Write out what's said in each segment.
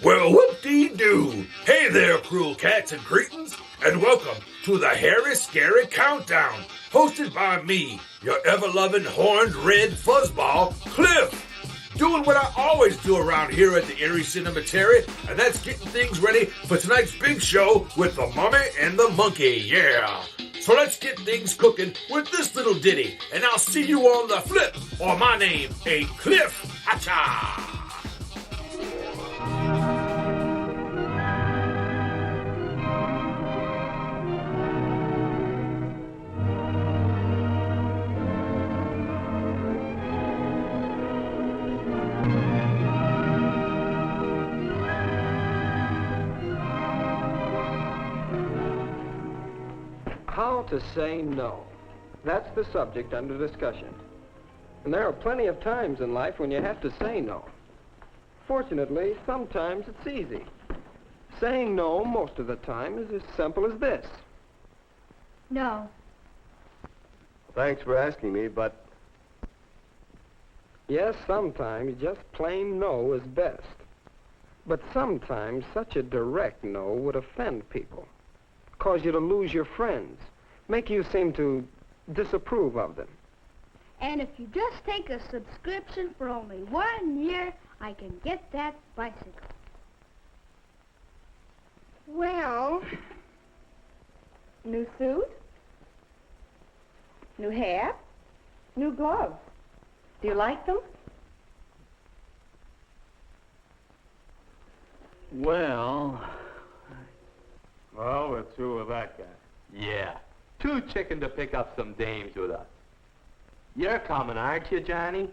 Well, whoop-dee-doo. Hey there, cruel cats and cretins, and welcome to the Hairy Scary Countdown, hosted by me, your ever-loving horned red fuzzball, Cliff. Doing what I always do around here at the Erie Cemetery, and that's getting things ready for tonight's big show with the Mummy and the Monkey, yeah. So let's get things cooking with this little ditty, and I'll see you on the flip, or my name ain't Cliff. Ha-cha! How to say no. That's the subject under discussion. And there are plenty of times in life when you have to say no. Fortunately, sometimes it's easy. Saying no most of the time is as simple as this. No. Thanks for asking me, but... Yes, sometimes just plain no is best. But sometimes such a direct no would offend people. Cause you to lose your friends, make you seem to disapprove of them. And if you just take a subscription for only 1 year, I can get that bicycle. Well, new suit, new hat, new gloves. Do you like them? Well, we're through with that guy. Yeah. Too chicken to pick up some dames with us. You're coming, aren't you, Johnny?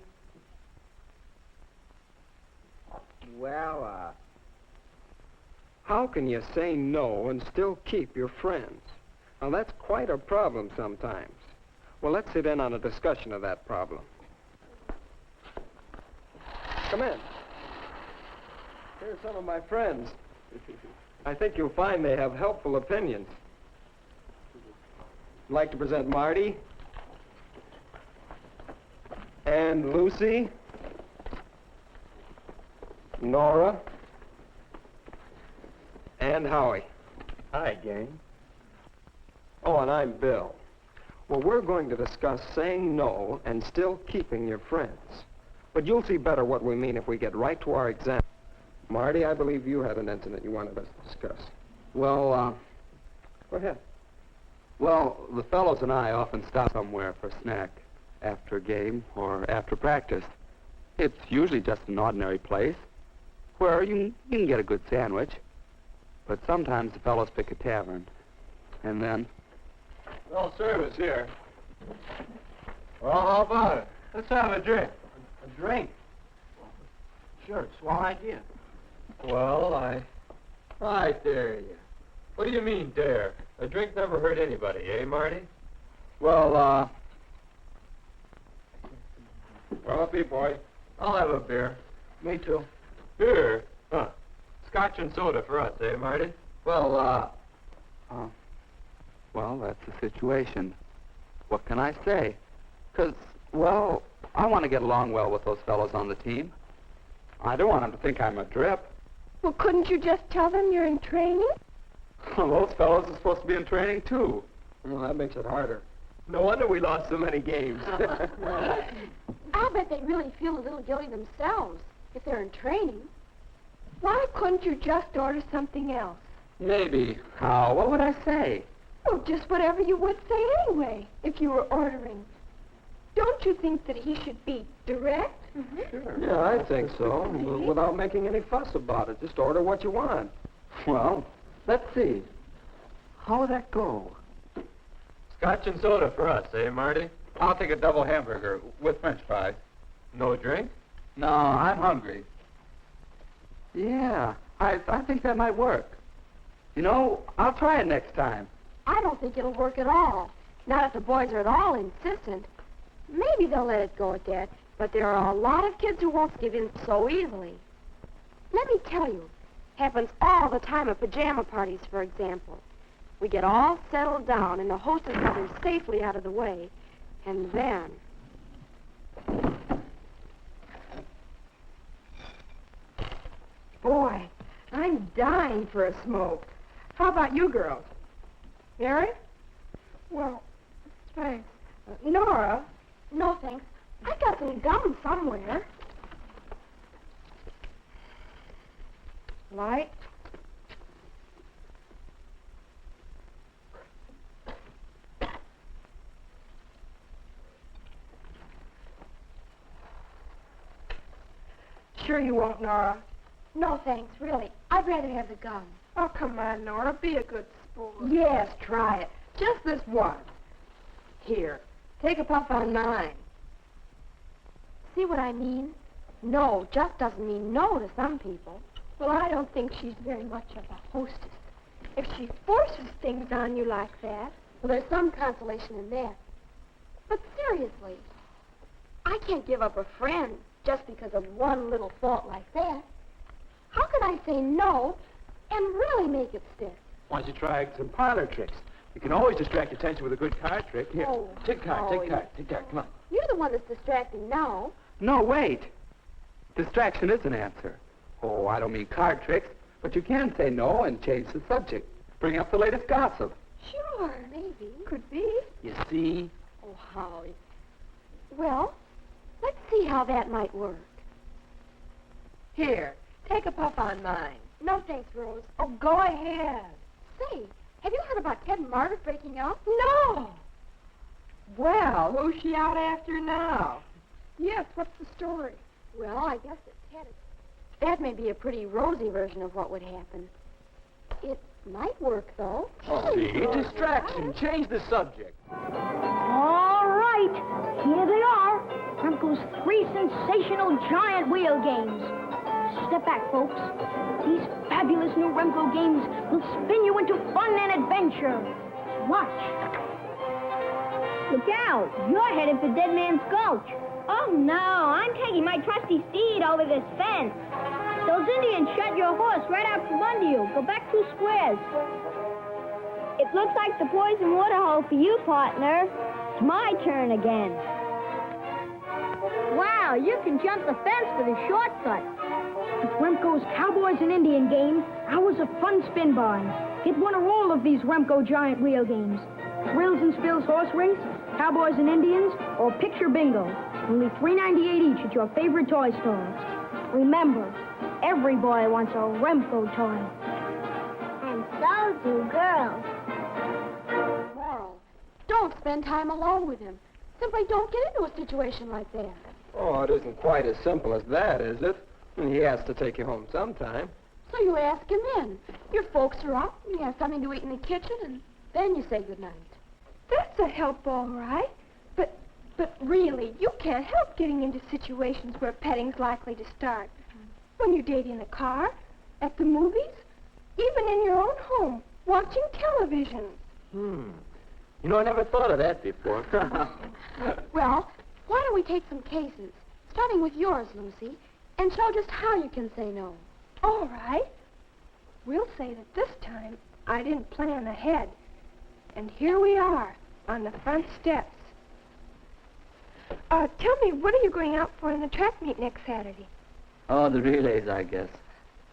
Well, how can you say no and still keep your friends? Now, that's quite a problem sometimes. Well, let's sit in on a discussion of that problem. Come in. Here's some of my friends. I think you'll find they have helpful opinions. I'd like to present Marty and Lucy, Nora, and Howie. Hi, gang. Oh, and I'm Bill. Well, we're going to discuss saying no and still keeping your friends. But you'll see better what we mean if we get right to our example. Marty, I believe you had an incident you wanted us to discuss. Well, Go ahead. Well, the fellows and I often stop somewhere for a snack after a game or after practice. It's usually just an ordinary place where you can get a good sandwich. But sometimes the fellows pick a tavern. And then... No service here. Well, how about it? Let's have a drink. A drink? Sure, it's one idea. Well, I dare you. What do you mean, dare? A drink never hurt anybody, eh, Marty? Well, coffee, boy. I'll have a beer. Me too. Beer? Huh. Scotch and soda for us, eh, Marty? Well, that's the situation. What can I say? 'Cause, well, I want to get along well with those fellows on the team. I don't want them to think I'm a drip. Well, couldn't you just tell them you're in training? Those fellows are supposed to be in training, too. Well, that makes it harder. No wonder we lost so many games. I'll bet they really feel a little guilty themselves if they're in training. Why couldn't you just order something else? Maybe. How? What would I say? Well, just whatever you would say anyway, if you were ordering. Don't you think that he should be direct? Sure. Yeah, I think so. Without making any fuss about it. Just order what you want. Well, let's see. How would that go? Scotch and soda for us, eh, Marty? I'll take a double hamburger with French fries. No drink? No, I'm hungry. Yeah, I think that might work. You know, I'll try it next time. I don't think it'll work at all. Not if the boys are at all insistent. Maybe they'll let it go at that, but there are a lot of kids who won't give in so easily. Let me tell you, happens all the time at pajama parties, for example. We get all settled down and the hostess has them safely out of the way, and then... Boy, I'm dying for a smoke. How about you girls? Mary? Well, thanks. Nora? No, thanks. I got some gum somewhere. Light? Sure you won't, Nora? No, thanks, really. I'd rather have the gum. Oh, come on, Nora. Be a good sport. Yes, try it. Just this once. Here, take a puff on mine. See what I mean? No just doesn't mean no to some people. Well, I don't think she's very much of a hostess. If she forces things on you like that. Well, there's some consolation in that. But seriously, I can't give up a friend just because of one little fault like that. How can I say no and really make it stick? Why don't you try some parlor tricks? You can always distract attention with a good card trick. Here, Oh, take card, oh, take card, take card. Come on. You're the one that's distracting now. No, wait. Distraction is an answer. Oh, I don't mean card tricks, but you can say no and change the subject. Bring up the latest gossip. Sure, maybe. Could be. You see? Oh, Howie. Well, let's see how that might work. Here, take a puff on mine. No, thanks, Rose. Oh, go ahead. Say, have you heard about Ted and Margaret breaking up? No. Well, who's she out after now? Yes, what's the story? Well, I guess that Ted is... That may be a pretty rosy version of what would happen. It might work, though. See, distraction. Change the subject. All right, here they are. Remco's 3 sensational giant wheel games. Step back, folks. These fabulous new Remco games will spin you into fun and adventure. Watch. Look out, you're headed for Dead Man's Gulch. Oh, no, I'm taking my trusty steed over this fence. Those Indians shot your horse right out from under you. Go back 2 squares. It looks like the poison water hole for you, partner. It's my turn again. Wow, you can jump the fence with a shortcut. With Remco's Cowboys and Indian game, Hours of Fun Spin Barn. Get one or all of these Remco giant wheel games. Thrills and Spills Horse Race, Cowboys and Indians, or Picture Bingo. Only $3.98 each at your favorite toy store. Remember, every boy wants a Remco toy. And so do girls. Moral, don't spend time alone with him. Simply don't get into a situation like that. Oh, it isn't quite as simple as that, is it? He has to take you home sometime. So you ask him in. Your folks are up, you have something to eat in the kitchen, and then you say goodnight. That's a help, all right. But really, you can't help getting into situations where petting's likely to start. When you date in the car, at the movies, even in your own home, watching television. You know, I never thought of that before. Well, why don't we take some cases, starting with yours, Lucy, and show just how you can say no. All right. We'll say that this time I didn't plan ahead. And here we are, on the front steps. Tell me, what are you going out for in the track meet next Saturday? Oh, the relays, I guess.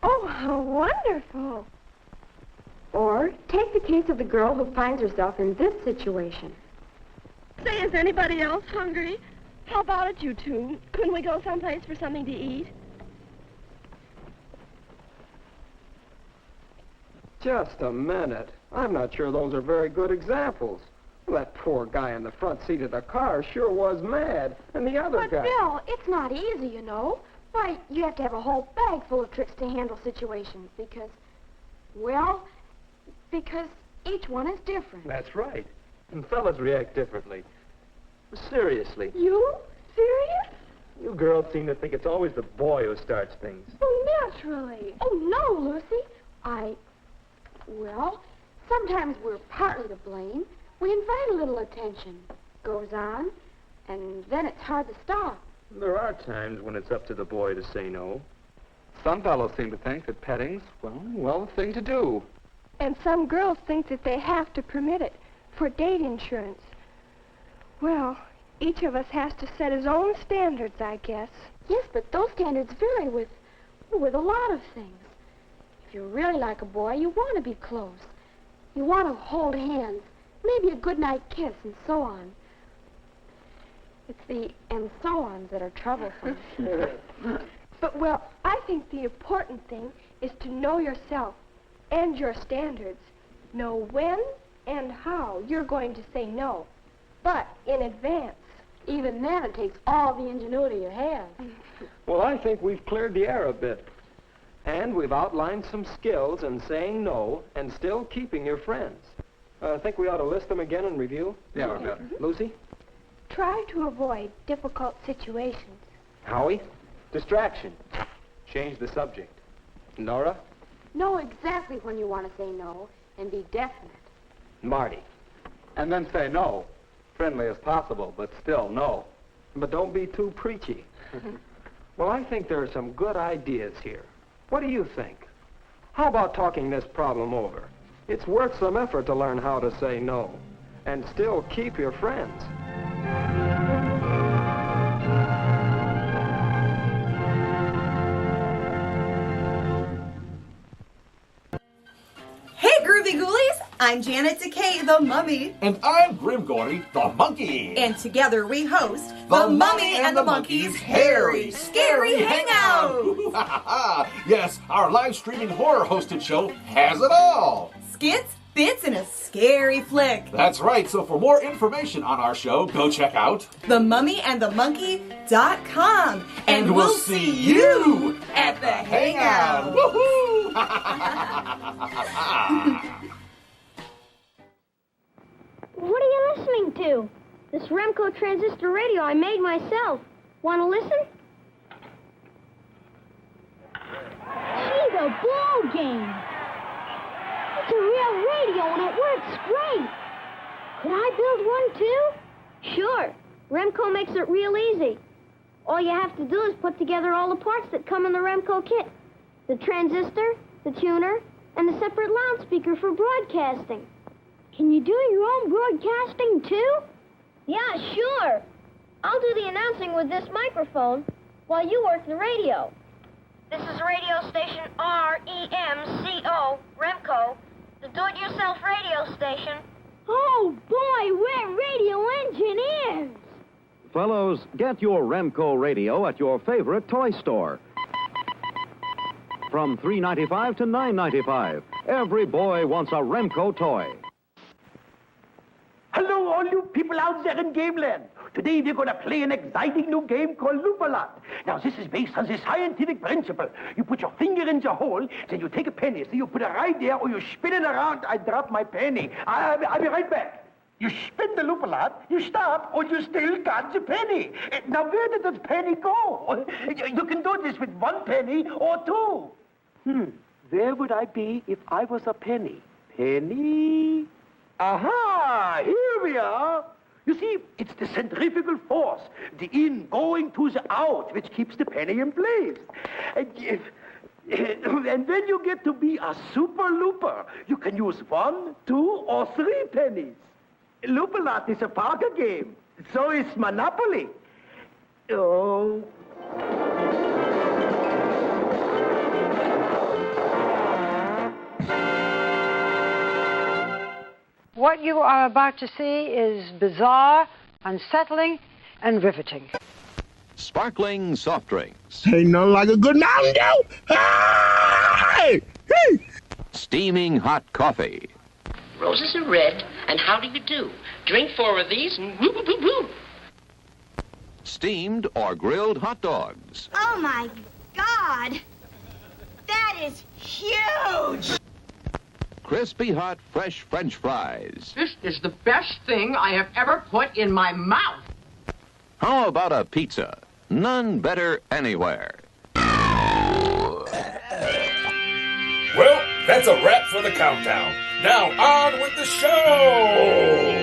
Oh, how wonderful. Or take the case of the girl who finds herself in this situation. Say, is anybody else hungry? How about it, you two? Couldn't we go someplace for something to eat? Just a minute. I'm not sure those are very good examples. That poor guy in the front seat of the car sure was mad. And the other But, guy... Bill, it's not easy, you know. Why, you have to have a whole bag full of tricks to handle situations because each one is different. That's right. And fellas react differently. Seriously. You? Serious? You girls seem to think it's always the boy who starts things. Oh, naturally. Oh, no, Lucy. Sometimes we're partly to blame. We invite a little attention. Goes on, and then it's hard to stop. There are times when it's up to the boy to say no. Some fellows seem to think that petting's, well, the thing to do. And some girls think that they have to permit it for date insurance. Well, each of us has to set his own standards, I guess. Yes, but those standards vary with a lot of things. If you really like a boy, you want to be close. You want to hold hands, maybe a goodnight kiss, and so on. It's the and so ons that are troublesome. But, well, I think the important thing is to know yourself and your standards. Know when and how you're going to say no, but in advance. Even then, it takes all the ingenuity you have. Well, I think we've cleared the air a bit. And we've outlined some skills in saying no and still keeping your friends. I think we ought to list them again and review. Yeah, we better. Lucy? Try to avoid difficult situations. Howie? Distraction. Change the subject. Nora? Know exactly when you want to say no and be definite. Marty? And then say no. Friendly as possible, but still no. But don't be too preachy. Well, I think there are some good ideas here. What do you think? How about talking this problem over? It's worth some effort to learn how to say no and still keep your friends. Hey, Groovy Ghoulies! I'm Janet Decay, the Mummy. And I'm Grimgordy, the monkey. And together we host the Mummy and the Monkey's Hairy, Scary Hangout! Yes, our live streaming horror hosted show has it all. Skits, bits, and a scary flick. That's right, so for more information on our show, go check out themummyandthemonkey.com. And we'll see you at the Hangout. Woohoo! What are you listening to? This Remco transistor radio I made myself. Want to listen? Gee, the ball game. It's a real radio and it works great. Could I build one too? Sure. Remco makes it real easy. All you have to do is put together all the parts that come in the Remco kit. The transistor, the tuner, and the separate loudspeaker for broadcasting. Can you do your own broadcasting too? Yeah, sure. I'll do the announcing with this microphone while you work the radio. This is radio station REMCO, Remco, the do-it-yourself radio station. Oh, boy, we're radio engineers. Fellows, get your Remco radio at your favorite toy store. From $3.95 to $9.95. Every boy wants a Remco toy. Hello, all you people out there in Gameland. Today we're going to play an exciting new game called Loop-A-Lot. Now, this is based on the scientific principle. You put your finger in the hole, then you take a penny. So you put it right there, or you spin it around. I drop my penny. I'll be right back. You spin the Loop-A-Lot, you stop, or you still got the penny. Now, where did the penny go? You can do this with one penny or two. Where would I be if I was a penny? Penny? Aha! Here we are. You see, it's the centrifugal force, the in going to the out, which keeps the penny in place. And when you get to be a super looper, you can use 1, 2, or 3 pennies. Loop-A-Lot is a poker game. So is Monopoly. Oh. What you are about to see is bizarre, unsettling, and riveting. Sparkling soft drinks. Ain't nothing like a good Mountain Dew. Hey! Hey! Steaming hot coffee. Roses are red, and how do you do? Drink 4 of these, and whoop-a-boop-boop. Steamed or grilled hot dogs. Oh, my God. That is huge. Crispy hot fresh French fries. This is the best thing I have ever put in my mouth. How about a pizza? None better anywhere. Well, that's a wrap for the countdown. Now on with the show!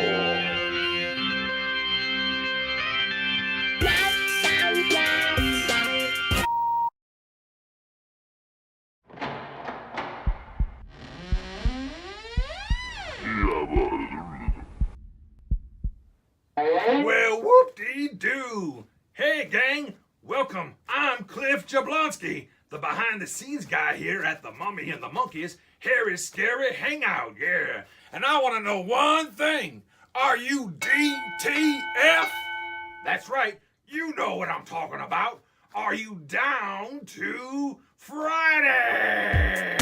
Well, whoop-dee-doo. Hey, gang. Welcome. I'm Cliff Jablonski, the behind-the-scenes guy here at the Mummy and the Monkeys, Harry Scary Hangout, yeah. And I want to know one thing. Are you DTF? That's right, you know what I'm talking about. Are you down to Friday?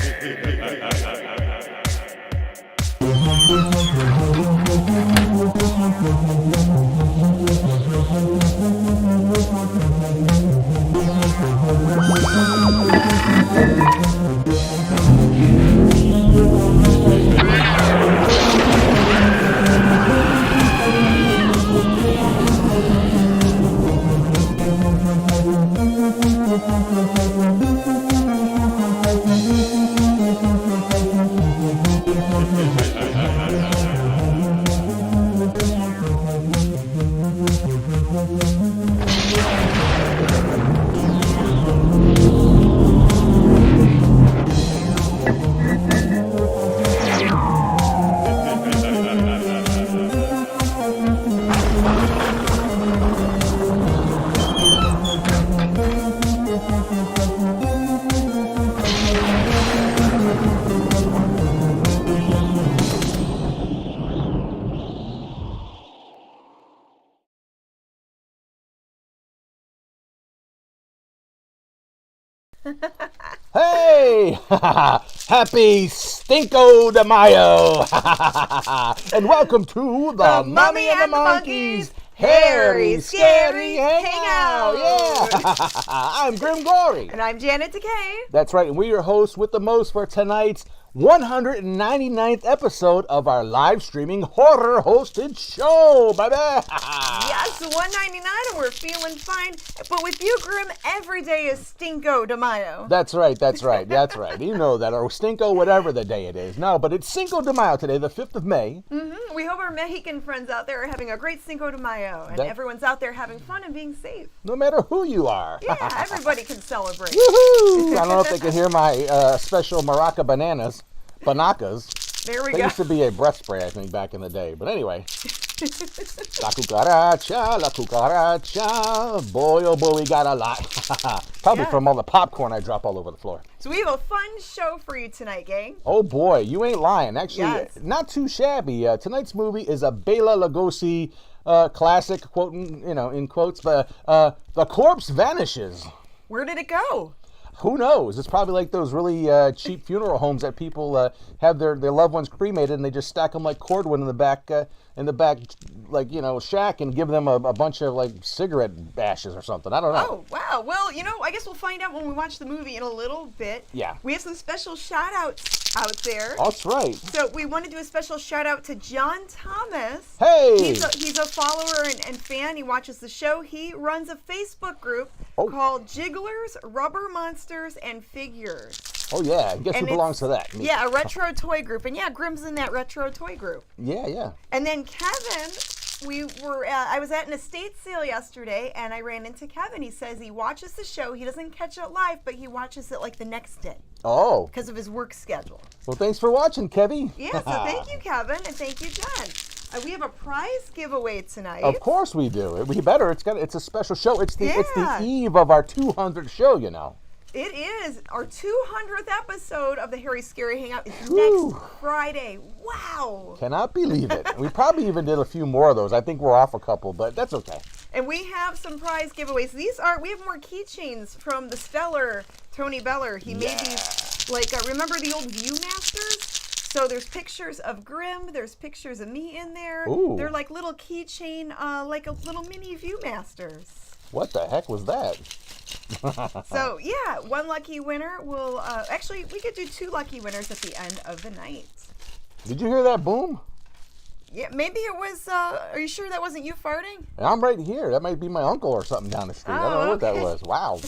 Hey! Happy Cinco de Mayo! And welcome to the Mummy and the Monkeys Harry Scary Hangout! Yeah! I'm Grim Gory. And I'm Janet Decay. That's right, and we're your hosts with the most for tonight's 199th episode of our live streaming horror hosted show, baby! Yes, 199 and we're feeling fine. But with you, Grim, every day is Cinco de Mayo. That's right. You know that, or Stinko, whatever the day it is. No, but it's Cinco de Mayo today, the 5th of May. Mm-hmm. We hope our Mexican friends out there are having a great Cinco de Mayo, and everyone's out there having fun and being safe. No matter who you are. Yeah, everybody can celebrate. Woohoo! I don't know if they can hear my special maraca bananas. Banacas. There we go. They used to be a breath spray, I think, back in the day. But anyway. La cucaracha. Boy, oh boy, we got a lot. Probably from all the popcorn I drop all over the floor. So we have a fun show for you tonight, gang. Oh boy, you ain't lying. Actually, not too shabby. Tonight's movie is a Bela Lugosi classic, quoting, in quotes, but The Corpse Vanishes. Where did it go? Who knows? It's probably like those really cheap funeral homes that people have their loved ones cremated, and they just stack them like cordwood in the back, shack, and give them a bunch of like cigarette ashes or something. I don't know. Oh wow! Well, I guess we'll find out when we watch the movie in a little bit. Yeah. We have some special shout outs out there. That's right. So we want to do a special shout out to John Thomas. Hey. He's a follower and fan. He watches the show. He runs a Facebook group called Jigglers, Rubber Monsters, and Figures. Oh yeah, I guess who belongs to that? Me. Yeah, a retro toy group, and Grim's in that retro toy group. Yeah. And then Kevin, I was at an estate sale yesterday, and I ran into Kevin. He says he watches the show. He doesn't catch it live, but he watches it like the next day. Oh. Because of his work schedule. Well, thanks for watching, Kevin. Yeah, so thank you, Kevin, and thank you, John. We have a prize giveaway tonight. Of course we do. We better. It's a special show. It's the eve of our 200th show, It is. Our 200th episode of the Harry Scary Hangout is next Friday. Wow. Cannot believe it. We probably even did a few more of those. I think we're off a couple, but that's okay. And we have some prize giveaways. We have more keychains from the stellar Tony Beller. He made these, remember the old Viewmasters? So there's pictures of Grim, there's pictures of me in there. Ooh. They're like little keychain, like a little mini Viewmasters. What the heck was that? So, one lucky winner will, actually, we could do 2 lucky winners at the end of the night. Did you hear that boom? Yeah, maybe it was, are you sure that wasn't you farting? I'm right here. That might be my uncle or something down the street. I don't know what that was. Wow.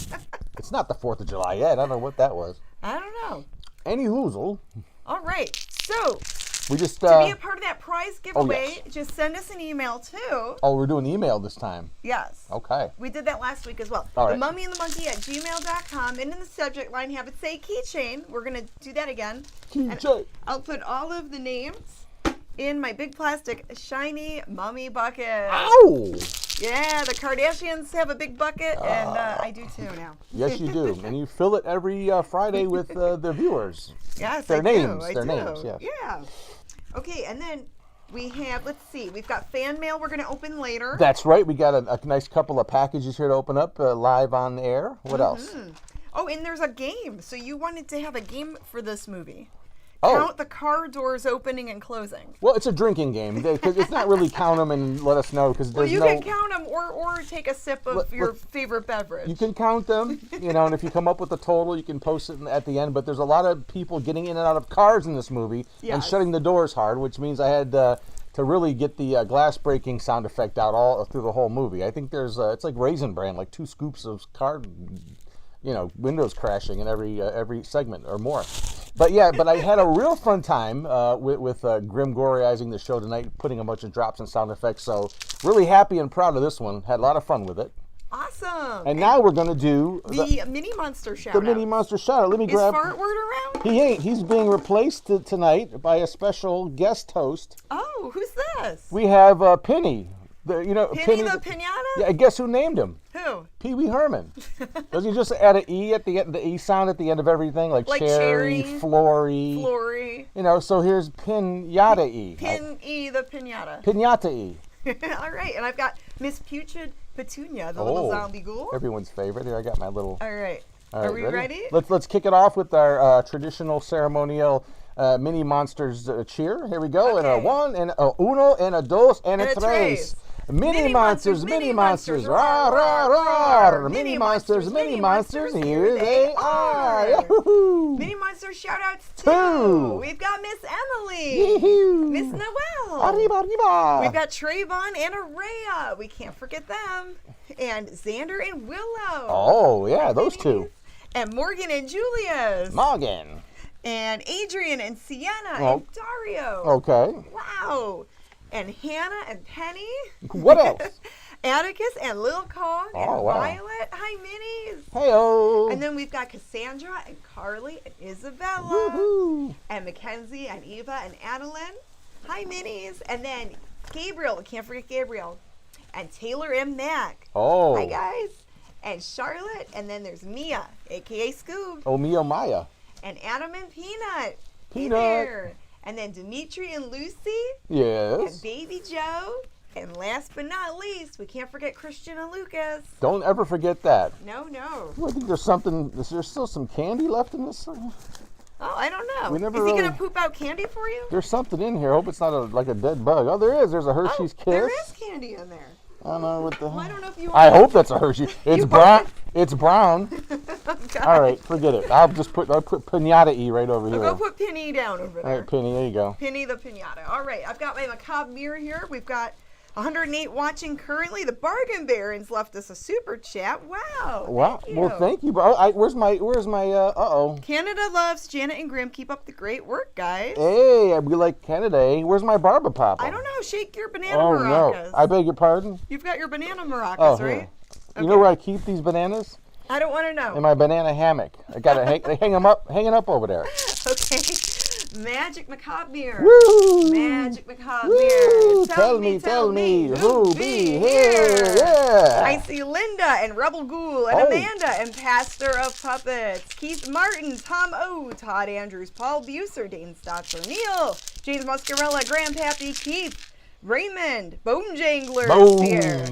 It's not the 4th of July yet. I don't know what that was. I don't know. Any hoozle. All right. So, we just to be a part of that prize giveaway, just send us an email too. Oh, we're doing email this time. Yes. Okay. We did that last week as well. All right. themummyandthemonkey@gmail.com, and in the subject line have it say keychain. We're going to do that again. Keychain. I'll put all of the names in my big plastic shiny mummy bucket. Ow! Yeah, the Kardashians have a big bucket, and I do too now. Yes, you do. And you fill it every Friday with the viewers. Yes, their I names. do. Their names, yeah. Yeah. Okay, and then we have, let's see, we've got fan mail we're going to open later. That's right. We got a nice couple of packages here to open up live on the air. What else? Oh, and there's a game. So you wanted to have a game for this movie. Oh. Count the car doors opening and closing. Well, it's a drinking game. It's not really count them and let us know because there's you can count them or take a sip of your favorite beverage. You can count them, and if you come up with a total, you can post it at the end. But there's a lot of people getting in and out of cars in this movie and shutting the doors hard, which means I had to really get the glass breaking sound effect out all through the whole movie. I think there's it's like Raisin Bran, like 2 scoops of car, windows crashing in every segment or more. But I had a real fun time with Grim Goryizing the show tonight, putting a bunch of drops and sound effects. So really happy and proud of this one. Had a lot of fun with it. Awesome. And now we're going to do the Mini Monster shout out. The Mini Monster shout out. Let me grab. Is Fartword around? He ain't. He's being replaced tonight by a special guest host. Oh, who's this? We have Penny. Penny the Pinata? Yeah, guess who named him? Who? Pee Wee Herman. Does he just add an E at the end, the E sound at the end of everything, like cherry, flory? So here's Pinata E. E the Pinata. Pinata E. All right, and I've got Miss Putrid Petunia, the little zombie ghoul. Everyone's favorite. Here, I got my little. All right. Are we ready? Let's kick it off with our traditional ceremonial Mini Monsters cheer. Here we go. Okay. And a 1 and a uno and a dos and a tres. Mini monsters, rah, rah, rah. Mini monsters, here they are. Yahoo! Mini monster shout outs too. We've got Miss Emily. Miss Noelle. Arriba, arriba. We've got Trayvon and Araya. We can't forget them. And Xander and Willow. Oh, yeah, those two. And Morgan and Julius. Morgan. And Adrian and Sienna and Dario. Okay. Wow. And Hannah and Penny. What else? Atticus and Lil Kong and Violet. Hi, Minis. Hey-o. And then we've got Cassandra and Carly and Isabella. Woohoo. And Mackenzie and Eva and Adeline. Hi, Minis. And then Gabriel. We can't forget Gabriel. And Taylor and Mac. Oh. Hi, guys. And Charlotte. And then there's Mia, a.k.a. Scoob. Oh, Mia Maya. And Adam and Peanut. Peanut. Hey there. And then Dimitri and Lucy. Yes. And Baby Joe. And last but not least, we can't forget Christian and Lucas. Don't ever forget that. No. I think there's something. Is there still some candy left in this? Oh, I don't know. Is he going to poop out candy for you? There's something in here. I hope it's not like a dead bug. Oh, there is. There's a Hershey's Kiss. There is candy in there. I don't know what the. Well, I don't know if you. I hope that's a Hershey. It's brown. It's brown. Okay. All right, forget it. I'll put Pinata E right over here. Go put Penny down over there. All right, Penny, there you go. Penny the Pinata. All right, I've got my macabre mirror here. We've got 108 watching currently. The Bargain Barons left us a super chat. Wow. Wow. Well, thank you. Where's my Canada loves Janet and Grim. Keep up the great work, guys. Hey, we like Canada. Eh? Where's my Barba Papa? I don't know. Shake your banana maracas. No. I beg your pardon? You've got your banana maracas, right? Yeah. You know where I keep these bananas? I don't want to know. In my banana hammock. I got they hanging up over there. Okay. Magic Macabre Mirror. Woo! Magic Macabre Mirror. Tell me, who be here? Yeah. I see Linda and Rebel Ghoul and Amanda and Pastor of Puppets. Keith Martin, Tom O, Todd Andrews, Paul Buser, Dane Stotts O'Neill, James Muscarella, Grandpappy Keith, Raymond, Bone Jangler is here.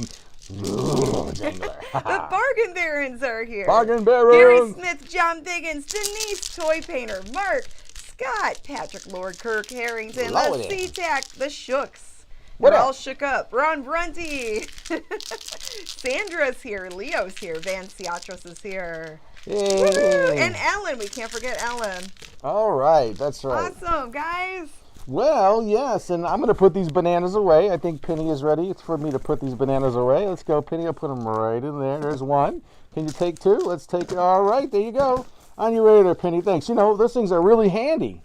The Bargain Barons are here. Bargain Barons. Gary Smith, John Biggins, Denise Toy Painter, Mark, Scott, Patrick Lord, Kirk Harrington, the SeaTac, the Shooks. We're all shook up. Ron Brunty. Sandra's here. Leo's here. Van Ciatros is here. Yay. And Ellen. We can't forget Ellen. All right. That's right. Awesome, guys. Well, yes, and I'm going to put these bananas away. I think Penny is ready for me to put these bananas away. Let's go, Penny. I'll put them right in there. There's one. Can you take two? Let's take it. All right, there you go. On your way there, Penny. Thanks. You know, those things are really handy.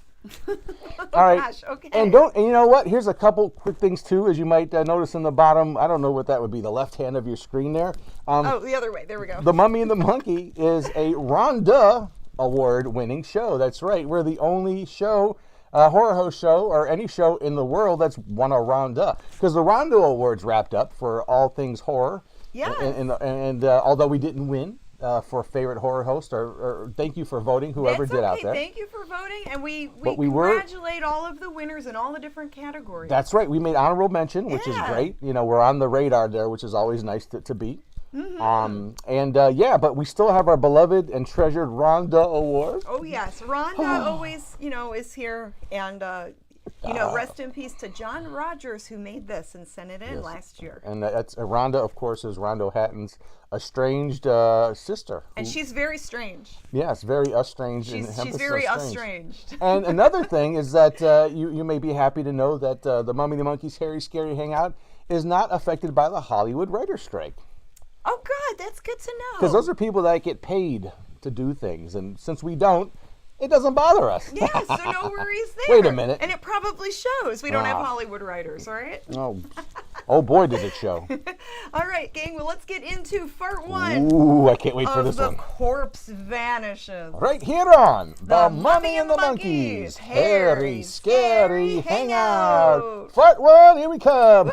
All right. Gosh, okay. And you know what? Here's a couple quick things, too, as you might notice in the bottom. I don't know what that would be, the left hand of your screen there. The other way. There we go. The Mummy and the Monkey is a Rhonda Award-winning show. That's right. We're the only show horror host show or any show in the world that's won a Ronda. Because the Ronda Awards wrapped up for all things horror. Yeah. And although we didn't win for favorite horror host, or thank you for voting, whoever did out there. Thank you for voting, and we congratulate all of the winners in all the different categories. That's right. We made honorable mention, which is great. You know, we're on the radar there, which is always nice to beat. But we still have our beloved and treasured Ronda Award. Oh yes, Ronda always, is here, and rest in peace to John Rogers, who made this and sent it in last year. And that's Rhonda, of course, is Rondo Hatton's estranged sister. And she's very strange. Yes, very estranged. She's very estranged. And another thing is that you may be happy to know that the Mummy and the Monkey's Hairy Scary Hangout is not affected by the Hollywood writer's strike. Oh, God, that's good to know. Because those are people that get paid to do things. And since we don't, it doesn't bother us. Yeah, so no worries there. Wait a minute. And it probably shows. We don't have Hollywood writers, all right? Oh boy, did it show. All right, gang, well, let's get into part 1. Ooh, I can't wait for this one. Of The Corpse Vanishes. Right here on The Mummy and the Monkey's Hairy Scary Hangout. Part 1, here we come.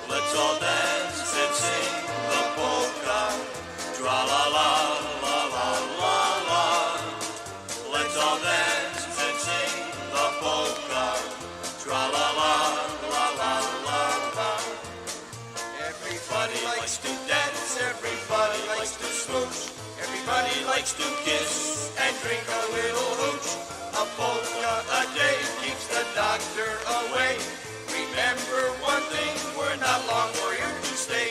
Let's all dance and sing the polka, tra-la-la-la-la-la-la. Let's all dance and sing the polka, tra-la-la-la-la-la-la. Everybody likes to dance, everybody likes to smooch, everybody likes to kiss and drink a little hooch. A polka a day keeps the doctor away. Remember one thing, we're not long for you to stay.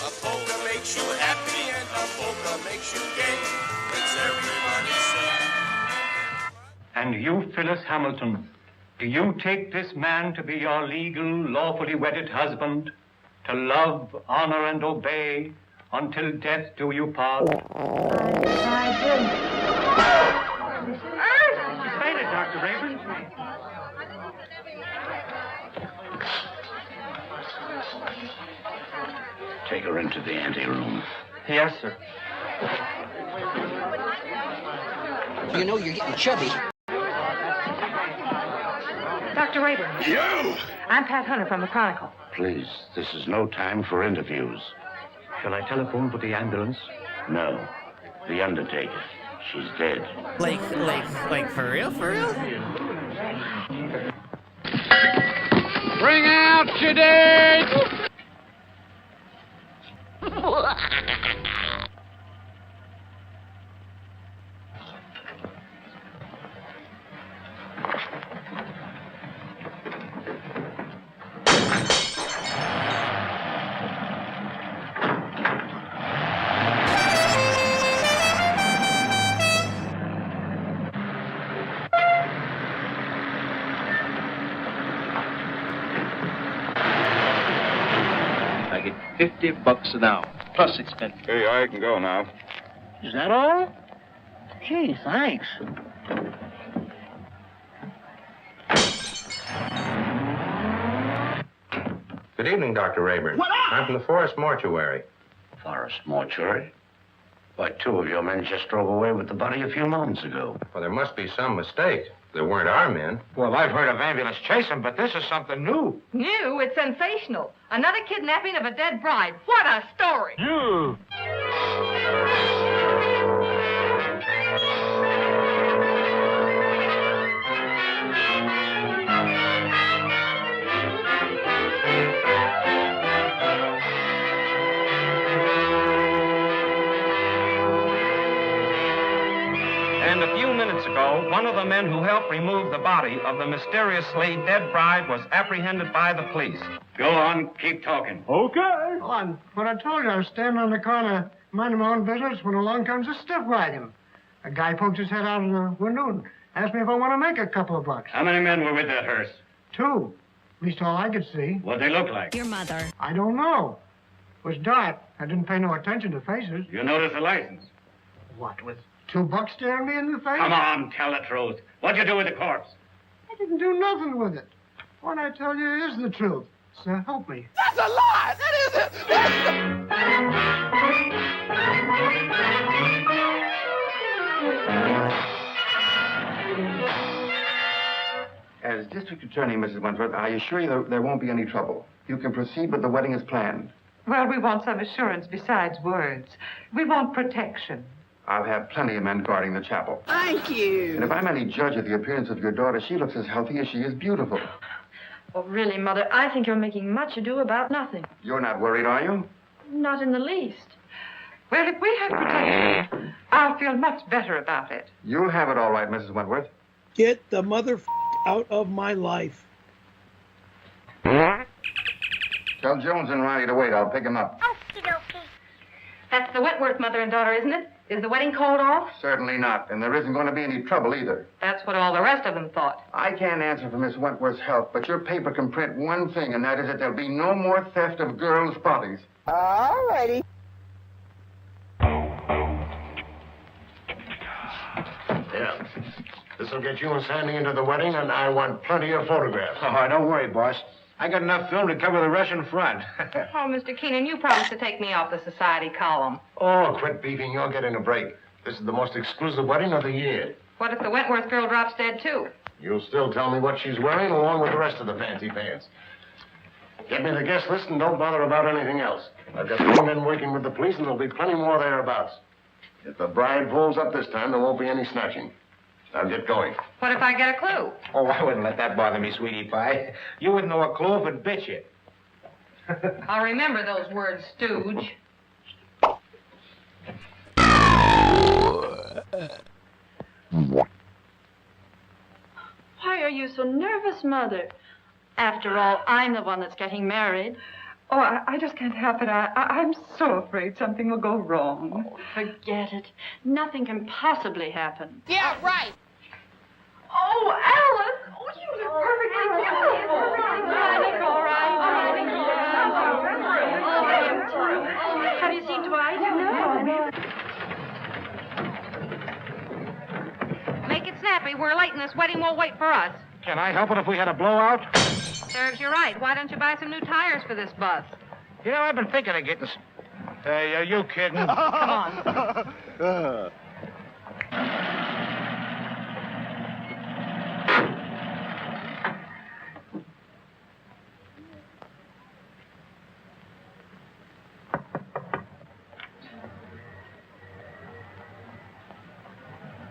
A polka makes you happy and a polka makes you gay. Makes everybody sing. And you, Phyllis Hamilton, do you take this man to be your legal, lawfully wedded husband, to love, honor, and obey until death do you part? I do. She fainted, Dr. Raven. Take her into the anteroom. Yes, sir. You know you're getting chubby. Dr. Rayburn. You! I'm Pat Hunter from the Chronicle. Please, this is no time for interviews. Shall I telephone for the ambulance? No. The undertaker. She's dead. Like, for real? Bring out your dead! I get $50 an hour, plus expense. Hey, I can go now. Is that all? Gee, thanks. Good evening, Dr. Rayburn. I'm from the Forest Mortuary. Forest Mortuary? Why, 2 of your men just drove away with the body a few moments ago. Well, there must be some mistake. They weren't our men. Well, I've heard of ambulance chasing, but this is something new. New? It's sensational. Another kidnapping of a dead bride. What a story! And a few minutes ago, one of the men who helped remove the body of the mysteriously dead bride was apprehended by the police. Go on, keep talking. Okay. Well, what I told you, I was standing on the corner, minding my own business, when along comes a stiff wagon. A guy poked his head out of the window and asked me if I want to make a couple of bucks. How many men were with that hearse? 2. At least all I could see. What'd they look like? Your mother. I don't know. was dark. I didn't pay no attention to faces. You notice the license? What, with $2 staring me in the face? Come on, tell the truth. What'd you do with the corpse? I didn't do nothing with it. What I tell you is the truth. So help me. That's a lie! That As District Attorney, Mrs. Wentworth, I assure you there won't be any trouble. You can proceed with the wedding as planned. Well, we want some assurance besides words. We want protection. I'll have plenty of men guarding the chapel. Thank you. And if I'm any judge of the appearance of your daughter, she looks as healthy as she is beautiful. Well, really, Mother, I think you're making much ado about nothing. You're not worried, are you? Not in the least. Well, if we have protection, I'll feel much better about it. You'll have it all right, Mrs. Wentworth. Get the mother out of my life. Tell Jones and Riley to wait. I'll pick him up. That's the Wentworth mother and daughter, isn't it? Is the wedding called off? Certainly not. And there isn't going to be any trouble either. That's what all the rest of them thought. I can't answer for Miss Wentworth's health, but your paper can print one thing, and that is that there'll be no more theft of girls' bodies. All righty. Yeah. This'll get you and Sandy into the wedding, and I want plenty of photographs. Oh, don't worry, boss. I got enough film to cover the Russian front. Oh, Mr. Keenan, you promised to take me off the society column. Oh, quit beefing. You're getting a break. This is the most exclusive wedding of the year. What if the Wentworth girl drops dead, too? You'll still tell me what she's wearing along with the rest of the fancy pants. Get me the guest list and don't bother about anything else. I've got 3 men working with the police, and there'll be plenty more thereabouts. If the bride pulls up this time, there won't be any snatching. Now get going. What if I get a clue? Oh, I wouldn't let that bother me, sweetie pie. You wouldn't know a clue if it bit you. I'll remember those words, stooge. Why are you so nervous, Mother? After all, I'm the one that's getting married. Oh, I just can't help it. I'm so afraid something will go wrong. Oh, forget it. Nothing can possibly happen. Yeah, right. Oh, Alice! Oh, you look perfectly beautiful. All right. Have you seen Dwight? No. Make it snappy. We're late and this wedding won't wait for us. Can I help it if we had a blowout? Serves you right. Why don't you buy some new tires for this bus? You know, I've been thinking of getting... Hey, are you kidding? Come on.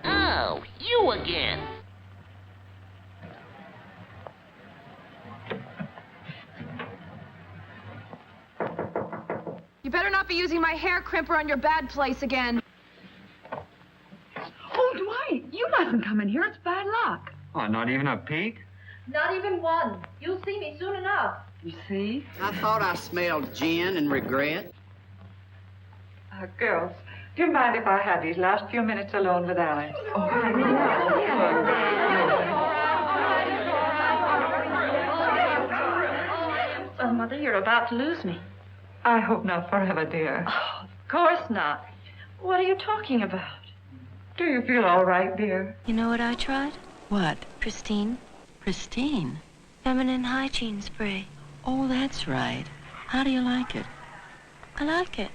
Oh, you again. You better not be using my hair crimper on your bad place again. Oh, Dwight, you mustn't come in here. It's bad luck. Oh, not even a peek? Not even one. You'll see me soon enough. You see? I thought I smelled gin and regret. Girls, do you mind if I had these last few minutes alone with Alice? Oh, Mother, you're about to lose me. I hope not forever, dear. Oh, of course not. What are you talking about? Do you feel all right, dear? You know what I tried? What? Pristine. Pristine? Feminine hygiene spray. Oh, that's right. How do you like it? I like it.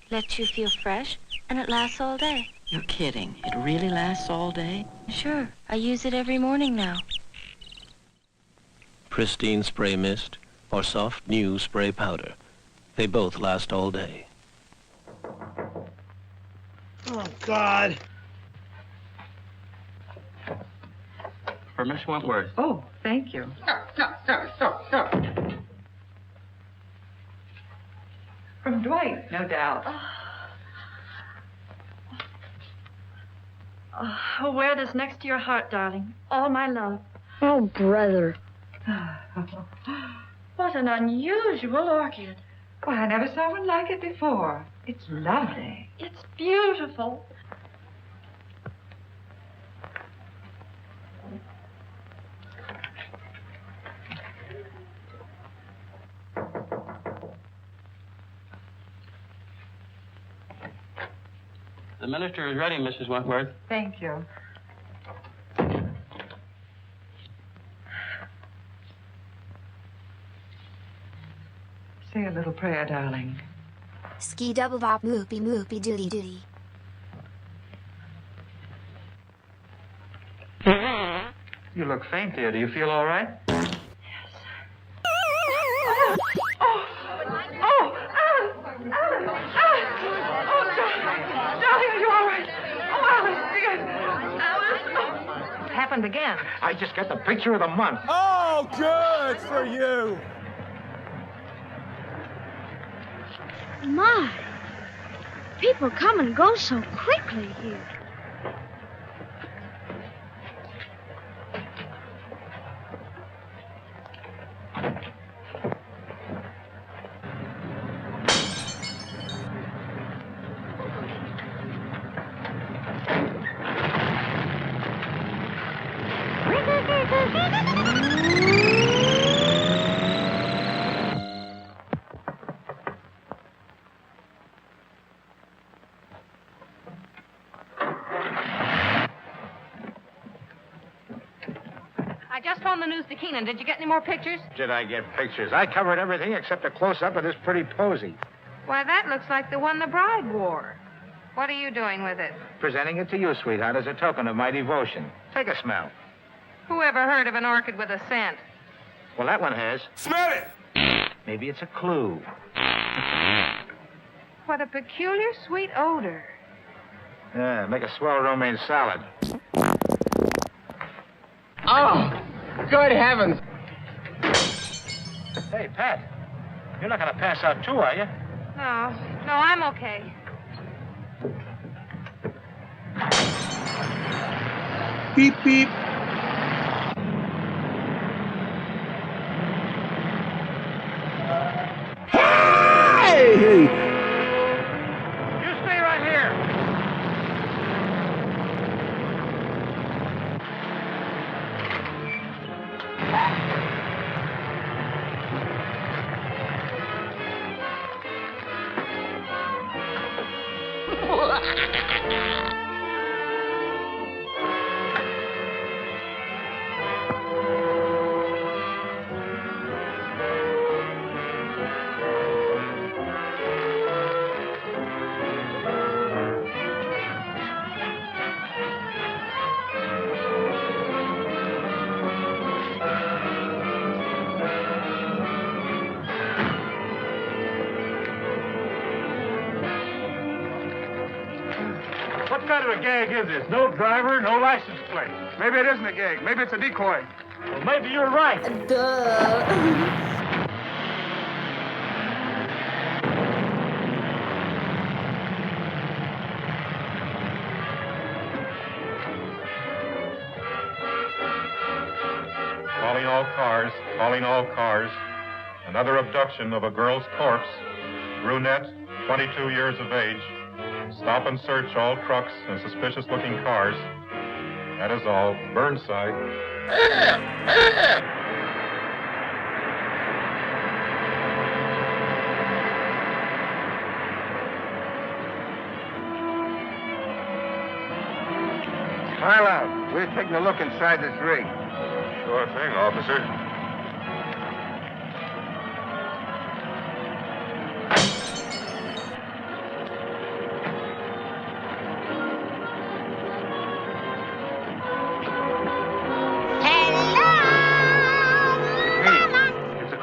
Lets you feel fresh, and it lasts all day. You're kidding. It really lasts all day? Sure. I use it every morning now. Pristine Spray Mist or Soft New Spray Powder. They both last all day. Oh, God. For Miss Wentworth. Oh, thank you. Stop. From Dwight, no doubt. Oh, wear this next to your heart, darling. All my love. Oh, brother. What an unusual orchid. Well, I never saw one like it before. It's lovely. It's beautiful. The minister is ready, Mrs. Wentworth. Thank you. Say a little prayer, darling. Ski double bop moopy moopy doody doody. You look faint, dear. Do you feel all right? Darling, are you all right? Oh, Alice, dear. It happened again. I just got the picture of the month. Oh, good for you. My, people come and go so quickly here. I just phoned the news to Keenan. Did you get any more pictures? Did I get pictures? I covered everything except a close-up of this pretty posy. Why, that looks like the one the bride wore. What are you doing with it? Presenting it to you, sweetheart, as a token of my devotion. Take a smell. Who ever heard of an orchid with a scent? Well, that one has. Smell it! Maybe it's a clue. What a peculiar sweet odor. Yeah, make a swell romaine salad. Oh, good heavens. Hey, Pat, you're not going to pass out too, are you? No, I'm okay. Beep, beep. Hey! You stay right here. What kind of a gag is this? No driver, no license plate. Maybe it isn't a gag. Maybe it's a decoy. Well, maybe you're right. Calling all cars, calling all cars. Another abduction of a girl's corpse. Brunette, 22 years of age. Stop and search all trucks and suspicious-looking cars. That is all. Burnside. Smile out. We're taking a look inside this rig. Sure thing, officer.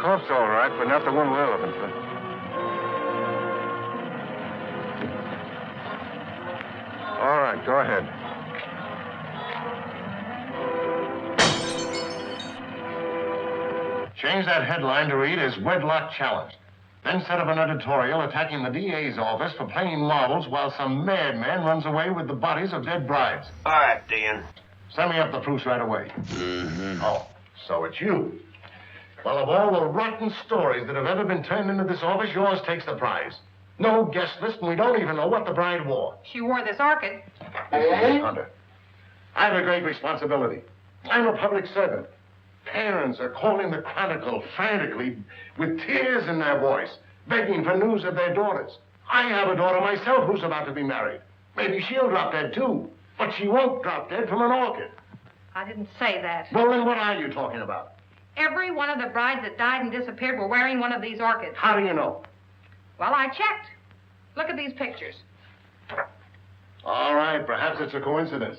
Corpse, all right, but not the one we're looking for. All right, go ahead. Change that headline to read as Wedlock Challenge. Then set up an editorial attacking the DA's office for playing marbles while some madman runs away with the bodies of dead brides. All right, Dean. Send me up the proofs right away. Mm-hmm. Oh, so it's you. Well, of all the rotten stories that have ever been turned into this office, yours takes the prize. No guest list, and we don't even know what the bride wore. She wore this orchid. Hunter, I have a great responsibility. I'm a public servant. Parents are calling the Chronicle frantically with tears in their voice, begging for news of their daughters. I have a daughter myself who's about to be married. Maybe she'll drop dead, too. But she won't drop dead from an orchid. I didn't say that. Well, then what are you talking about? Every one of the brides that died and disappeared were wearing one of these orchids. How do you know? Well, I checked. Look at these pictures. All right, perhaps it's a coincidence.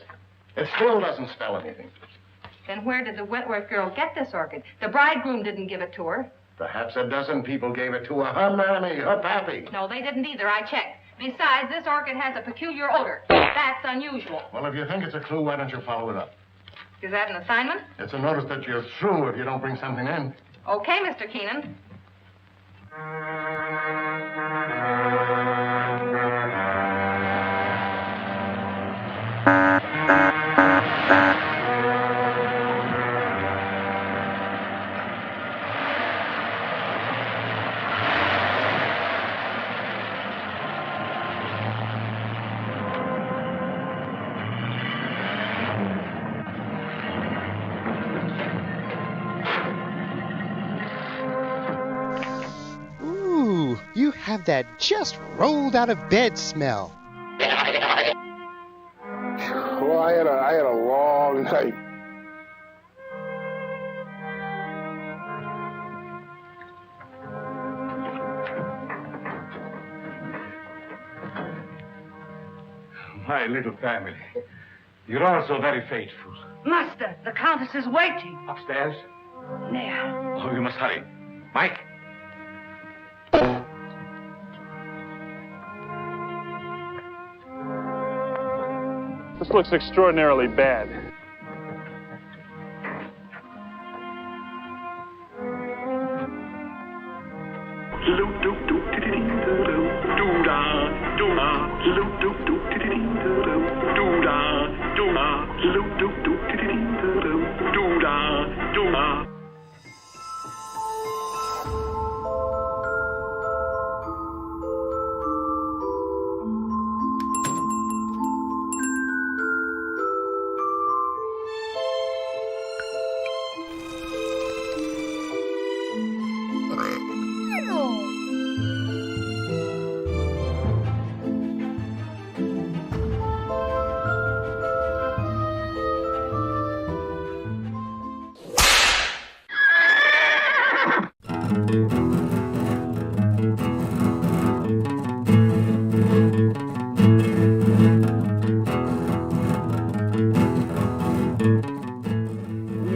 It still doesn't spell anything. Then where did the Wentworth girl get this orchid? The bridegroom didn't give it to her. Perhaps a dozen people gave it to her. Her mammy, her pappy. No, they didn't either. I checked. Besides, this orchid has a peculiar odor. That's unusual. Well, if you think it's a clue, why don't you follow it up? Is that an assignment? It's a notice that you're through if you don't bring something in. Okay, Mr. Keenan. You have that just rolled out of bed smell. Well, I had a long night. My little family. You're all so very faithful. Master, the Countess is waiting. Upstairs? There. Oh, you must hurry. Mike? This looks extraordinarily bad.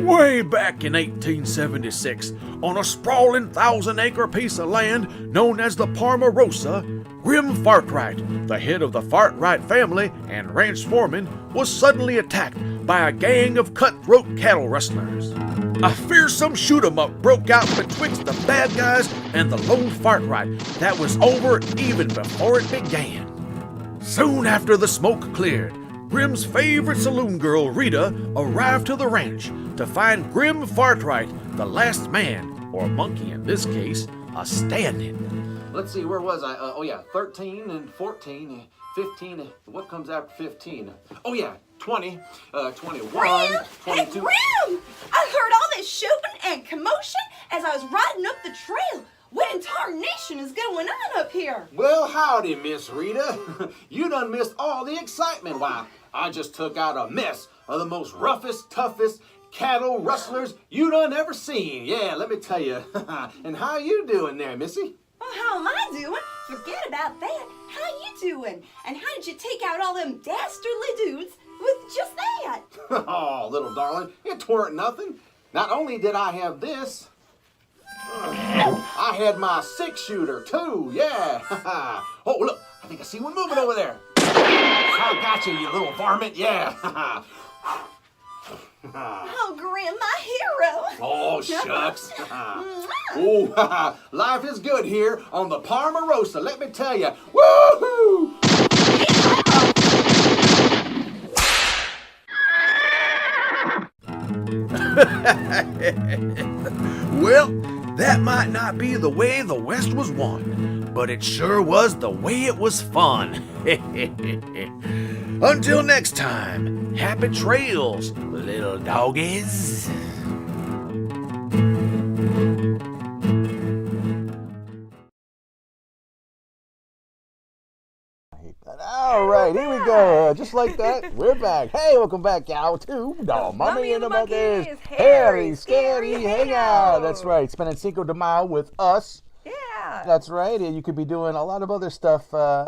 Way back in 1876, on a sprawling 1,000-acre piece of land known as the Parmarosa, Grim Fartright, the head of the Fartright family and ranch foreman, was suddenly attacked by a gang of cutthroat cattle rustlers. A fearsome shoot-'em-up broke out betwixt the bad guys and the lone Fartright that was over even before it began. Soon after the smoke cleared, Grim's favorite saloon girl, Rita, arrived to the ranch to find Grim Fartright, the last man, or monkey in this case, a-standing. Let's see, where was I? 13 and 14, 15. What comes after 15? 20, 21, Grim! 22. Hey, Grim! I heard all this shooting and commotion as I was riding up the trail. What in tarnation is going on up here? Well, howdy, Miss Rita. You done missed all the excitement. Why, I just took out a mess of the most roughest, toughest cattle rustlers you done ever seen. Yeah, let me tell you. And how you doing there, Missy? Well, how am I doing? Forget about that. How you doing? And how did you take out all them dastardly dudes with just that? Oh, little darling, it weren't nothing. Not only did I have this, I had my 6-shooter too, yeah. Oh, look, I think I see one moving over there. I got you little varmint, yeah. Oh, Grim, my hero. Oh, shucks. Oh, life is good here on the Parmarosa, let me tell you. Woohoo! Well, that might not be the way the West was won, but it sure was the way it was fun. Until next time, happy trails, little doggies. All right, here we go. Just like that, we're back. Hey, welcome back, y'all, to the Mummy and the Monkeys Hairy Scary Hangout. That's right, spending Cinco de Mayo with us. Yeah. That's right. You could be doing a lot of other stuff, but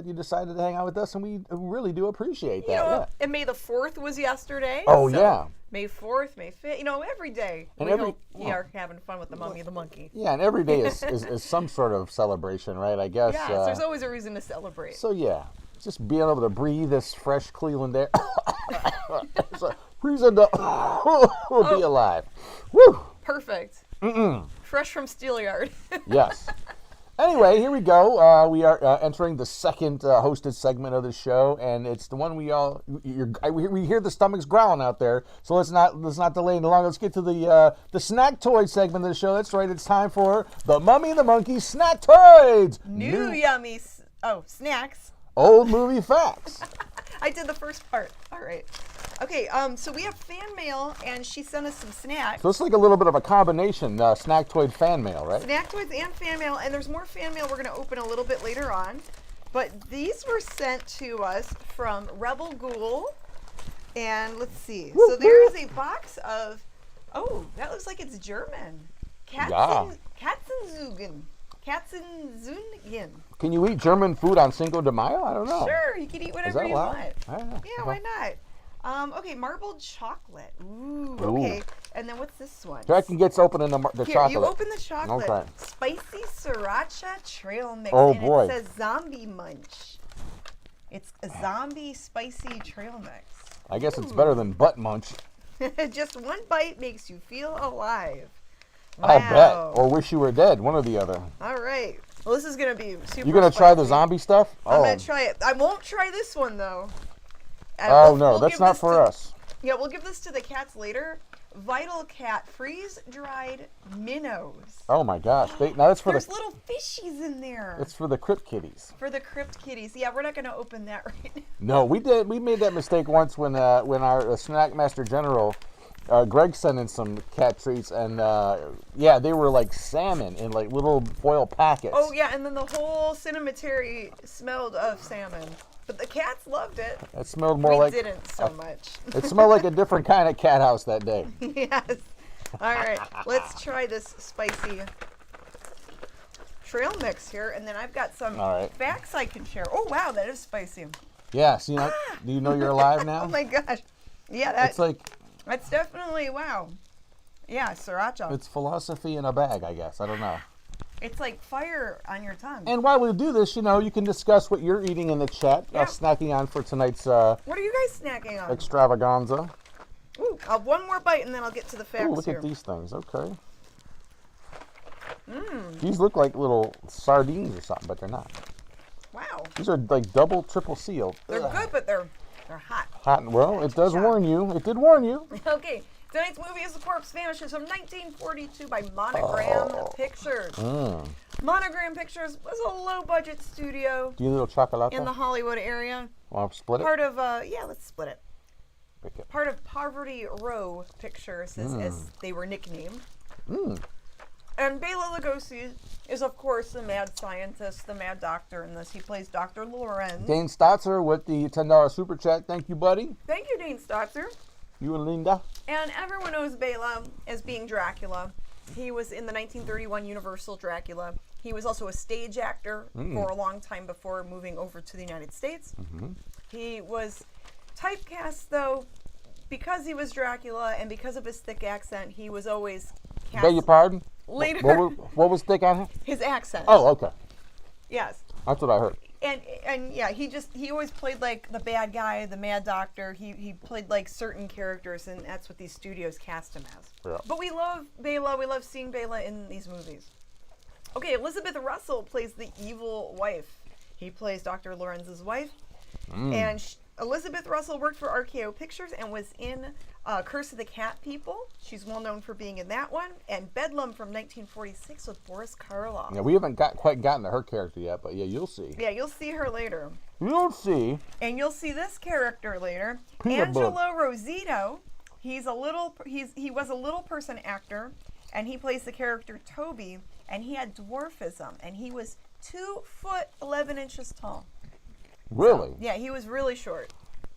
you decided to hang out with us, and we really do appreciate that. Yeah. And May the 4th was yesterday. Oh, yeah. May 4th, May 5th, every day. And we are having fun with the Mummy and the Monkey. Yeah, and every day is some sort of celebration, right? I guess. Yes, there's always a reason to celebrate. So, yeah, just being able to breathe this fresh Cleveland air. It's a reason to be alive. Woo! Perfect. Mm-mm. Fresh from Steelyard. Yes. Anyway, here we go. We are entering the second hosted segment of the show, and it's the one we hear the stomachs growling out there. So let's not delay any longer. Let's get to the snack toy segment of the show. That's right. It's time for the Mummy and the Monkey snack toys. New yummy snacks. Old movie facts. I did the first part. All right. Okay, so we have fan mail, and she sent us some snacks. So it's like a little bit of a combination, snack toy fan mail, right? Snack toys and fan mail, and there's more fan mail we're going to open a little bit later on. But these were sent to us from Rebel Ghoul, and let's see. So there's a box of, that looks like it's German. Katzenzugen. Can you eat German food on Cinco de Mayo? I don't know. Sure, you can eat whatever you want. I don't know. Yeah, why not? Okay, marbled chocolate. Ooh, okay. And then what's this one? Draken gets opening the chocolate. You open the chocolate. Okay. Spicy sriracha trail mix. Oh, and boy. It says zombie munch. It's a zombie spicy trail mix. I guess it's better than butt munch. Just one bite makes you feel alive. Wow. I bet. Or wish you were dead. One or the other. All right. Well, this is going to be super You going to try the zombie stuff? I'm going to try it. I won't try this one, though. No, that's not for us. Yeah, we'll give this to the cats later. Vital Cat freeze-dried minnows. Oh my gosh! There's little fishies in there. It's for the crypt kitties. For the crypt kitties. Yeah, we're not going to open that right now. No, we did. We made that mistake once when our Snack Master General, Greg, sent in some cat treats, and they were like salmon in like little foil packets. Oh yeah, and then the whole cemetery smelled of salmon. But the cats loved it. It smelled more like... We didn't so much. It smelled like a different kind of cat house that day. Yes. All right. Let's try this spicy trail mix here. And then I've got some facts I can share. Oh, wow. That is spicy. Yeah. See, do you know you're alive now? Oh, my gosh. Yeah. That's definitely, wow. Yeah, sriracha. It's philosophy in a bag, I guess. I don't know. It's like fire on your tongue. And while we do this, you can discuss what you're eating in the chat. Snacking on for tonight's... what are you guys snacking on? Extravaganza. Ooh, one more bite and then I'll get to the facts. Ooh, look at these things. Okay. These look like little sardines or something, but they're not. Wow. These are like double, triple sealed. They're good, but they're hot. Hot. Well, it does warn you. It did warn you. Okay. Tonight's movie is The Corpse Vanishes from 1942 by Monogram Pictures. Monogram Pictures was a low-budget studio. Do you little chocolate in the Hollywood area. Want to split it? Part of let's split it. Part of Poverty Row Pictures, as they were nicknamed. And Bela Lugosi is, of course, the mad scientist, the mad doctor in this. He plays Dr. Lorenz. Dane Stotzer with the $10 super chat. Thank you, buddy. Thank you, Dane Stotzer. You and Linda. And everyone knows Bela as being Dracula. He was in the 1931 Universal Dracula. He was also a stage actor for a long time before moving over to the United States. He was typecast, though, because he was Dracula and because of his thick accent, he was always cast. Beg your pardon? Later. What was thick on him? His accent. Oh, okay. Yes. That's what I heard. And yeah, he always played like the bad guy, the mad doctor. He played like certain characters, and that's what these studios cast him as. Yeah. But we love Bela. We love seeing Bela in these movies. Okay, Elizabeth Russell plays the evil wife. He plays Dr. Lorenz's wife. And Elizabeth Russell worked for RKO Pictures and was in Curse of the Cat People. She's well known for being in that one. And Bedlam from 1946 with Boris Karloff. Yeah, we haven't quite gotten to her character yet, but yeah, you'll see. Yeah, you'll see her later. You'll see. And you'll see this character later. Peanut Angelo Rosito. He was a little person actor, and he plays the character Toby, and he had dwarfism, and he was 2 foot 11 inches tall. Really? Yeah, he was really short.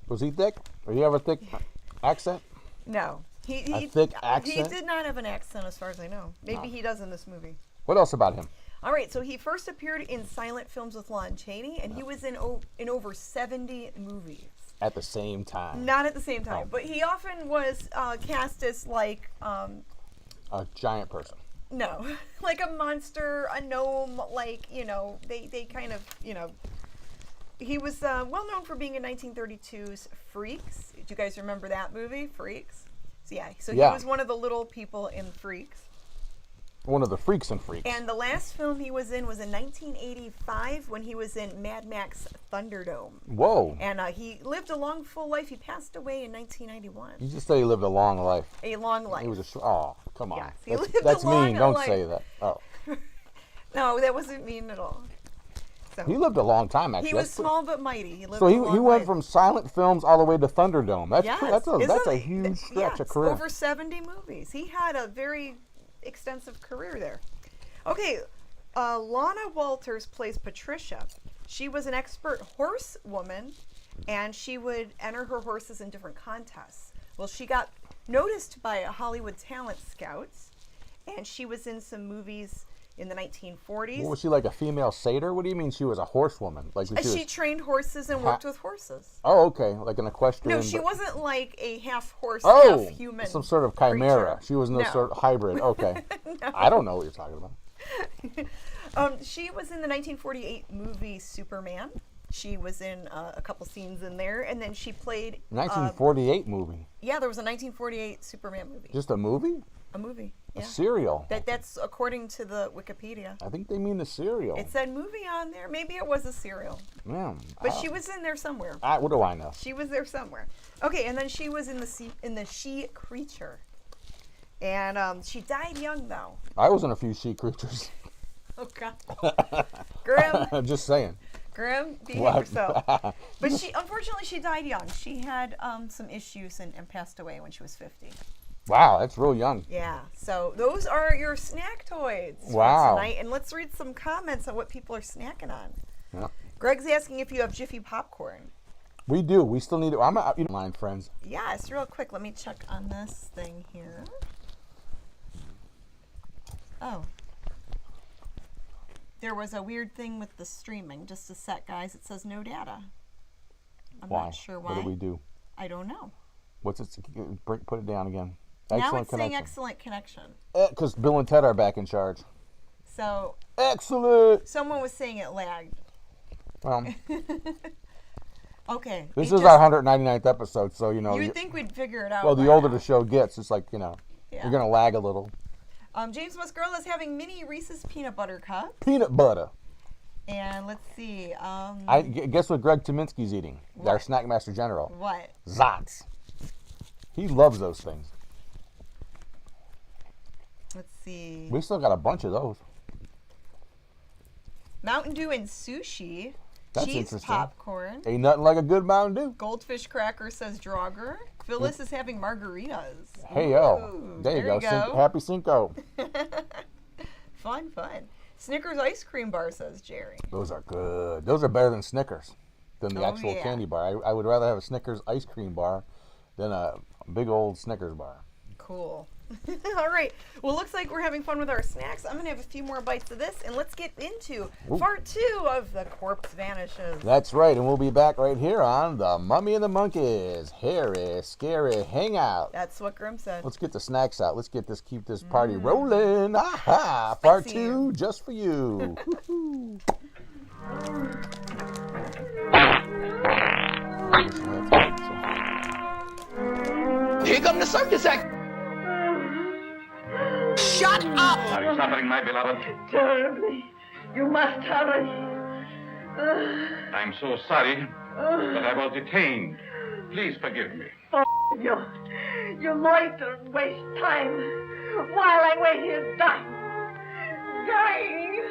Was he thick? Or he have a thick accent? No. A thick accent? He did not have an accent as far as I know. Maybe he does in this movie. What else about him? All right, so he first appeared in silent films with Lon Chaney, and he was in over 70 movies. At the same time? Not at the same time, but he often was cast as like... a giant person. No, like a monster, a gnome, like, you know, they kind of, you know... He was well known for being in 1932's Freaks. Do you guys remember that movie, Freaks? So he was one of the little people in Freaks. One of the freaks in Freaks. And the last film he was in 1985 when he was in Mad Max Thunderdome. Whoa. And he lived a long, full life. He passed away in 1991. You just say he lived a long life. A long life. He was oh, come on. Yes, he lived that's a long mean. Don't life. say that. Oh. No, that wasn't mean at all. So, he lived a long time, actually. He was small but mighty. He lived so he a long went life. from silent films all the way to Thunderdome. That's Yes. that's a huge stretch of career. Over 70 movies. He had a very extensive career there. Okay, Lana Walters plays Patricia. She was an expert horsewoman, and she would enter her horses in different contests. Well, she got noticed by Hollywood talent scouts, and she was in some movies in the 1940s. What was she, like a female satyr? What do you mean she was a horsewoman? Like she trained horses and worked with horses. Oh, okay, like an equestrian. No, she wasn't like a half horse, half human. Some sort of chimera. Creature. She was no sort of hybrid. Okay, No. I don't know what you're talking about. She was in the 1948 movie Superman. She was in a couple scenes in there, and then she played... 1948 movie? Yeah, there was a 1948 Superman movie. Just a movie? A movie, yeah. A serial? That's according to the Wikipedia. I think they mean the serial. It said movie on there. Maybe it was a serial. Yeah. But she was in there somewhere. What do I know? She was there somewhere. Okay, and then she was in the She Creature. And she died young, though. I was in a few She Creatures. Oh, God. Grim. I'm just saying. Grim, behave yourself. But unfortunately, she died young. She had some issues and passed away when she was 50. Wow, that's real young. Yeah, so those are your snack toys for tonight. And let's read some comments on what people are snacking on. Yeah. Greg's asking if you have Jiffy popcorn. We do. We still need it. I'm not mind, friends. Yes, real quick. Let me check on this thing here. Oh. There was a weird thing with the streaming. Just a sec, guys. It says no data. I'm not sure why. What do we do? I don't know. What's it? Put it down again. Now it's saying excellent connection. Because Bill and Ted are back in charge. So. Excellent. Someone was saying it lagged. Well. Okay. This is our 199th episode, so, you know. You'd think we'd figure it out. Well, the older the show gets, it's like, you know, yeah. You're going to lag a little. James Musgirl is having mini Reese's peanut butter cups. Peanut butter. And let's see. Guess what Greg Tominski's eating? What? Our Snack Master General. What? Zots. He loves those things. Let's see. We still got a bunch of those. Mountain Dew and sushi. That's cheese interesting. popcorn. Ain't nothing like a good Mountain Dew. Goldfish cracker, says Draugr. Phyllis is having margaritas. Hey, yo. Ooh, There you go. go. Happy Cinco. Fun. Snickers ice cream bar, says Jerry. Those are good. Those are better than Snickers, than the actual candy bar. I would rather have a Snickers ice cream bar than a big old Snickers bar. Cool. All right. Well, looks like we're having fun with our snacks. I'm going to have a few more bites of this, and let's get into part 2 of The Corpse Vanishes. That's right, and we'll be back right here on the Mummy and the Monkeys Hairy, Scary Hangout. That's what Grim said. Let's get the snacks out. Let's get this, keep this party rolling. Aha! Part 2 just for you. Here come the circus act. Shut up! Are you suffering, my beloved? Terribly. You must hurry. I'm so sorry that I was detained. Please forgive me. You loiter and waste time while I wait here dying. Dying.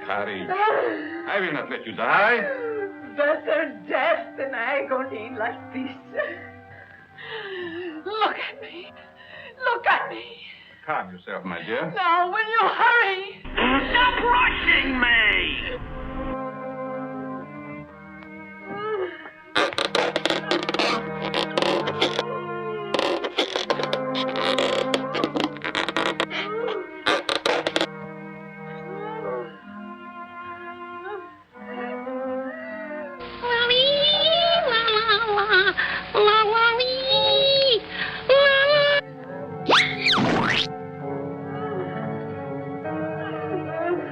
Courage. I will not let you die. Better death than agony like this. Look at me. Look at me. Calm yourself, my dear. Now, will you hurry? Stop rushing me!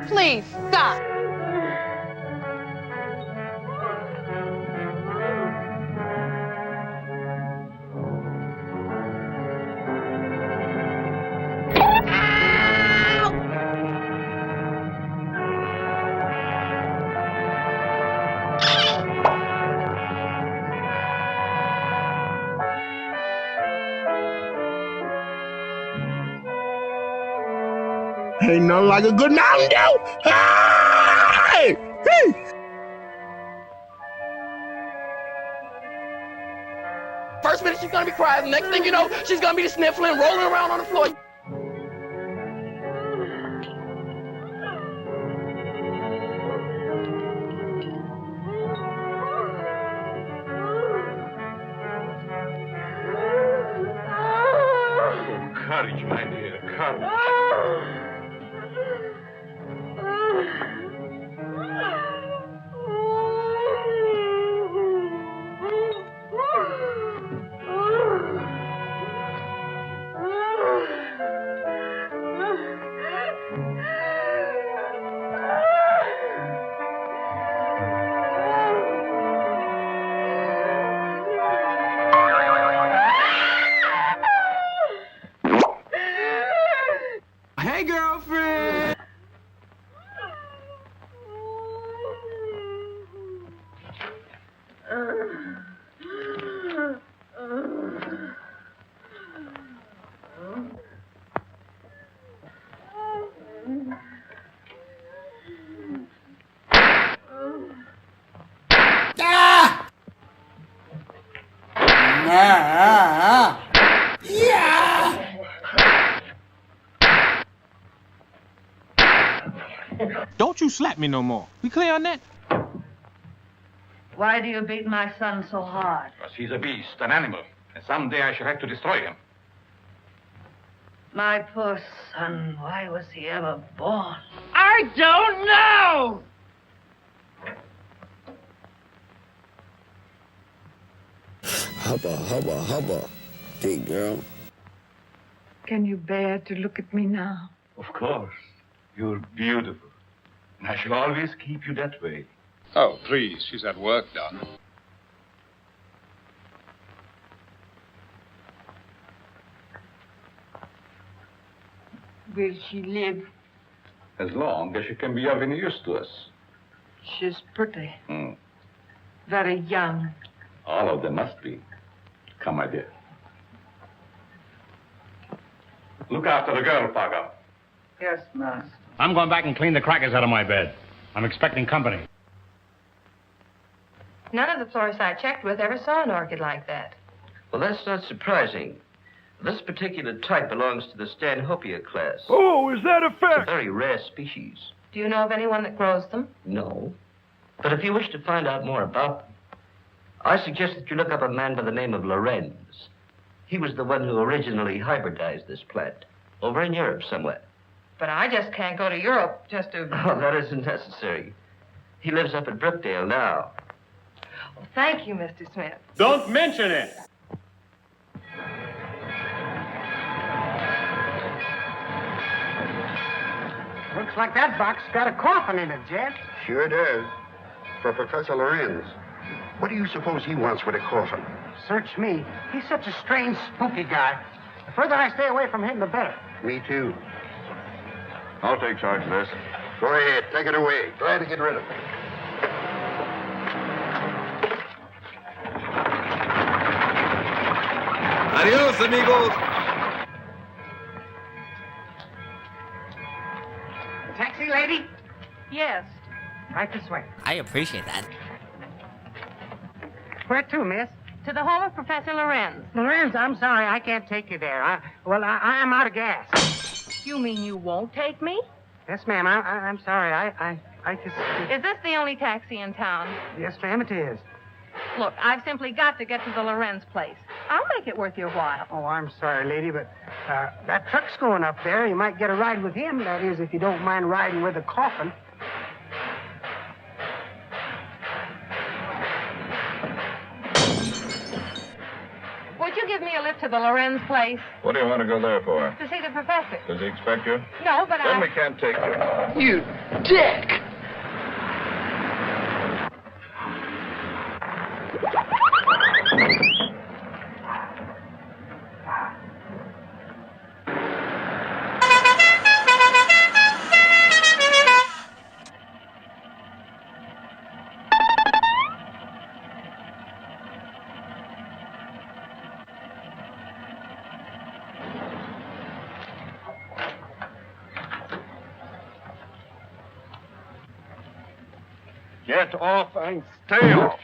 Please, stop. Ain't nothing like a good Mountain Dew. Hey! Hey! First minute she's gonna be crying, next thing you know, she's gonna be sniffling, rolling around on the floor. Courage, my dear, courage. Hey, girlfriend! Don't you slap me no more. We clear on that? Why do you beat my son so hard? Because he's a beast, an animal, and someday I shall have to destroy him. My poor son, why was he ever born? I don't know! Hubba, hubba, hubba. Big girl. Can you bear to look at me now? Of course. You're beautiful. And I shall always keep you that way. Oh, please, she's had work done. Will she live? As long as she can be of any use to us. She's pretty. Very young. All of them must be. Come, my dear. Look after the girl, Paga. Yes, master. I'm going back and clean the crackers out of my bed. I'm expecting company. None of the florists I checked with ever saw an orchid like that. Well, that's not surprising. This particular type belongs to the Stanhopea class. Oh, is that a It's fact? a very rare species. Do you know of anyone that grows them? No. But if you wish to find out more about them, I suggest that you look up a man by the name of Lorenz. He was the one who originally hybridized this plant, over in Europe somewhere. But I just can't go to Europe just to... Oh, that isn't necessary. He lives up at Brookdale now. Well, thank you, Mr. Smith. Don't mention it! Looks like that box got a coffin in it, Jet. Sure does. For Professor Lorenz. What do you suppose he wants with a coffin? Search me. He's such a strange, spooky guy. The further I stay away from him, the better. Me too. I'll take charge of this. Go ahead, take it away. Glad to get rid of it. Adios, amigos. Taxi lady? Yes. Right this way. I appreciate that. Where to, miss? To the home of Professor Lorenz. Lorenz, I'm sorry, I can't take you there. I'm out of gas. You mean you won't take me? Yes, ma'am, I'm sorry. I just... Is this the only taxi in town? Yes, ma'am, it is. Look, I've simply got to get to the Lorenz place. I'll make it worth your while. Oh, I'm sorry, lady, but that truck's going up there. You might get a ride with him. That is, if you don't mind riding with a coffin. Would you give me a lift to the Lorenz place? What do you want to go there for? To see the professor. Does he expect you? No, but Then we can't take you. You dick! Get off and stay off.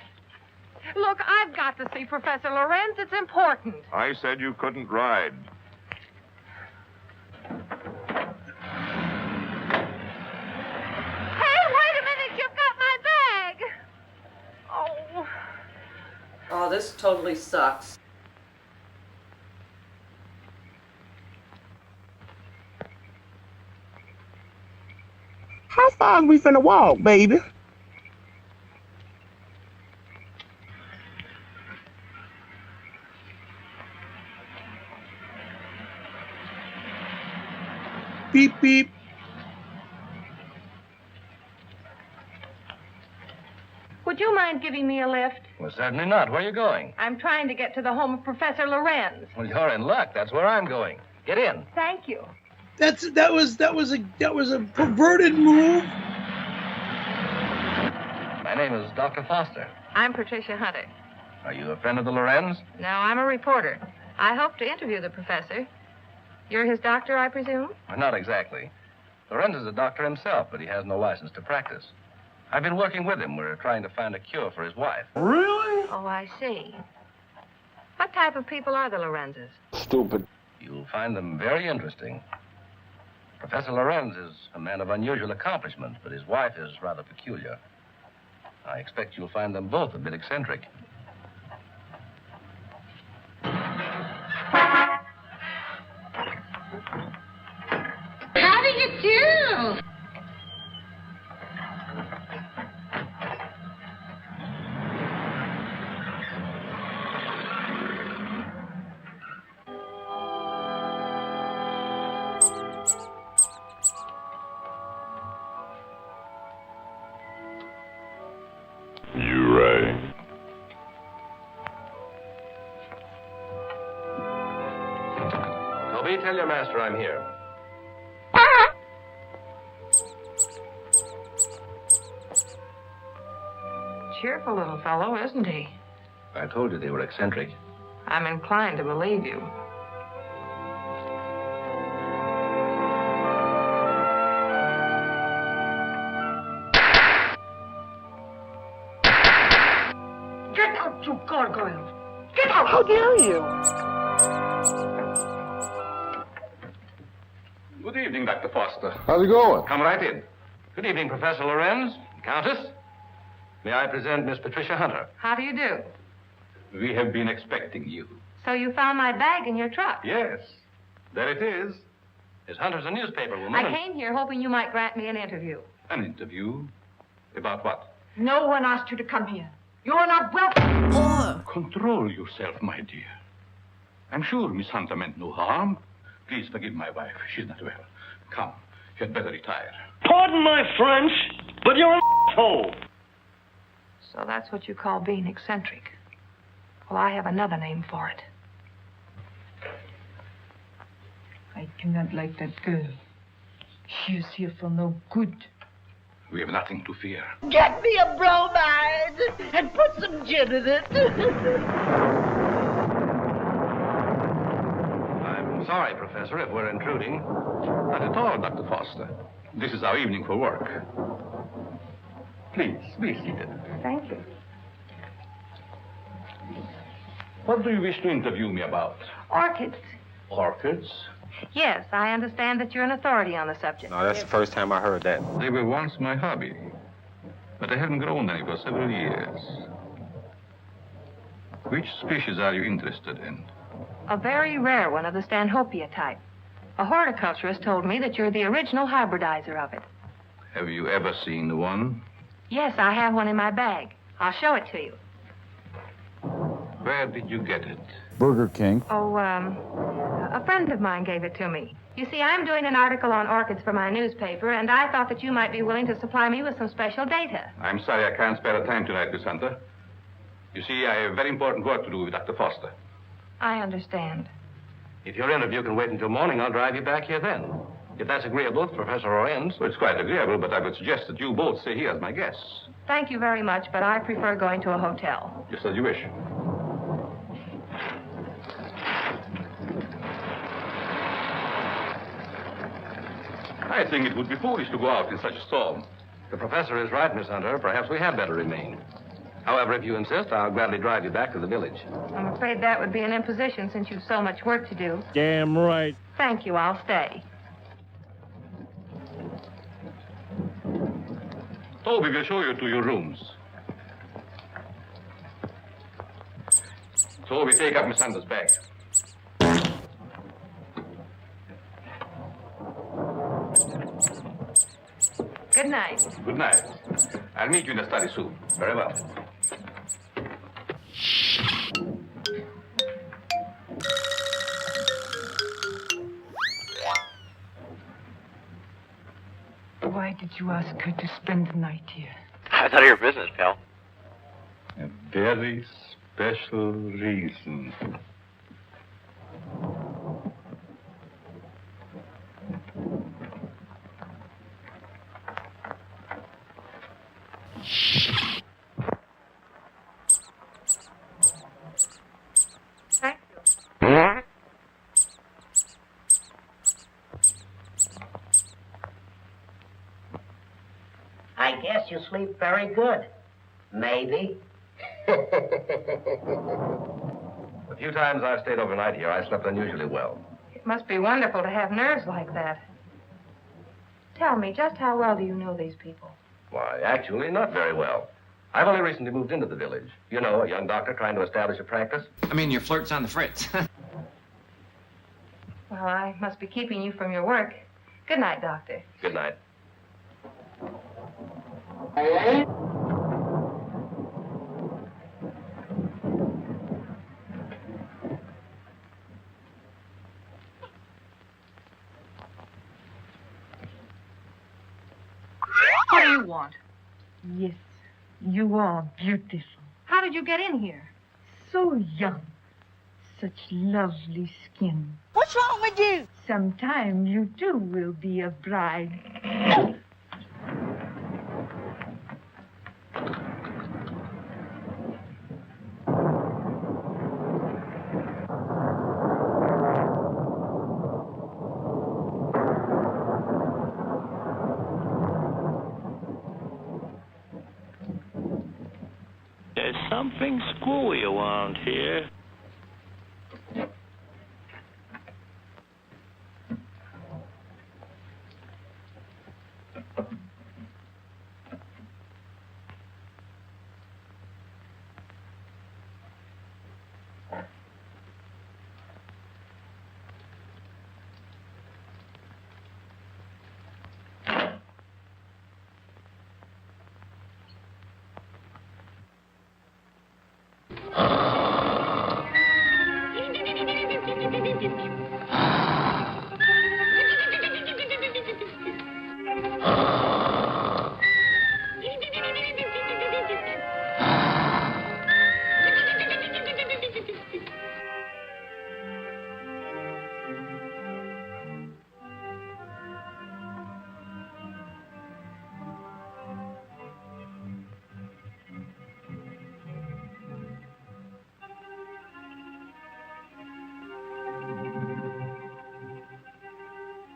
Look, I've got to see Professor Lorenz. It's important. I said you couldn't ride. Hey, wait a minute. You've got my bag. Oh. Oh, this totally sucks. How far is we finna walk, baby? Beep, beep. Would you mind giving me a lift? Well, certainly not. Where are you going? I'm trying to get to the home of Professor Lorenz. Well, you're in luck. That's where I'm going. Get in. Thank you. That was a perverted move. My name is Dr. Foster. I'm Patricia Hunter. Are you a friend of the Lorenz? No, I'm a reporter. I hope to interview the professor. You're his doctor, I presume? Well, not exactly. Lorenz is a doctor himself, but he has no license to practice. I've been working with him. We're trying to find a cure for his wife. Really? Oh, I see. What type of people are the Lorenzes? Stupid. You'll find them very interesting. Professor Lorenz is a man of unusual accomplishments, but his wife is rather peculiar. I expect you'll find them both a bit eccentric. How do you do? You right. Toby, tell your master I'm here. Cheerful little fellow, isn't he? I told you they were eccentric. I'm inclined to believe you. Get out, you gargoyle! Get out! How dare you? Good evening, Dr. Foster. How's it going? Come right in. Good evening, Professor Lorenz, Countess. May I present Miss Patricia Hunter? How do you do? We have been expecting you. So you found my bag in your truck? Yes. There it is. Miss Hunter's a newspaper woman. I came here hoping you might grant me an interview. An interview? About what? No one asked you to come here. You're not welcome. Control yourself, my dear. I'm sure Miss Hunter meant no harm. Please forgive my wife. She's not well. Come, you had better retire. Pardon my French, but you're an asshole. So that's what you call being eccentric. Well, I have another name for it. I cannot like that girl. She is here for no good. We have nothing to fear. Get me a bromide and put some gin in it. I'm sorry, Professor, if we're intruding. Not at all, Dr. Foster. This is our evening for work. Please, be seated. Thank you. What do you wish to interview me about? Orchids. Orchids? Yes, I understand that you're an authority on the subject. No, that's the first time I heard that. They were once my hobby, but I haven't grown any for several years. Which species are you interested in? A very rare one of the Stanhopea type. A horticulturist told me that you're the original hybridizer of it. Have you ever seen one? Yes, I have one in my bag. I'll show it to you. Where did you get it? Burger King. Oh, a friend of mine gave it to me. You see, I'm doing an article on orchids for my newspaper, and I thought that you might be willing to supply me with some special data. I'm sorry I can't spare the time tonight, Miss Hunter. You see, I have very important work to do with Dr. Foster. I understand. If your interview can wait until morning, I'll drive you back here then. If that's agreeable to Professor Lorenz. Well, it's quite agreeable, but I would suggest that you both stay here as my guests. Thank you very much, but I prefer going to a hotel. Just as you wish. I think it would be foolish to go out in such a storm. The professor is right, Miss Hunter. Perhaps we had better remain. However, if you insist, I'll gladly drive you back to the village. I'm afraid that would be an imposition since you've so much work to do. Damn right. Thank you, I'll stay. Toby will show you to your rooms. Toby, take up Miss Hunter's bag. Good night. Good night. I'll meet you in the study soon. Very well. Why did you ask her to spend the night here? It's none of your business, pal. A very special reason. Thank you. I guess you sleep very good. Maybe. The few times I've stayed overnight here, I slept unusually well. It must be wonderful to have nerves like that. Tell me, just how well do you know these people? Why, actually, not very well. I've only recently moved into the village. You know, a young doctor trying to establish a practice. I mean, your flirt's on the fritz. Well, I must be keeping you from your work. Good night, Doctor. Good night. What do you want? Yes, you are beautiful. How did you get in here? So young. Such lovely skin. What's wrong with you? Sometime you too will be a bride. There's something screwy around here.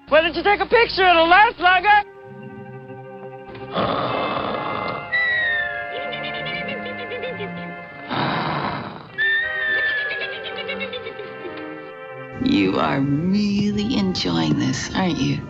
Why didn't you take a picture? It'll last longer. You are really enjoying this, aren't you?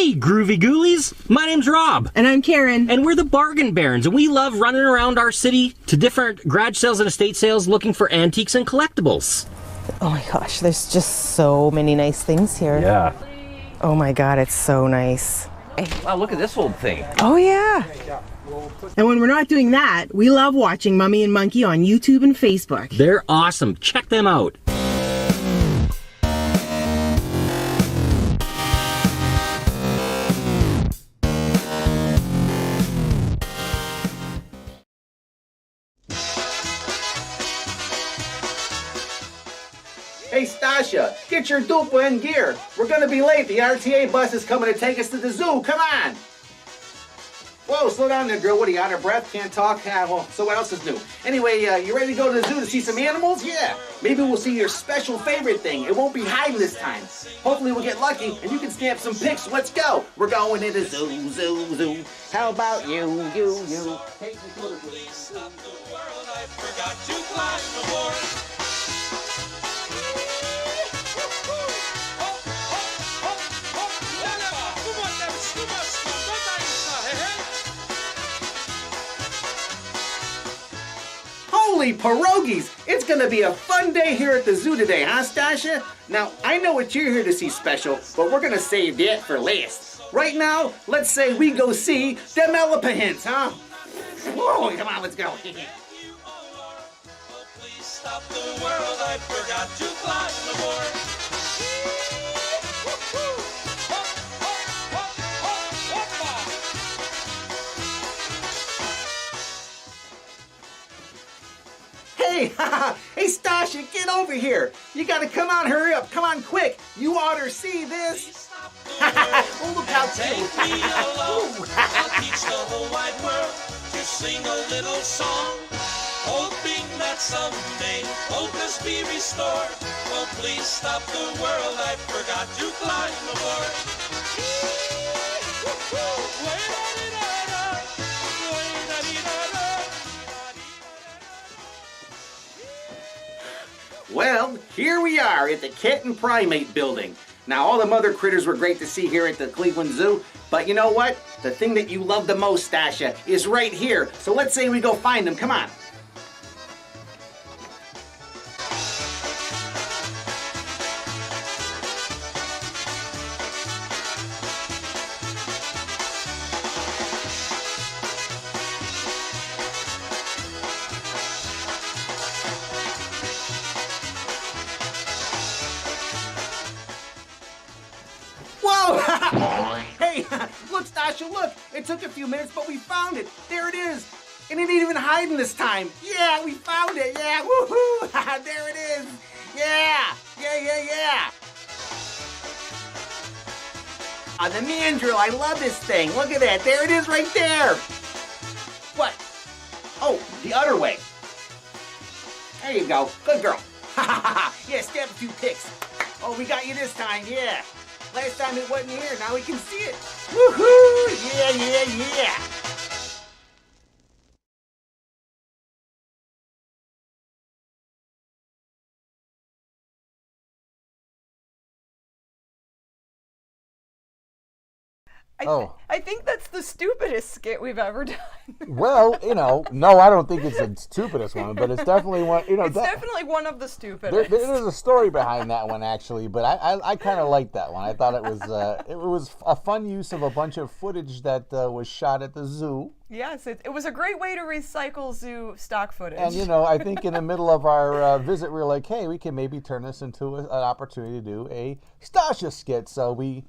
Hey, Groovy Ghoulies! My name's Rob. And I'm Karen. And we're the Bargain Barons, and we love running around our city to different garage sales and estate sales looking for antiques and collectibles. Oh my gosh, there's just so many nice things here. Yeah. Oh my god, it's so nice. Hey, wow, look at this old thing. Oh yeah. And when we're not doing that, we love watching Mummy and Monkey on YouTube and Facebook. They're awesome. Check them out. Hey, Stasha, get your dupa in gear. We're gonna be late. The RTA bus is coming to take us to the zoo. Come on. Whoa, slow down there, girl. What are you, out of breath? Can't talk? Well, so what else is new? Anyway, you ready to go to the zoo to see some animals? Yeah. Maybe we'll see your special favorite thing. It won't be hiding this time. Hopefully we'll get lucky and you can snap some pics. Let's go. We're going to the zoo, zoo, zoo. How about you? Take me to the zoo. I forgot to climb the board. Holy pierogies! It's gonna be a fun day here at the zoo today, huh, Stasha? Now, I know what you're here to see special, but we're gonna save that for last. Right now, let's say we go see them elephants, huh? Whoa, come on, let's go. Please stop the world, I forgot to climb the board. Hey, hey, Stasha, get over here. You gotta come on, hurry up. Come on, quick. You ought to see this. Oh, look how cute. I'll teach the whole wide world to sing a little song, hoping that someday focus be restored. Well, please stop the world. I forgot to climb the board. Well, here we are at the Cat and Primate building. Now, all the mother critters were great to see here at the Cleveland Zoo, but you know what? The thing that you love the most, Stasha, is right here. So let's say we go find them. Come on. Hey, look, Stasha, look. It took a few minutes, but we found it. There it is. And it ain't even hiding this time. Yeah, we found it. Yeah, woohoo. There it is. Yeah. The mandrill, I love this thing. Look at that. There it is right there. What? Oh, the other way. There you go. Good girl. Yeah, snap a few pics. Oh, we got you this time. Yeah. Last time it wasn't here, now we can see it. Woohoo! Yeah. I think that's the stupidest skit we've ever done. Well, no, I don't think it's the stupidest one, but it's definitely one. It's definitely one of the stupidest. There's a story behind that one actually, but I kind of liked that one. I thought it was a fun use of a bunch of footage that was shot at the zoo. Yes, it was a great way to recycle zoo stock footage. And I think in the middle of our visit, we were like, hey, we can maybe turn this into an opportunity to do a Stasha skit. So we.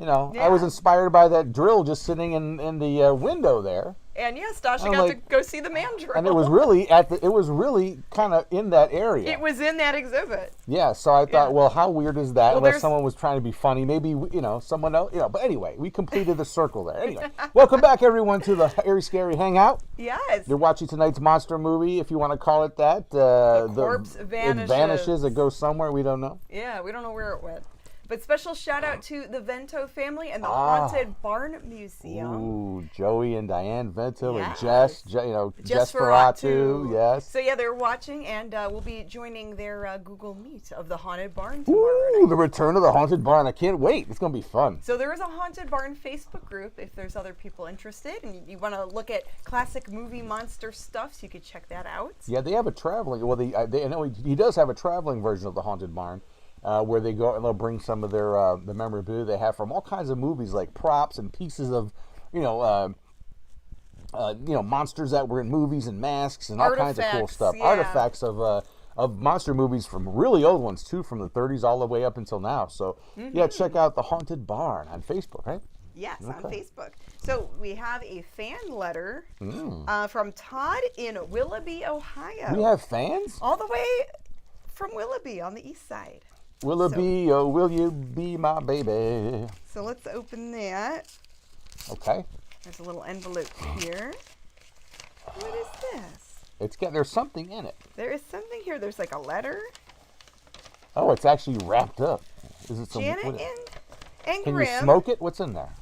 I was inspired by that drill just sitting in the window there. And yes, Stasha got to go see the man drill. And it was really kind of in that area. It was in that exhibit. Yeah, so I thought, well, how weird is that? Unless someone was trying to be funny, maybe someone else. But anyway, we completed the circle there. Anyway, welcome back everyone to the Airy Scary Hangout. Yes. You're watching tonight's monster movie, if you want to call it that. The corpse vanishes. It vanishes. It goes somewhere we don't know. Yeah, we don't know where it went. But special shout out to the Vento family and the Haunted Barn Museum. Ooh, Joey and Diane Vento and Yes. Jess Ferratu. Yes. So yeah, they're watching, and we'll be joining their Google Meet of the Haunted Barn tomorrow. Ooh, the return of the Haunted Barn. I can't wait. It's going to be fun. So there is a Haunted Barn Facebook group if there's other people interested, and you want to look at classic movie monster stuff, so you could check that out. Yeah, they have a traveling. Well, I know he does have a traveling version of the Haunted Barn, where they go and they'll bring some of their the memorabilia they have from all kinds of movies, like props and pieces of, monsters that were in movies and masks and all kinds of cool stuff. Yeah. Artifacts of monster movies from really old ones too, from the 30s all the way up until now. So yeah, check out the Haunted Barn on Facebook, right? Yes, on Facebook. So we have a fan letter from Todd in Willoughby, Ohio. We have fans? All the way from Willoughby on the east side. Willoughby, oh, will you be my baby? So let's open that. Okay. There's a little envelope here. What is this? There's something in it. There is something here. There's like a letter. Oh, it's actually wrapped up. Is it some? Janet and Can Grim. you smoke it? What's in there?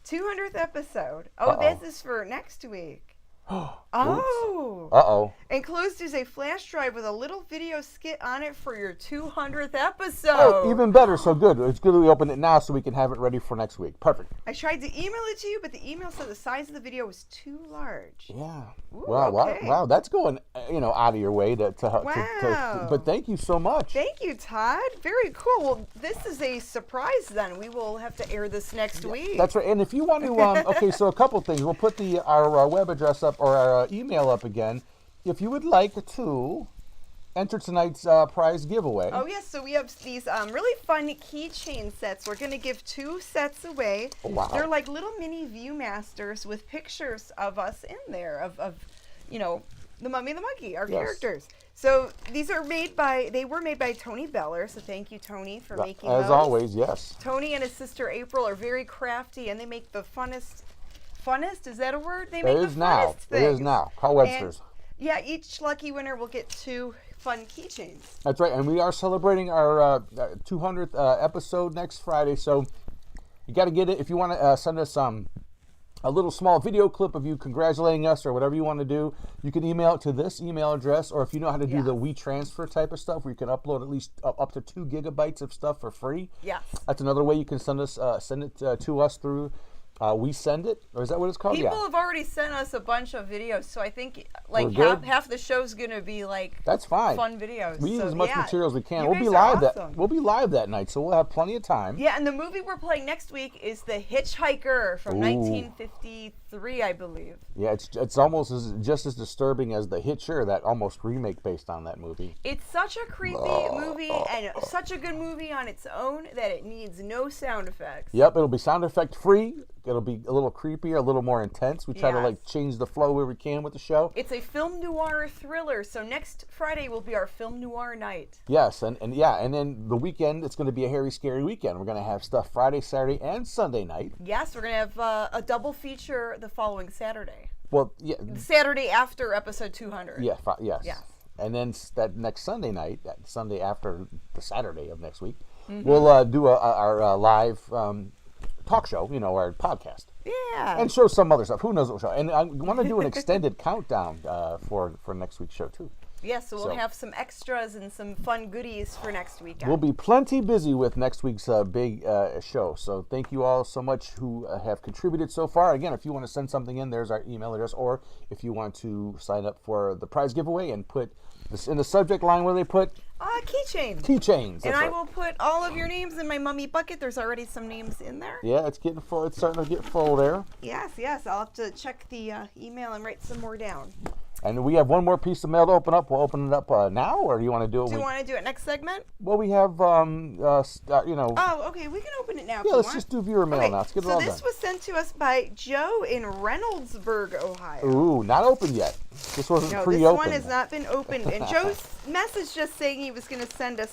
200th episode. Oh, this is for next week. Oh. Uh-oh. Enclosed is a flash drive with a little video skit on it for your 200th episode. Oh, even better. So good. It's good that we open it now so we can have it ready for next week. Perfect. I tried to email it to you, but the email said the size of the video was too large. Yeah. Ooh, Wow. That's going, out of your way to but thank you so much. Thank you, Todd. Very cool. Well, this is a surprise then. We will have to air this next week. That's right. And if you want to, okay, so a couple things. We'll put our web address up or our email up again. If you would like to enter tonight's prize giveaway. Oh, yes. So we have these really fun keychain sets. We're going to give 2 sets away. Oh, wow. They're like little mini Viewmasters with pictures of us in there, of the Mummy and the Monkey, our characters. So these are they were made by Tony Beller. So thank you, Tony, for making those. As always, yes. Tony and his sister April are very crafty, and they make the funnest, is that a word? They It make is the now. funnest It is things. now. Call Webster's. Yeah, each lucky winner will get 2 fun keychains. That's right, and we are celebrating our 200th episode next Friday, so you got to get it. If you want to send us a little small video clip of you congratulating us or whatever you want to do, you can email it to this email address, or if you know how to do the WeTransfer type of stuff, where you can upload at least up to 2 gigabytes of stuff for free. Yes. That's another way you can send it to us through We Send It, or is that what it's called? People have already sent us a bunch of videos, so I think We're half the show's gonna be that's fine. Fun videos. We use so, as much material as we can. You We'll be guys are live awesome. we'll be live that night, so we'll have plenty of time. Yeah, and the movie we're playing next week is The Hitchhiker from 1953, I believe. Yeah, it's almost just as disturbing as The Hitcher, that almost remake based on that movie. It's such a creepy movie and such a good movie on its own that it needs no sound effects. Yep, it'll be sound effect free. It'll be a little creepier, a little more intense. We try to change the flow where we can with the show. It's a film noir thriller, so next Friday will be our film noir night. Yes, and then the weekend, it's going to be a hairy, scary weekend. We're going to have stuff Friday, Saturday, and Sunday night. Yes, we're going to have a double feature the following Saturday. Well, yeah. Saturday after episode 200. Yeah, yes. Yes. And then that next Sunday night, that Sunday after the Saturday of next week, we'll do our live talk show, our podcast. Yeah. And show some other stuff. Who knows what show. And I want to do an extended countdown for next week's show, too. Yes, so we'll have some extras and some fun goodies for next weekend. We'll be plenty busy with next week's big show. So thank you all so much who have contributed so far. Again, if you want to send something in, there's our email address. Or if you want to sign up for the prize giveaway and put this in the subject line where they put keychains. Keychains. And I will put all of your names in my mummy bucket. There's already some names in there. Yeah, it's getting full. It's starting to get full there. Yes. I'll have to check the email and write some more down. And we have one more piece of mail to open up. We'll open it up now, or do you want to do it? Do you want to do it next segment? Well, we have, Oh, okay. We can open it now. Yeah, let's just do viewer mail now. Let's get it all done. So this was sent to us by Joe in Reynoldsburg, Ohio. Ooh, not open yet. This wasn't pre-opened. No, this one has not been opened. And Joe's message just saying he was going to send us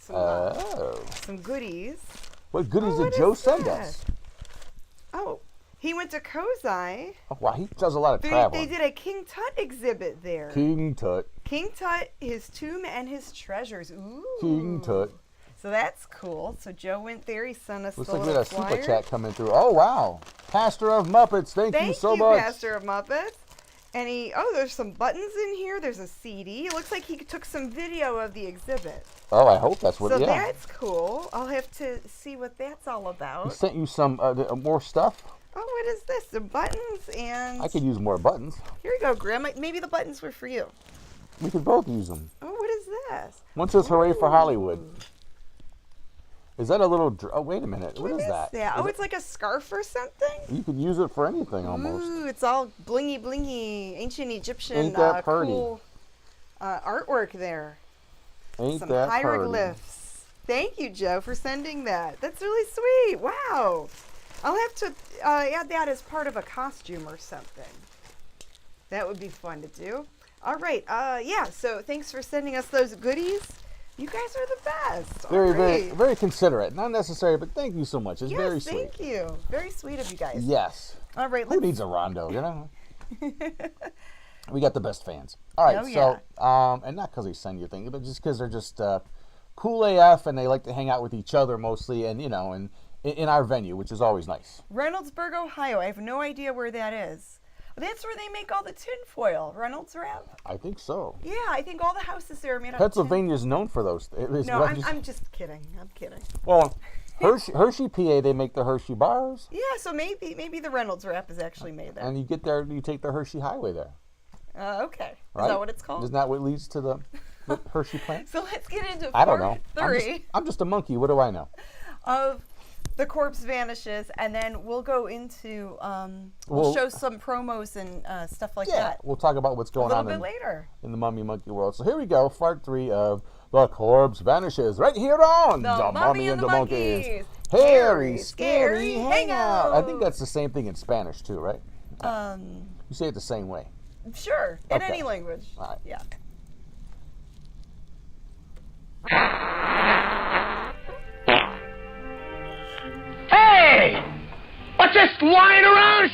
some goodies. What goodies did Joe send us? Oh. He went to Kozai. Oh, wow, he does a lot of traveling. They did a King Tut exhibit there. King Tut. King Tut, his tomb and his treasures. Ooh. King Tut. So that's cool. So Joe went there. He sent us Looks the like we little had a super flyer. chat coming through. Oh, wow. Pastor of Muppets, thank you so much. Pastor of Muppets. And there's some buttons in here. There's a CD. It looks like he took some video of the exhibit. Oh, I hope that's what, So yeah. that's cool. I'll have to see what that's all about. He sent you some more stuff. Oh, what is this? Some buttons and... I could use more buttons. Here you go, Grim. Maybe the buttons were for you. We could both use them. Oh, what is this? One says hooray for Hollywood. Is that a little... Oh, wait a minute. What is that? Yeah. Oh, it's like a scarf or something? You could use it for anything almost. Ooh, it's all blingy blingy, ancient Egyptian Ain't that pretty? cool artwork there. Ain't Some that hieroglyphs. Thank you, Joe, for sending that. That's really sweet. Wow. I'll have to add that as part of a costume or something. That would be fun to do. All right. Yeah, so thanks for sending us those goodies. You guys are the best. Very considerate. Not necessary, but thank you so much. It's very sweet. Thank you. Very sweet of you guys. Yes. All right. Who needs a rondo, you know? We got the best fans. All right, Oh, yeah. so, and not because they send you things, but just because they're just cool AF and they like to hang out with each other mostly and, you know, and in our venue, which is always nice. Reynoldsburg, Ohio. I have no idea where that is. That's where they make all the tinfoil, Reynolds Wrap. I think so. Yeah, I think all the houses there are made out of Pennsylvania's known for those. No, I'm just kidding. I'm kidding. Well, Hershey, PA, they make the Hershey bars. Yeah, so maybe the Reynolds Wrap is actually made there. And you get there, you take the Hershey Highway there. Okay. Right? Is that what it's called? Isn't that what leads to the Hershey plant? So let's get into I don't know. part 3 I'm just a monkey. What do I know? of The Corpse Vanishes, and then we'll go into we'll show some promos and stuff like that. We'll talk about what's going on a little bit later in the Mummy Monkey world. So here we go, part 3 of The Corpse Vanishes, right here on The Mummy and the Monkeys. Hairy, Scary Hangout. I think that's the same thing in Spanish too, right? You say it the same way. Sure, in Okay. any language. All right. Yeah. Hey! What's this lying around?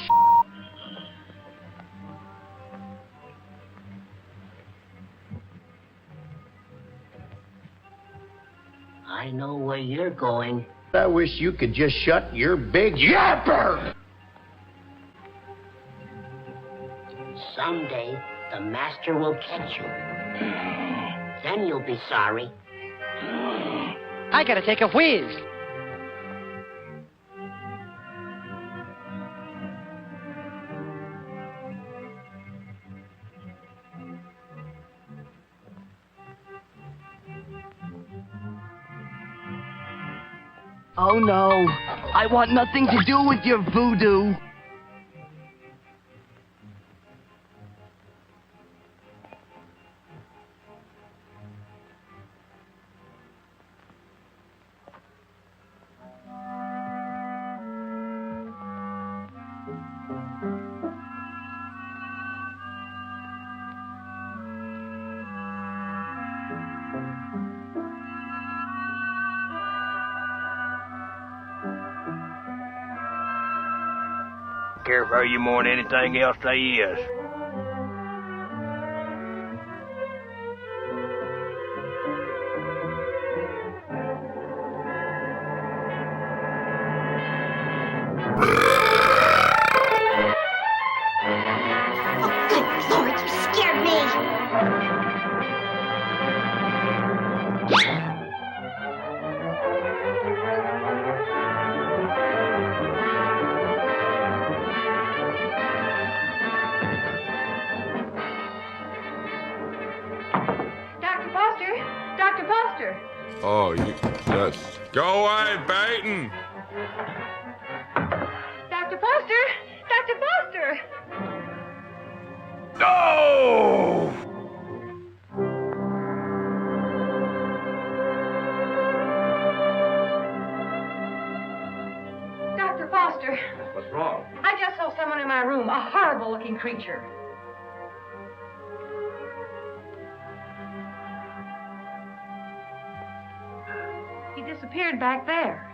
I know where you're going. I wish you could just shut your big yapper! Someday, the master will catch you. Then you'll be sorry. I gotta take a whiz. Oh no, I want nothing to do with your voodoo. Care for you more than anything else there is. Good Lord, you scared me! Dr. Foster! Dr. Foster! Oh, yes. Go away, Baton! Dr. Foster! Dr. Foster! No! Dr. Foster! What's wrong? I just saw someone in my room, a horrible looking creature. He disappeared back there.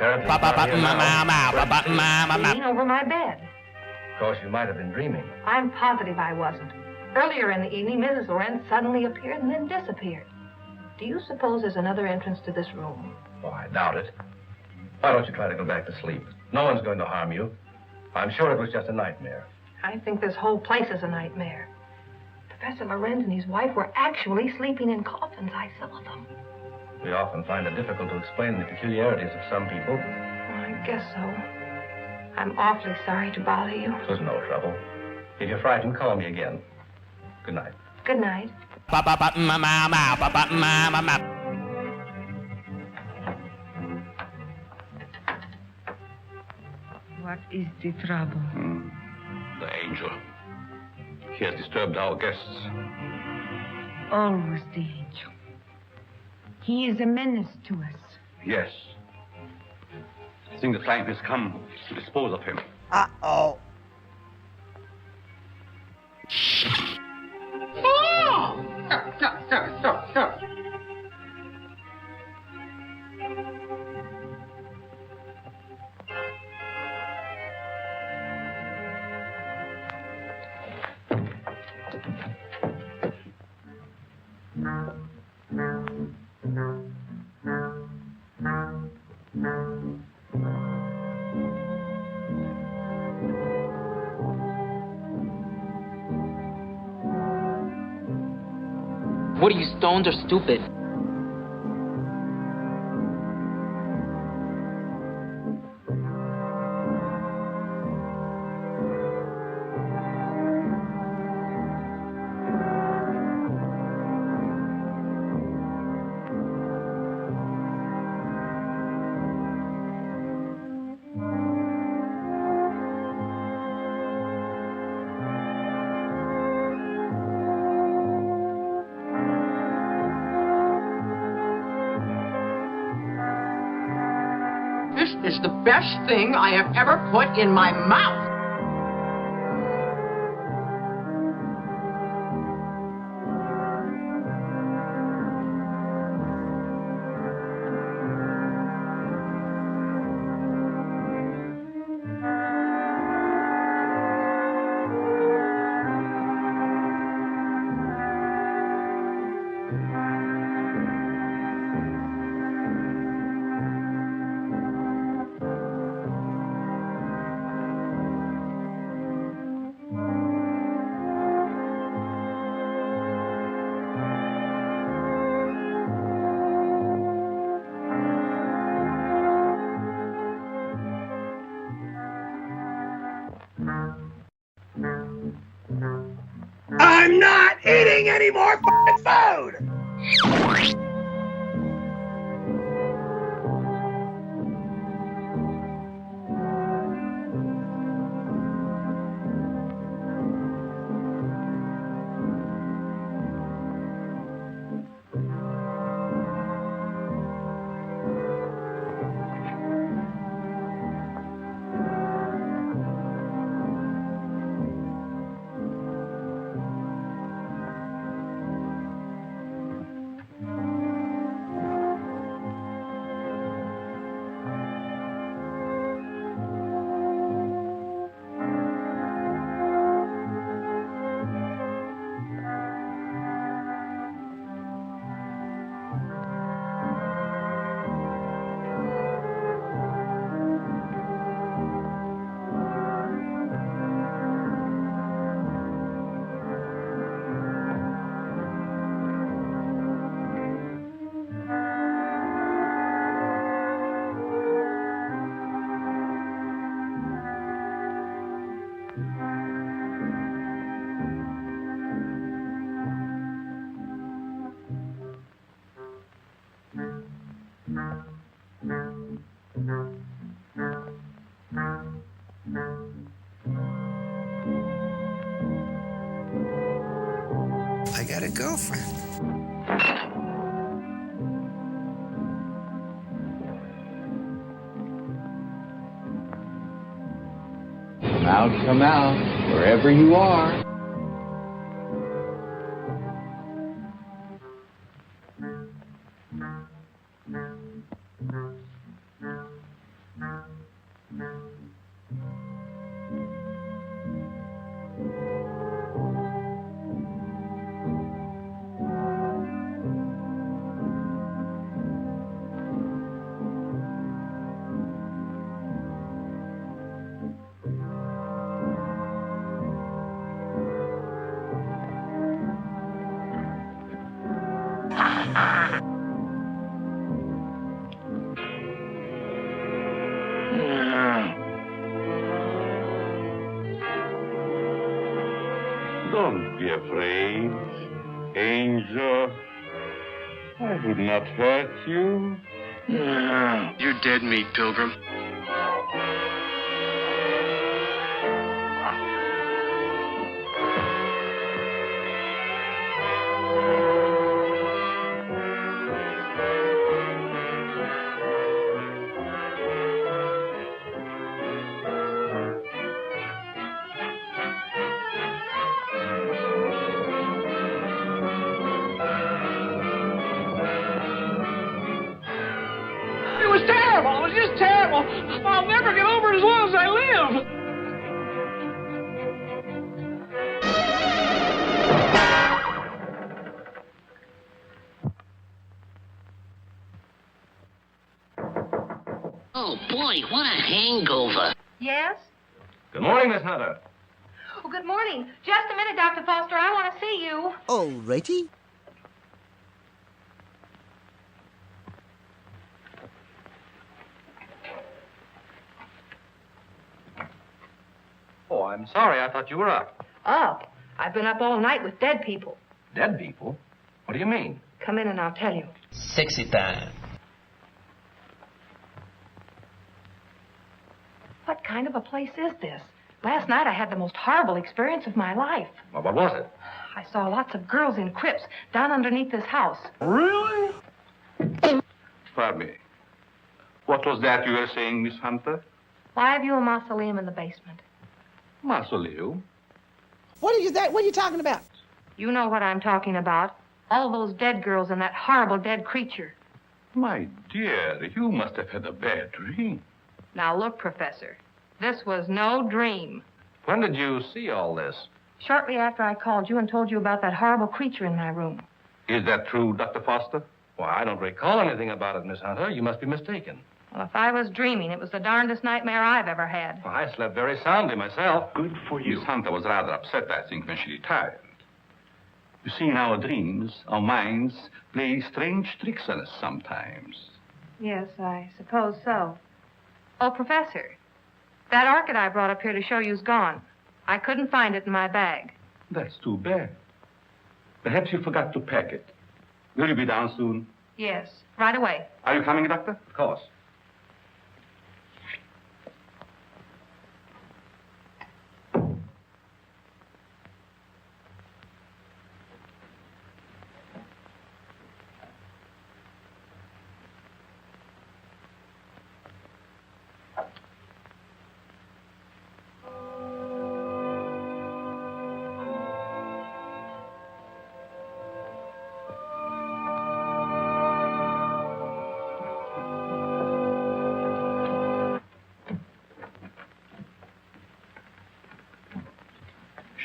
Therapy. Leaning over my bed. Of course, you might have been dreaming. I'm positive I wasn't. Earlier in the evening, Mrs. Lorenz suddenly appeared and then disappeared. Do you suppose there's another entrance to this room? Oh, I doubt it. Why don't you try to go back to sleep? No one's going to harm you. I'm sure it was just a nightmare. I think this whole place is a nightmare. Professor Lorenz and his wife were actually sleeping in coffins. I saw them. We often find it difficult to explain the peculiarities of some people. I guess so. I'm awfully sorry to bother you. It was no trouble. If you're frightened, call me again. Good night. Good night. What is the trouble? The angel. He has disturbed our guests. Always the angel. He is a menace to us. Yes. I think the time has come to dispose of him. Uh-oh. Oh! Sir. What are you, stoned or stupid? This is the best thing I have ever put in my mouth. I'm not eating any more food! I got a girlfriend. Come out, wherever you are. Don't be afraid, Angel. I would not hurt you. You're dead meat, Pilgrim. It was terrible. It was just terrible. I'll never get over it as long as I live. Oh, boy, what a hangover. Yes? Good morning, Miss Hunter. Oh, good morning. Just a minute, Dr. Foster. I want to see you. Alrighty. Oh, I'm sorry. I thought you were up. Up? I've been up all night with dead people. Dead people? What do you mean? Come in and I'll tell you. Sexy time. What kind of a place is this? Last night I had the most horrible experience of my life. Well, what was it? I saw lots of girls in crypts down underneath this house. Really? Pardon me. What was that you were saying, Miss Hunter? Why have you a mausoleum in the basement? Mausoleum? What are you talking about? You know what I'm talking about. All those dead girls and that horrible dead creature. My dear, you must have had a bad dream. Now look, Professor. This was no dream. When did you see all this? Shortly after I called you and told you about that horrible creature in my room. Is that true, Dr. Foster? Well, I don't recall anything about it, Miss Hunter. You must be mistaken. Well, if I was dreaming, it was the darndest nightmare I've ever had. Well, I slept very soundly myself. Good for you. Miss Hunter was rather upset, I think, when she retired. You see, in our dreams, our minds play strange tricks on us sometimes. Yes, I suppose so. Oh, Professor, that orchid I brought up here to show you's gone. I couldn't find it in my bag. That's too bad. Perhaps you forgot to pack it. Will you be down soon? Yes, right away. Are you coming, Doctor? Of course.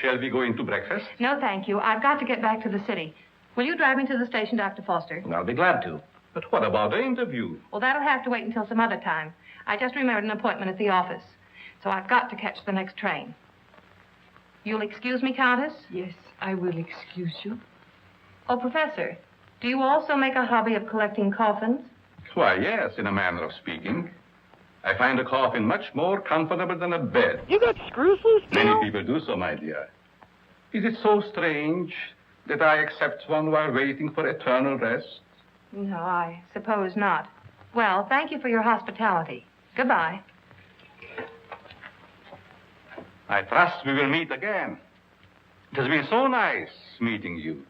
Shall we go into breakfast? No, thank you. I've got to get back to the city. Will you drive me to the station, Dr. Foster? I'll be glad to. But what about the interview? Well, that'll have to wait until some other time. I just remembered an appointment at the office. So I've got to catch the next train. You'll excuse me, Countess? Yes, I will excuse you. Oh, Professor, do you also make a hobby of collecting coffins? Why, yes, in a manner of speaking. I find a coffin much more comfortable than a bed. You got screws loose, Many people do so, my dear. Is it so strange that I accept one while waiting for eternal rest? No, I suppose not. Well, thank you for your hospitality. Goodbye. I trust we will meet again. It has been so nice meeting you.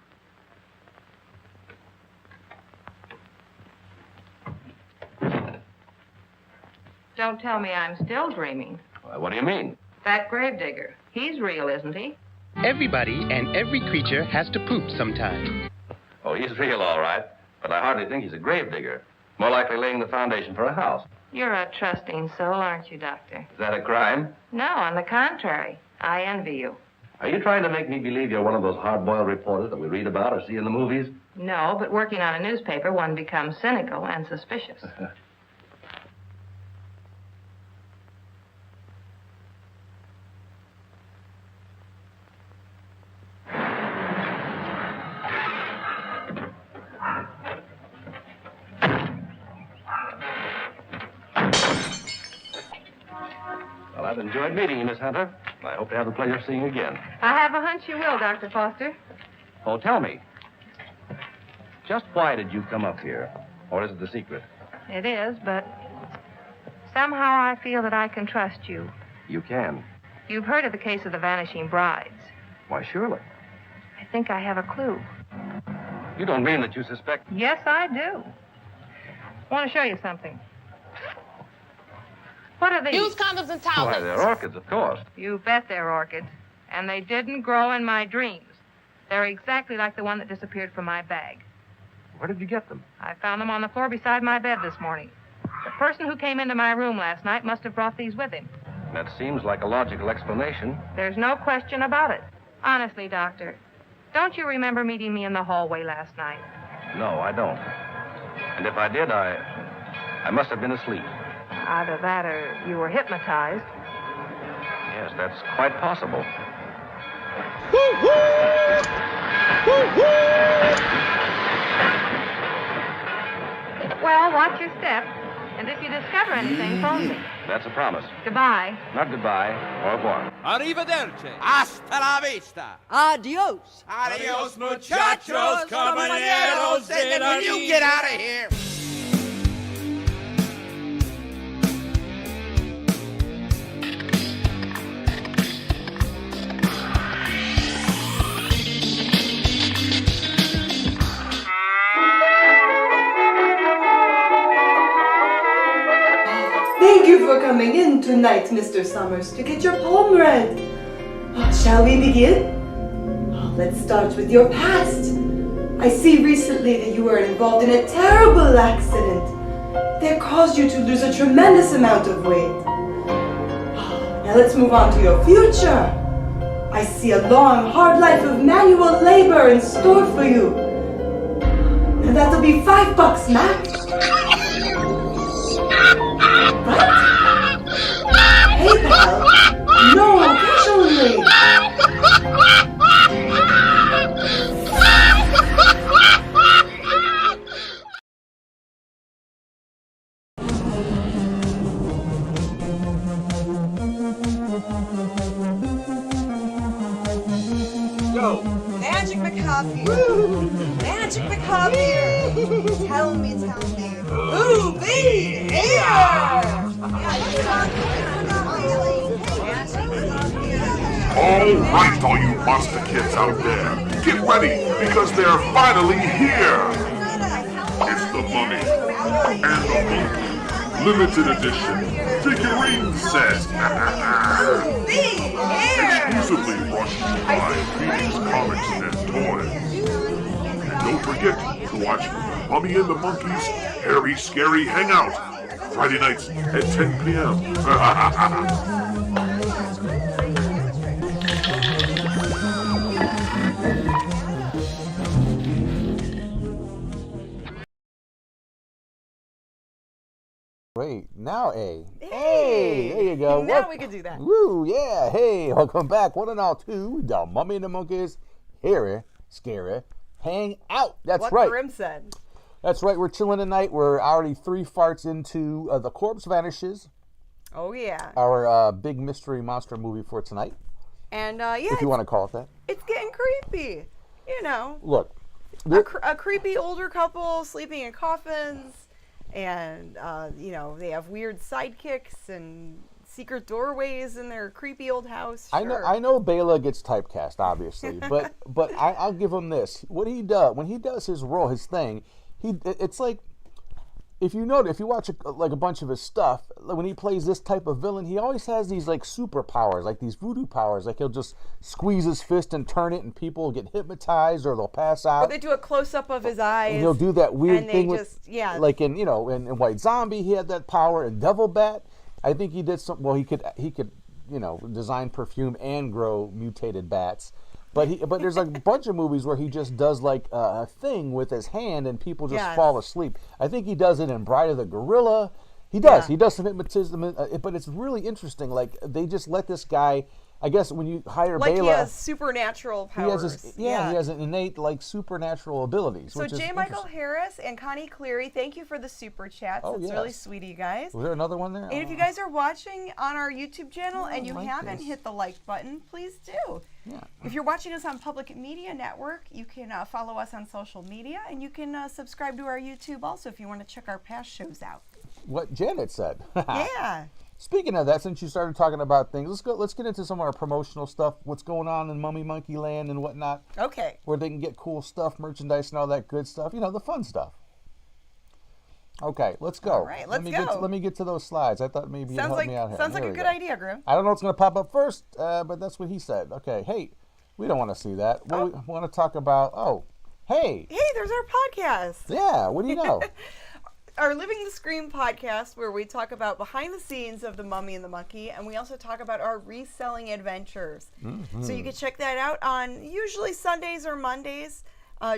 Don't tell me I'm still dreaming. Well, what do you mean? That gravedigger. He's real, isn't he? Everybody and every creature has to poop sometime. Oh, he's real, all right. But I hardly think he's a gravedigger. More likely laying the foundation for a house. You're a trusting soul, aren't you, Doctor? Is that a crime? No, on the contrary. I envy you. Are you trying to make me believe you're one of those hard-boiled reporters that we read about or see in the movies? No, but working on a newspaper, one becomes cynical and suspicious. enjoyed meeting you, Miss Hunter. I hope to have the pleasure of seeing you again. I have a hunch you will, Dr. Foster. Oh, tell me, just why did you come up here? Or is it the secret? It is, but somehow I feel that I can trust you. You can. You've heard of the case of the vanishing brides. Why, surely. I think I have a clue. You don't mean that you suspect... Yes, I do. I want to show you something. What are these? Use condoms and towels. Why, they're orchids, of course. You bet they're orchids. And they didn't grow in my dreams. They're exactly like the one that disappeared from my bag. Where did you get them? I found them on the floor beside my bed this morning. The person who came into my room last night must have brought these with him. That seems like a logical explanation. There's no question about it. Honestly, Doctor, don't you remember meeting me in the hallway last night? No, I don't. And if I did, I must have been asleep. Either that or you were hypnotized. Yes, that's quite possible. Well, watch your step. And if you discover anything, phone me. That's a promise. Goodbye. Not goodbye, au revoir. Arrivederci. Hasta la vista. Adios. Adios, muchachos, caballeros. Will you get out of here? Thank you for coming in tonight, Mr. Summers, to get your palm read. Shall we begin? Let's start with your past. I see recently that you were involved in a terrible accident that caused you to lose a tremendous amount of weight. Now let's move on to your future. I see a long, hard life of manual labor in store for you. Now that'll be $5 max. PayPal? No, cash only. Go. Magic McCopier. Magic McCopier. Tell me. Who be here? All right, all you monster kids out there, get ready, because they're finally here! It's the Mummy and the Monkey Limited Edition figurine set! Exclusively brought to you by These Comics and Toys. And don't forget to watch Mummy and the Monkey's Hairy Scary Hangout, Friday nights at 10 p.m. Wait, now A. Hey, there you go. Now we can do that. Woo, yeah. Hey, welcome back. One and all to the Mummy and the Monkey's Hairy Scary Hangout. That's what right. What Grim said. That's right. We're chilling tonight. We're already 3 farts into The Corpse Vanishes. Oh, yeah. Our big mystery monster movie for tonight. And, yeah. If you want to call it that. It's getting creepy. You know. Look. A creepy older couple sleeping in coffins. And, you know, they have weird sidekicks and secret doorways in their creepy old house. Sure. I know Bela gets typecast, obviously, but I'll give him this. What he does when he does his role, his thing, it's like if you watch a bunch of his stuff, when he plays this type of villain, he always has these like superpowers, like these voodoo powers. Like he'll just squeeze his fist and turn it, and people will get hypnotized or they'll pass out. Or they do a close up of his eyes. And he'll do that weird thing like in White Zombie, he had that power. In Devil Bat, I think he did some. Well, he could design perfume and grow mutated bats. But there's like a bunch of movies where he just does like a thing with his hand and people just fall asleep. I think he does it in Bride of the Gorilla. He does. Yeah. He does some hypnotism, but it's really interesting. Like they just let this guy I guess when you hire like Bela, he has supernatural powers. he has an innate like supernatural abilities. So J. Michael Harris and Connie Cleary, thank you for the super chats. Oh, It's really sweet of you guys. Was there another one there? And if you guys are watching on our YouTube channel and you haven't hit the like button, please do. Yeah. If you're watching us on Public Media Network, you can follow us on social media, and you can subscribe to our YouTube also if you want to check our past shows out. What Janet said. Yeah. Speaking of that, since you started talking about things, let's get into some of our promotional stuff. What's going on in Mummy Monkey Land and whatnot. Okay. Where they can get cool stuff, merchandise, and all that good stuff. You know, the fun stuff. Okay, let's go. All right, let's go. Let me get to those slides. I thought maybe you'd help me out here. Sounds like a good idea, Grim. I don't know what's going to pop up first, but that's what he said. Okay, hey, we don't want to see that. We want to talk about, hey, there's our podcast. Yeah, what do you know? Our Living the Scream podcast, where we talk about behind the scenes of the Mummy and the Monkey, and we also talk about our reselling adventures. Mm-hmm. So you can check that out on usually Sundays or Mondays.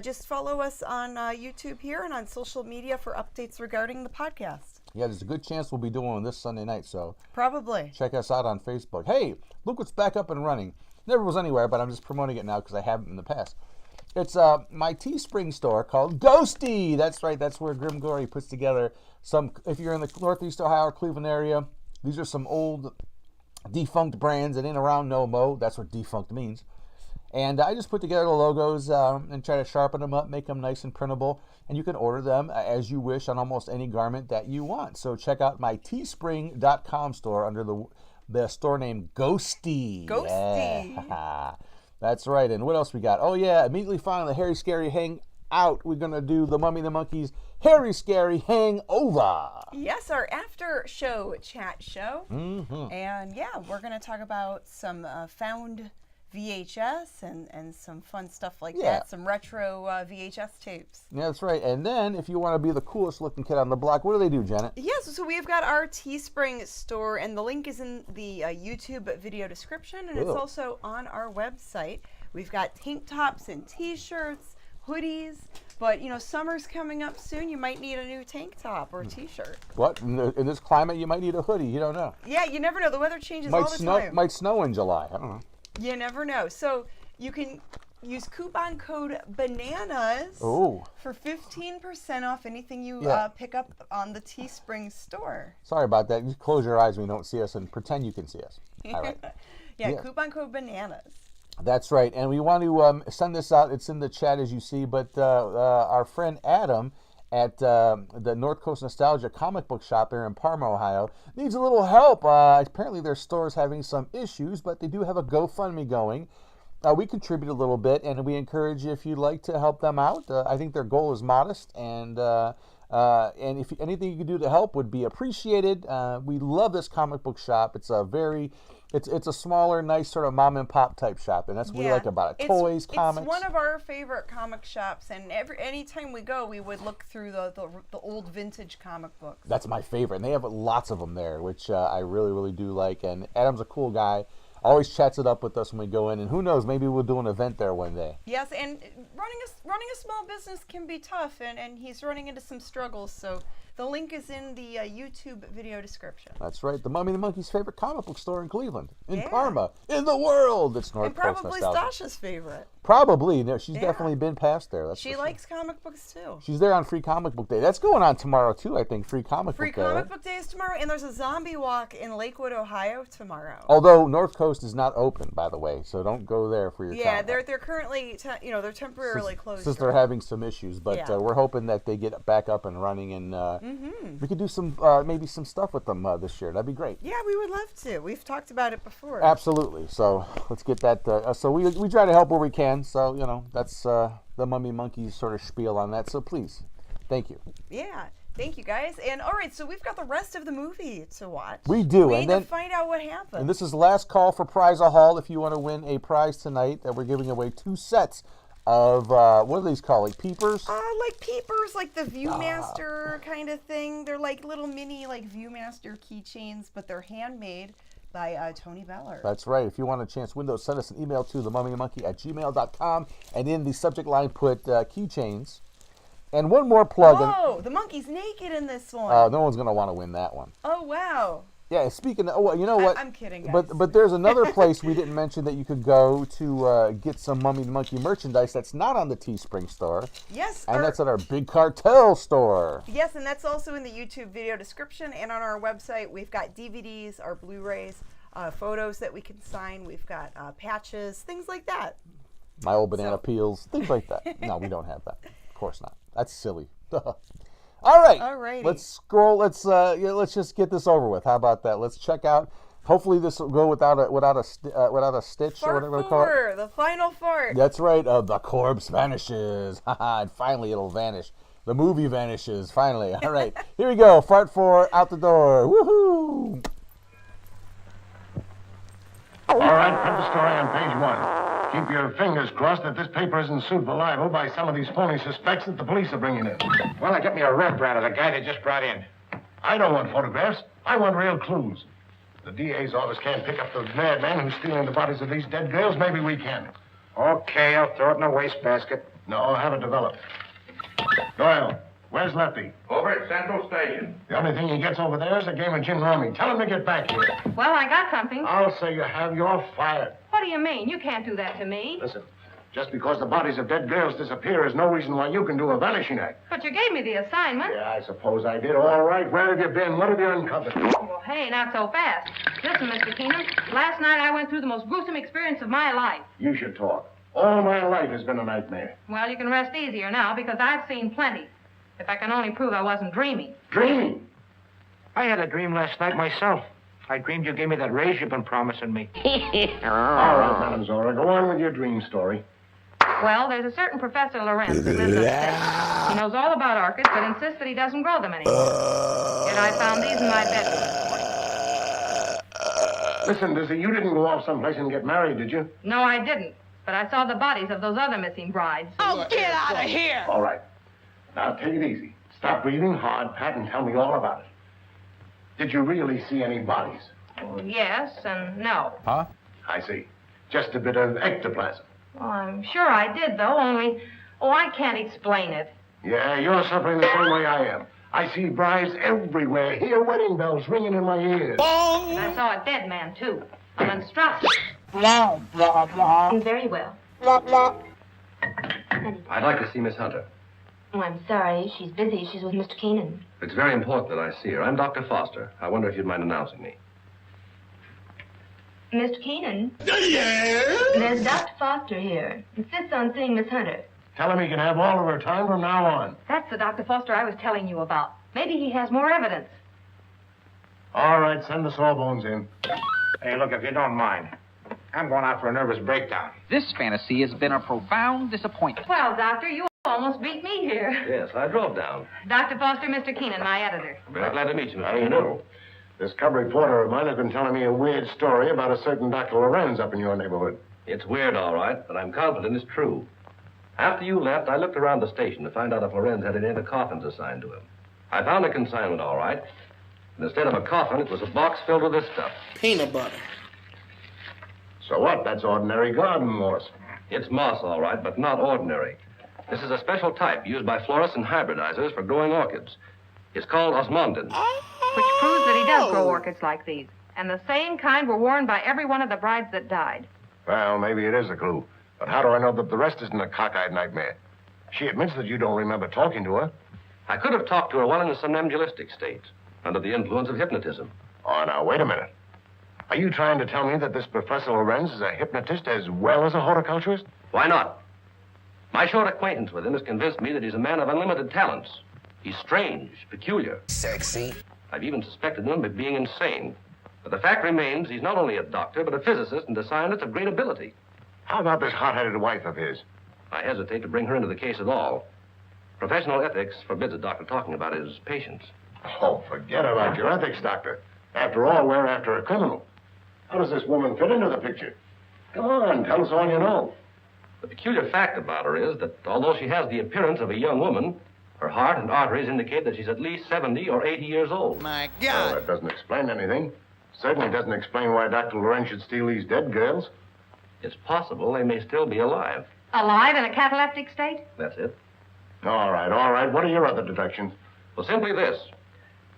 Just follow us on YouTube here and on social media for updates regarding the podcast. Yeah, there's a good chance we'll be doing one this Sunday night, so probably check us out on Facebook. Hey, look what's back up and running. Never was anywhere, but I'm just promoting it now because I haven't in the past. It's my Teespring store called Ghosty. That's right. That's where Grim Gory puts together some. If you're in the Northeast Ohio or Cleveland area, these are some old defunct brands that ain't around no mo. That's what defunct means. And I just put together the logos and try to sharpen them up, make them nice and printable. And you can order them as you wish on almost any garment that you want. So check out my teespring.com store under the store name Ghosty. Ghosty. Yeah. That's right. And what else we got? Oh, yeah. Immediately following the Harry Scary Hangout, we're going to do the Mummy and the Monkeys Harry Scary Hangover. Yes, our after show chat show. Mm-hmm. And yeah, we're going to talk about some found VHS and some fun stuff like that. Some retro VHS tapes. Yeah, that's right. And then if you want to be the coolest looking kid on the block, what do they do, Janet? Yes, so we've got our Teespring store, and the link is in the YouTube video description, and it's also on our website. We've got tank tops and T-shirts, hoodies, but you know, summer's coming up soon. You might need a new tank top or T-shirt. What? In this climate, you might need a hoodie. You don't know. Yeah, you never know. The weather changes all the time. Might snow in July. I don't know. You never know. So you can use coupon code BANANAS for 15% off anything you pick up on the Teespring store. Sorry about that. You close your eyes when you don't see us and pretend you can see us. All right. Coupon code BANANAS. That's right. And we want to send this out. It's in the chat as you see. But our friend Adam at the North Coast Nostalgia comic book shop here in Parma, Ohio, needs a little help. Apparently their store is having some issues, but they do have a GoFundMe going. We contribute a little bit, and we encourage you if you'd like to help them out. I think their goal is modest, and if anything you can do to help would be appreciated. We love this comic book shop. It's a it's a smaller, nice sort of mom and pop type shop, and that's what we like about it. Toys, comics. It's one of our favorite comic shops, and anytime we go, we would look through the old vintage comic books. That's my favorite, and they have lots of them there, which I really, really do like. And Adam's a cool guy. Always chats it up with us when we go in, and who knows, maybe we'll do an event there one day. Yes, and running a small business can be tough, and he's running into some struggles, so the link is in the YouTube video description. That's right, the Mummy and the Monkey's favorite comic book store in Cleveland, in Parma, in the world. It's North Coast Nostalgia. And probably Stasha's favorite. Probably. No, she's definitely been past there. She likes comic books, too. She's there on Free Comic Book Day. That's going on tomorrow, too, I think, Free Comic Book Day. Free Comic Book Day is tomorrow, and there's a zombie walk in Lakewood, Ohio tomorrow. Although North Coast is not open, by the way, so don't go there for your comic. They're currently, they're temporarily closed. Since they're having some issues, but we're hoping that they get back up and running, and we could do some maybe some stuff with them this year. That'd be great. Yeah, we would love to. We've talked about it before. Absolutely. So let's get that. So we try to help where we can. So that's the Mummy Monkey sort of spiel on that. So please, thank you. Yeah. Thank you, guys. And all right, so we've got the rest of the movie to watch. We do. We need to find out what happened. And this is the last call for Prize a Haul. If you want to win a prize tonight, we're giving away 2 sets of, what are these called, like peepers? Like peepers, like the Viewmaster kind of thing. They're like little mini, like Viewmaster keychains, but they're handmade by Tony Beller. That's right. If you want a chance to win those, send us an email to themummyandmonkey@gmail.com, and in the subject line put keychains. And one more plug. Oh, the monkey's naked in this one. No one's going to want to win that one. Oh, wow. Yeah, speaking of, oh, you know what? I'm kidding, guys. But there's another place we didn't mention that you could go to get some Mummy and Monkey merchandise that's not on the Teespring store. Yes. And that's at our Big Cartel store. Yes, and that's also in the YouTube video description and on our website. We've got DVDs, our Blu-rays, photos that we can sign. We've got patches, things like that. My old banana peels, things like that. No, we don't have that. Of course not. That's silly. All right. Alrighty. Let's scroll. Let's just get this over with. How about that? Let's check out. Hopefully this will go without a stitch or whatever they call it. The final fart. That's right. The corpse vanishes. And finally it'll vanish. The movie vanishes. Finally. All right. Here we go. Fart 4 out the door. Woohoo! All right, print the story on page 1. Keep your fingers crossed that this paper isn't sued for libel by some of these phony suspects that the police are bringing in. Well, I get me a rep out of the guy they just brought in. I don't want photographs. I want real clues. The DA's office can't pick up the madman who's stealing the bodies of these dead girls. Maybe we can. Okay, I'll throw it in a wastebasket. No, I'll have it developed. Doyle, where's Lefty? Over at Central Station. The only thing he gets over there is a game of gin rummy. Tell him to get back here. Well, I got something. I'll say you have. You're fired. What do you mean? You can't do that to me. Listen, just because the bodies of dead girls disappear is no reason why you can do a vanishing act. But you gave me the assignment. Yeah, I suppose I did. All right, where have you been? What have you uncovered? Well, hey, not so fast. Listen, Mr. Keenan, last night I went through the most gruesome experience of my life. You should talk. All my life has been a nightmare. Well, you can rest easier now because I've seen plenty. If I can only prove I wasn't dreaming. Dreaming? I had a dream last night myself. I dreamed you gave me that raise you've been promising me. All right, Madam Zora, go on with your dream story. Well, there's a certain Professor Lorenz that lives upstate. He knows all about orchids, but insists that he doesn't grow them anymore. Yet I found these in my bedroom. Listen, Dizzy, you didn't go off someplace and get married, did you? No, I didn't. But I saw the bodies of those other missing brides. Oh, get out of here! All right. Now, take it easy. Stop breathing hard, Pat, and tell me all about it. Did you really see any bodies? Well, yes and no. Huh? I see. Just a bit of ectoplasm. Well, I'm sure I did, though, only... Oh, I can't explain it. Yeah, you're suffering the same way I am. I see brides everywhere. Hear wedding bells ringing in my ears. Bong! I saw a dead man, too. A monstrosity. Blah, blah, blah. Very well. Blah, blah. I'd like to see Miss Hunter. Oh, I'm sorry. She's busy. She's with Mr. Keenan. It's very important that I see her. I'm Dr. Foster. I wonder if you'd mind announcing me. Mr. Keenan? Yes? There's Dr. Foster here. Insists on seeing Miss Hunter. Tell him he can have all of her time from now on. That's the Dr. Foster I was telling you about. Maybe he has more evidence. All right, send the sawbones in. Hey, look, if you don't mind, I'm going out for a nervous breakdown. This fantasy has been a profound disappointment. Well, Doctor, you almost beat me here. Yes, I drove down. Dr. Foster, Mr. Keenan, my editor. Very glad to meet you, Mr. I Keenan. know. This cub reporter of mine has been telling me a weird story about a certain Dr. Lorenz up in your neighborhood. It's weird, all right, but I'm confident it's true. After you left, I looked around the station to find out if Lorenz had any other coffins assigned to him. I found a consignment, all right. And instead of a coffin, it was a box filled with this stuff. Peanut butter. So what? That's ordinary garden moss. It's moss, all right, but not ordinary. This is a special type used by florists and hybridizers for growing orchids. It's called osmundin. Which proves that he does grow orchids like these. And the same kind were worn by every one of the brides that died. Well, maybe it is a clue. But how do I know that the rest isn't a cockeyed nightmare? She admits that you don't remember talking to her. I could have talked to her while in a somnambulistic state, under the influence of hypnotism. Oh, now, wait a minute. Are you trying to tell me that this Professor Lorenz is a hypnotist as well as a horticulturist? Why not? My short acquaintance with him has convinced me that he's a man of unlimited talents. He's strange, peculiar. Sexy. I've even suspected him of being insane. But the fact remains he's not only a doctor, but a physicist and a scientist of great ability. How about this hot-headed wife of his? I hesitate to bring her into the case at all. Professional ethics forbids a doctor talking about his patients. Oh, forget about your ethics, Doctor. After all, we're after a criminal. How does this woman fit into the picture? Come on, tell us all you know. The peculiar fact about her is that although she has the appearance of a young woman, her heart and arteries indicate that she's at least 70 or 80 years old. My Well, that doesn't explain anything. Certainly doesn't explain why Dr. Lorenz should steal these dead girls. It's possible they may still be alive. Alive in a cataleptic state? That's it. All right. What are your other deductions? Well, simply this.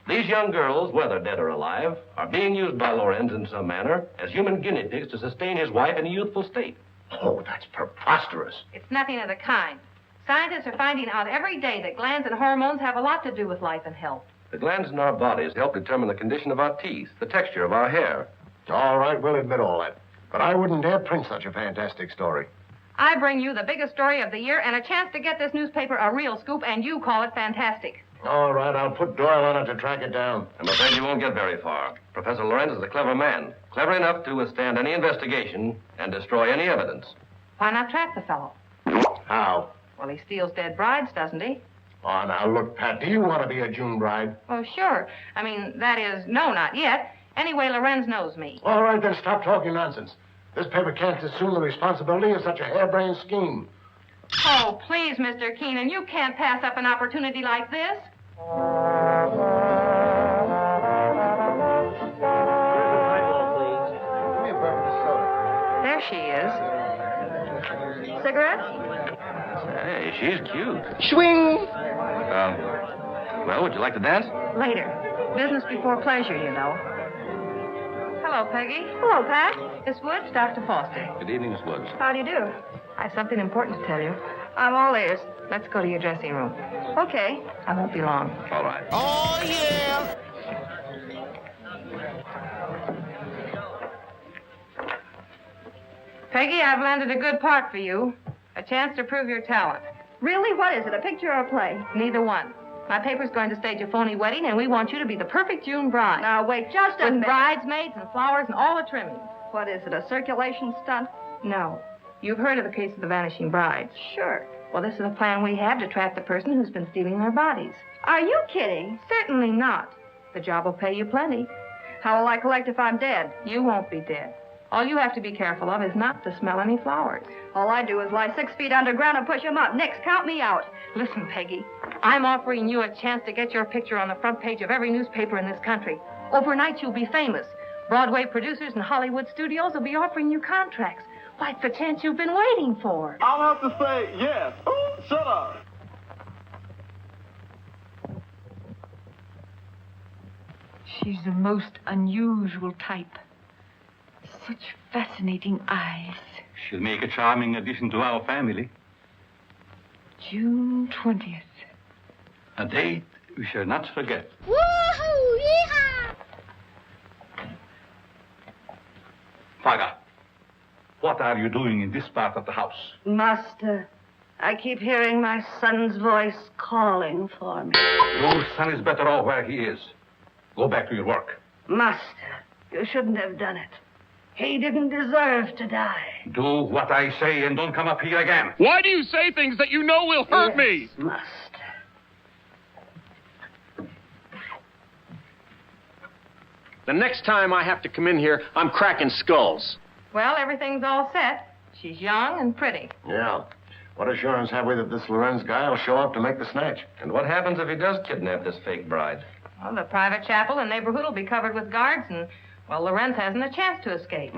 These young girls, whether dead or alive, are being used by Lorenz in some manner as human guinea pigs to sustain his wife in a youthful state. Oh, that's preposterous. It's nothing of the kind. Scientists are finding out every day that glands and hormones have a lot to do with life and health. The glands in our bodies help determine the condition of our teeth, the texture of our hair. All right, we'll admit all that. But I wouldn't dare print such a fantastic story. I bring you the biggest story of the year and a chance to get this newspaper a real scoop, and you call it fantastic. All right, I'll put Doyle on it to track it down. I'm afraid you won't get very far. Professor Lorenz is a clever man, clever enough to withstand any investigation and destroy any evidence. Why not trap the fellow? How? Well, he steals dead brides, doesn't he? Oh, now, look, Pat, do you want to be a June bride? Oh, sure. I mean, that is, no, not yet. Anyway, Lorenz knows me. All right, then stop talking nonsense. This paper can't assume the responsibility of such a harebrained scheme. Oh, please, Mr. Keenan, you can't pass up an opportunity like this. There she is. Cigarettes? Hey, she's cute. Swing! Well, would you like to dance? Later. Business before pleasure, you know. Hello, Peggy. Hello, Pat. Miss Woods, Dr. Foster. Good evening, Miss Woods. How do you do? I have something important to tell you. I'm all ears. Let's go to your dressing room. Okay. I won't be long. All right. Oh, yeah! Peggy, I've landed a good part for you. A chance to prove your talent. Really? What is it, a picture or a play? Neither one. My paper's going to stage a phony wedding, and we want you to be the perfect June bride. Now, wait just a minute. With bridesmaids and flowers and all the trimmings. What is it, a circulation stunt? No. You've heard of the case of the vanishing brides. Sure. Well, this is a plan we have to trap the person who's been stealing their bodies. Are you kidding? Certainly not. The job will pay you plenty. How will I collect if I'm dead? You won't be dead. All you have to be careful of is not to smell any flowers. All I do is lie 6 feet underground and push them up. Nix, count me out. Listen, Peggy, I'm offering you a chance to get your picture on the front page of every newspaper in this country. Overnight, you'll be famous. Broadway producers and Hollywood studios will be offering you contracts. Why, it's the chance you've been waiting for. I'll have to say yes. Oh, shut up. She's the most unusual type. Such fascinating eyes. She'll make a charming addition to our family. June 20th. A date we shall not forget. Woohoo! Yeehaw! Faga, what are you doing in this part of the house? Master, I keep hearing my son's voice calling for me. Your son is better off where he is. Go back to your work. Master, you shouldn't have done it. He didn't deserve to die. Do what I say and don't come up here again. Why do you say things that you know will hurt me? Master. The next time I have to come in here, I'm cracking skulls. Well, everything's all set. She's young and pretty. Yeah. What assurance have we that this Lorenz guy will show up to make the snatch? And what happens if he does kidnap this fake bride? Well, the private chapel and neighborhood will be covered with guards, and, well, Lorenz hasn't a chance to escape.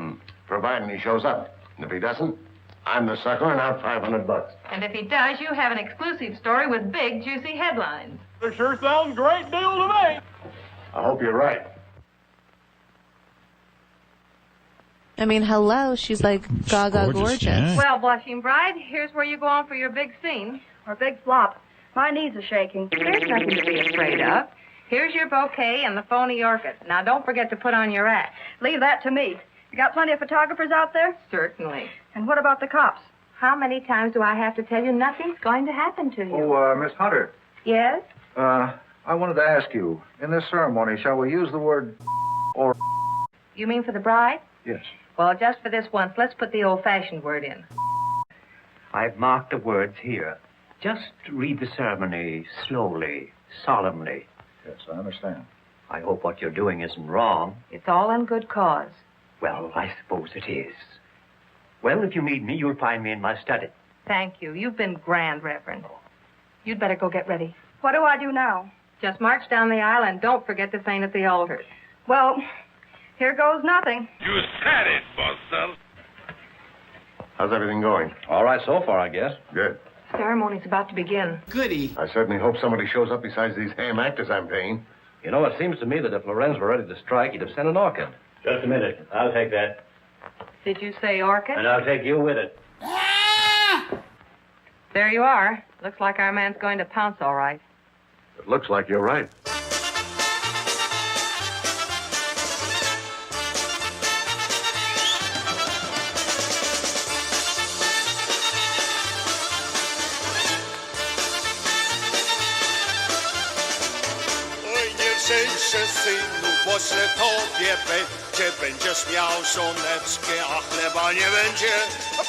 Providing he shows up. And if he doesn't, I'm the sucker and out $500. And if he does, you have an exclusive story with big, juicy headlines. It sure sounds a great deal to me. I hope you're right. I mean, hello, she's like gaga gorgeous. Well, blushing bride, here's where you go on for your big scene. Or big flop. My knees are shaking. There's nothing to be afraid of. Here's your bouquet and the phony orchid. Now, don't forget to put on your act. Leave that to me. You got plenty of photographers out there? Certainly. And what about the cops? How many times do I have to tell you nothing's going to happen to you? Oh, Miss Hunter. Yes? I wanted to ask you, in this ceremony, shall we use the word or? You mean for the bride? Yes. Well, just for this once, let's put the old-fashioned word in. I've marked the words here. Just read the ceremony slowly, solemnly. Yes, I understand. I hope what you're doing isn't wrong. It's all in good cause. Well, I suppose it is. Well, if you need me, you'll find me in my study. Thank you. You've been grand, Reverend. You'd better go get ready. What do I do now? Just march down the aisle and don't forget to faint at the altar. Well, here goes nothing. You said it, Buster. How's everything going? All right so far, I guess. Good. Ceremony's about to begin. Goody. I certainly hope somebody shows up besides these ham actors I'm paying. You know, it seems to me that if Lorenz were ready to strike, he'd have sent an orchid. Just a minute. I'll take that. Did you say orchid? And I'll take you with it. There you are. Looks like our man's going to pounce all right. It looks like you're right. Synu, pośle tobie będziesz miał żoneczkę, a chleba nie będzie.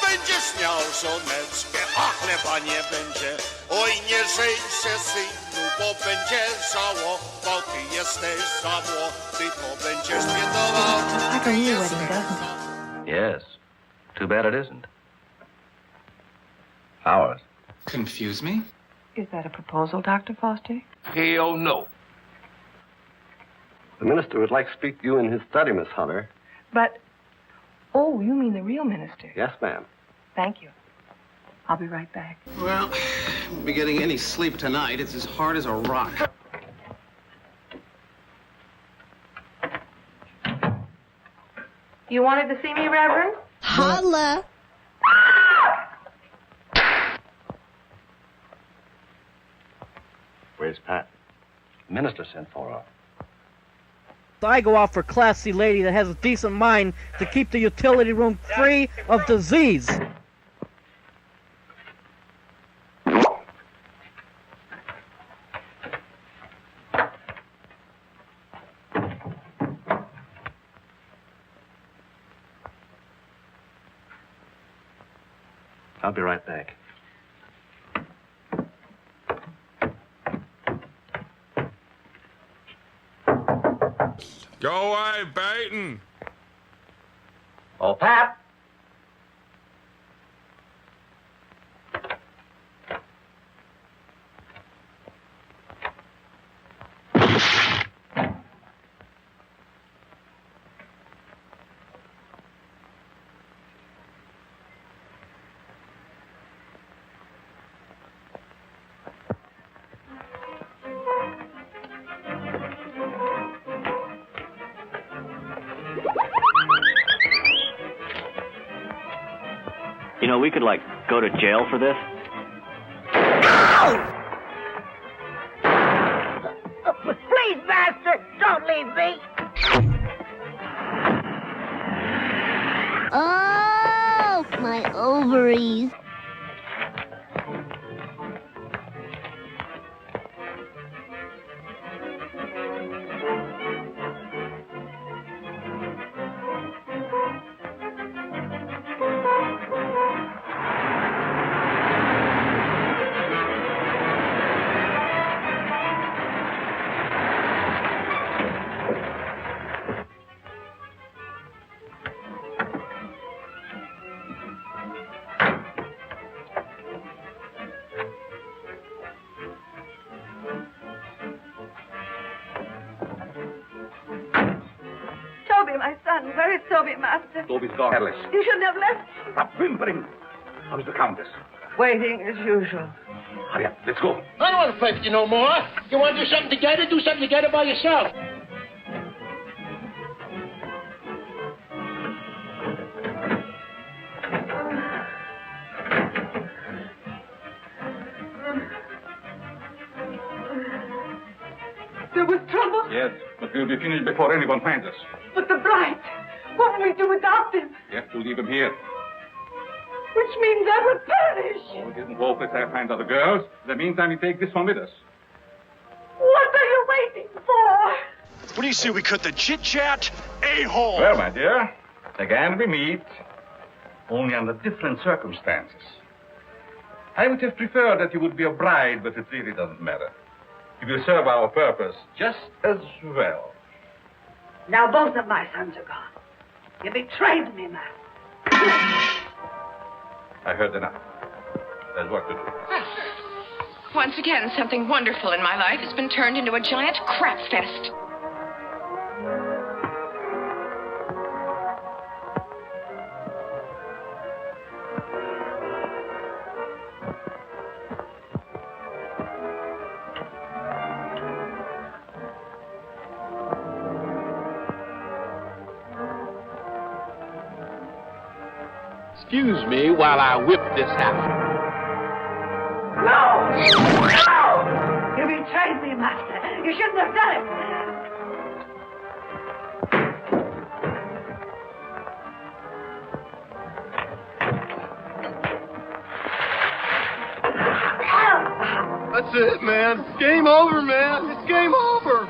Będziesz miał żoneczkę, a chleba nie będzie. Oj, nie żeń się, synu, bo będziesz żałował. Ty jesteś za młody, to będziesz biedował. Like a new wedding, doesn't it? Yes. Too bad it isn't. Ours. Confuse me? Is that a proposal, Dr. Foster? Hell no. The minister would like to speak to you in his study, Miss Hunter. But, oh, you mean the real minister? Yes, ma'am. Thank you. I'll be right back. Well, won't be getting any sleep tonight. It's as hard as a rock. You wanted to see me, Reverend? Holla. Where's Pat? The minister sent for her. I go out for a classy lady that has a decent mind to keep the utility room free of disease. I'll be right back. Go away, Baton. Oh, Pat! You know, we could, like, go to jail for this. Please, master, don't leave me. Oh, my ovaries. Toby, my son. Where is Toby, master? Toby's gone. Alice, You shouldn't have left. stop whimpering. How's the Countess? Waiting as usual. Hurry up, let's go. I don't want to fight you no more. You want to do something together? Do something together by yourself. There was trouble. Yes, but we'll be finished before anyone finds us. But the bride. What will we do without them? We have to leave him here. Which means I will perish. We didn't hope that I find other girls. In the meantime, we take this one with us. What are you waiting for? What do you say we cut the chit-chat? A-hole. Well, my dear, again we meet, only under different circumstances. I would have preferred that you would be a bride, but it really doesn't matter. You will serve our purpose just as well. Now both of my sons are gone. You betrayed me, master. I heard enough. There's work to do. Once again, something wonderful in my life has been turned into a giant crap fest. Excuse me while I whip this house. No! No! You betrayed me, Master. You shouldn't have done it. That's it, man. It's game over, man. It's game over.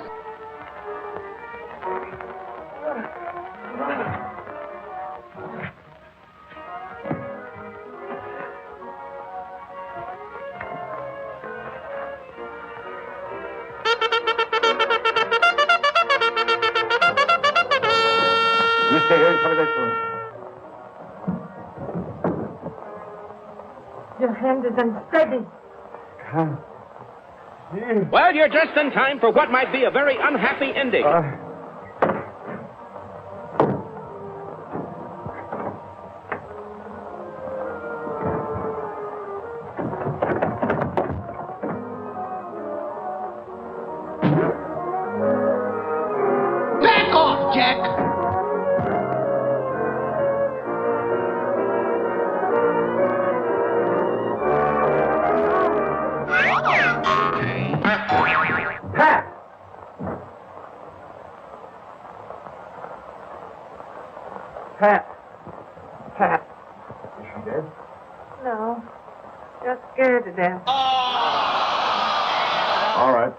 Mr. Hayes, for this one. Your hand is unsteady. Well, you're just in time for what might be a very unhappy ending. Back off, Jack. Pat! Pat! Pat! Is she dead? No. Just scared to death. All right.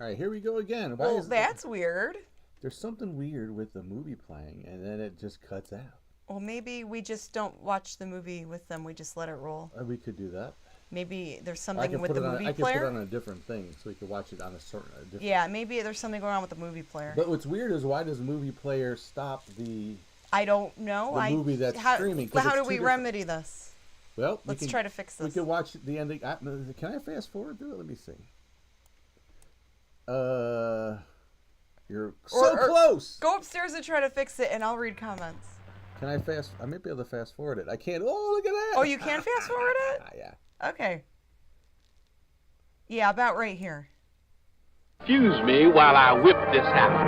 All right, here we go again. Why Well, is that's weird. There's something weird with the movie playing, and then it just cuts out. Well, maybe we just don't watch the movie with them. We just let it roll. We could do that. Maybe there's something with the movie I could player. put it on a different thing, so we could watch it on a certain. Different... Yeah, maybe there's something going on with the movie player. But what's weird is why does the movie player stop the? I don't know. The movie that's streaming. How do we remedy this? Well, let's try to fix this. We could watch the ending. Can I fast forward through it? Let me see. You're so close. Go upstairs and try to fix it, and I'll read comments. Can I fast? I might be able to fast forward it. I can't. Oh, look at that. Oh, you can fast forward it? Yeah. Okay. Yeah, about right here. Excuse me while I whip this house.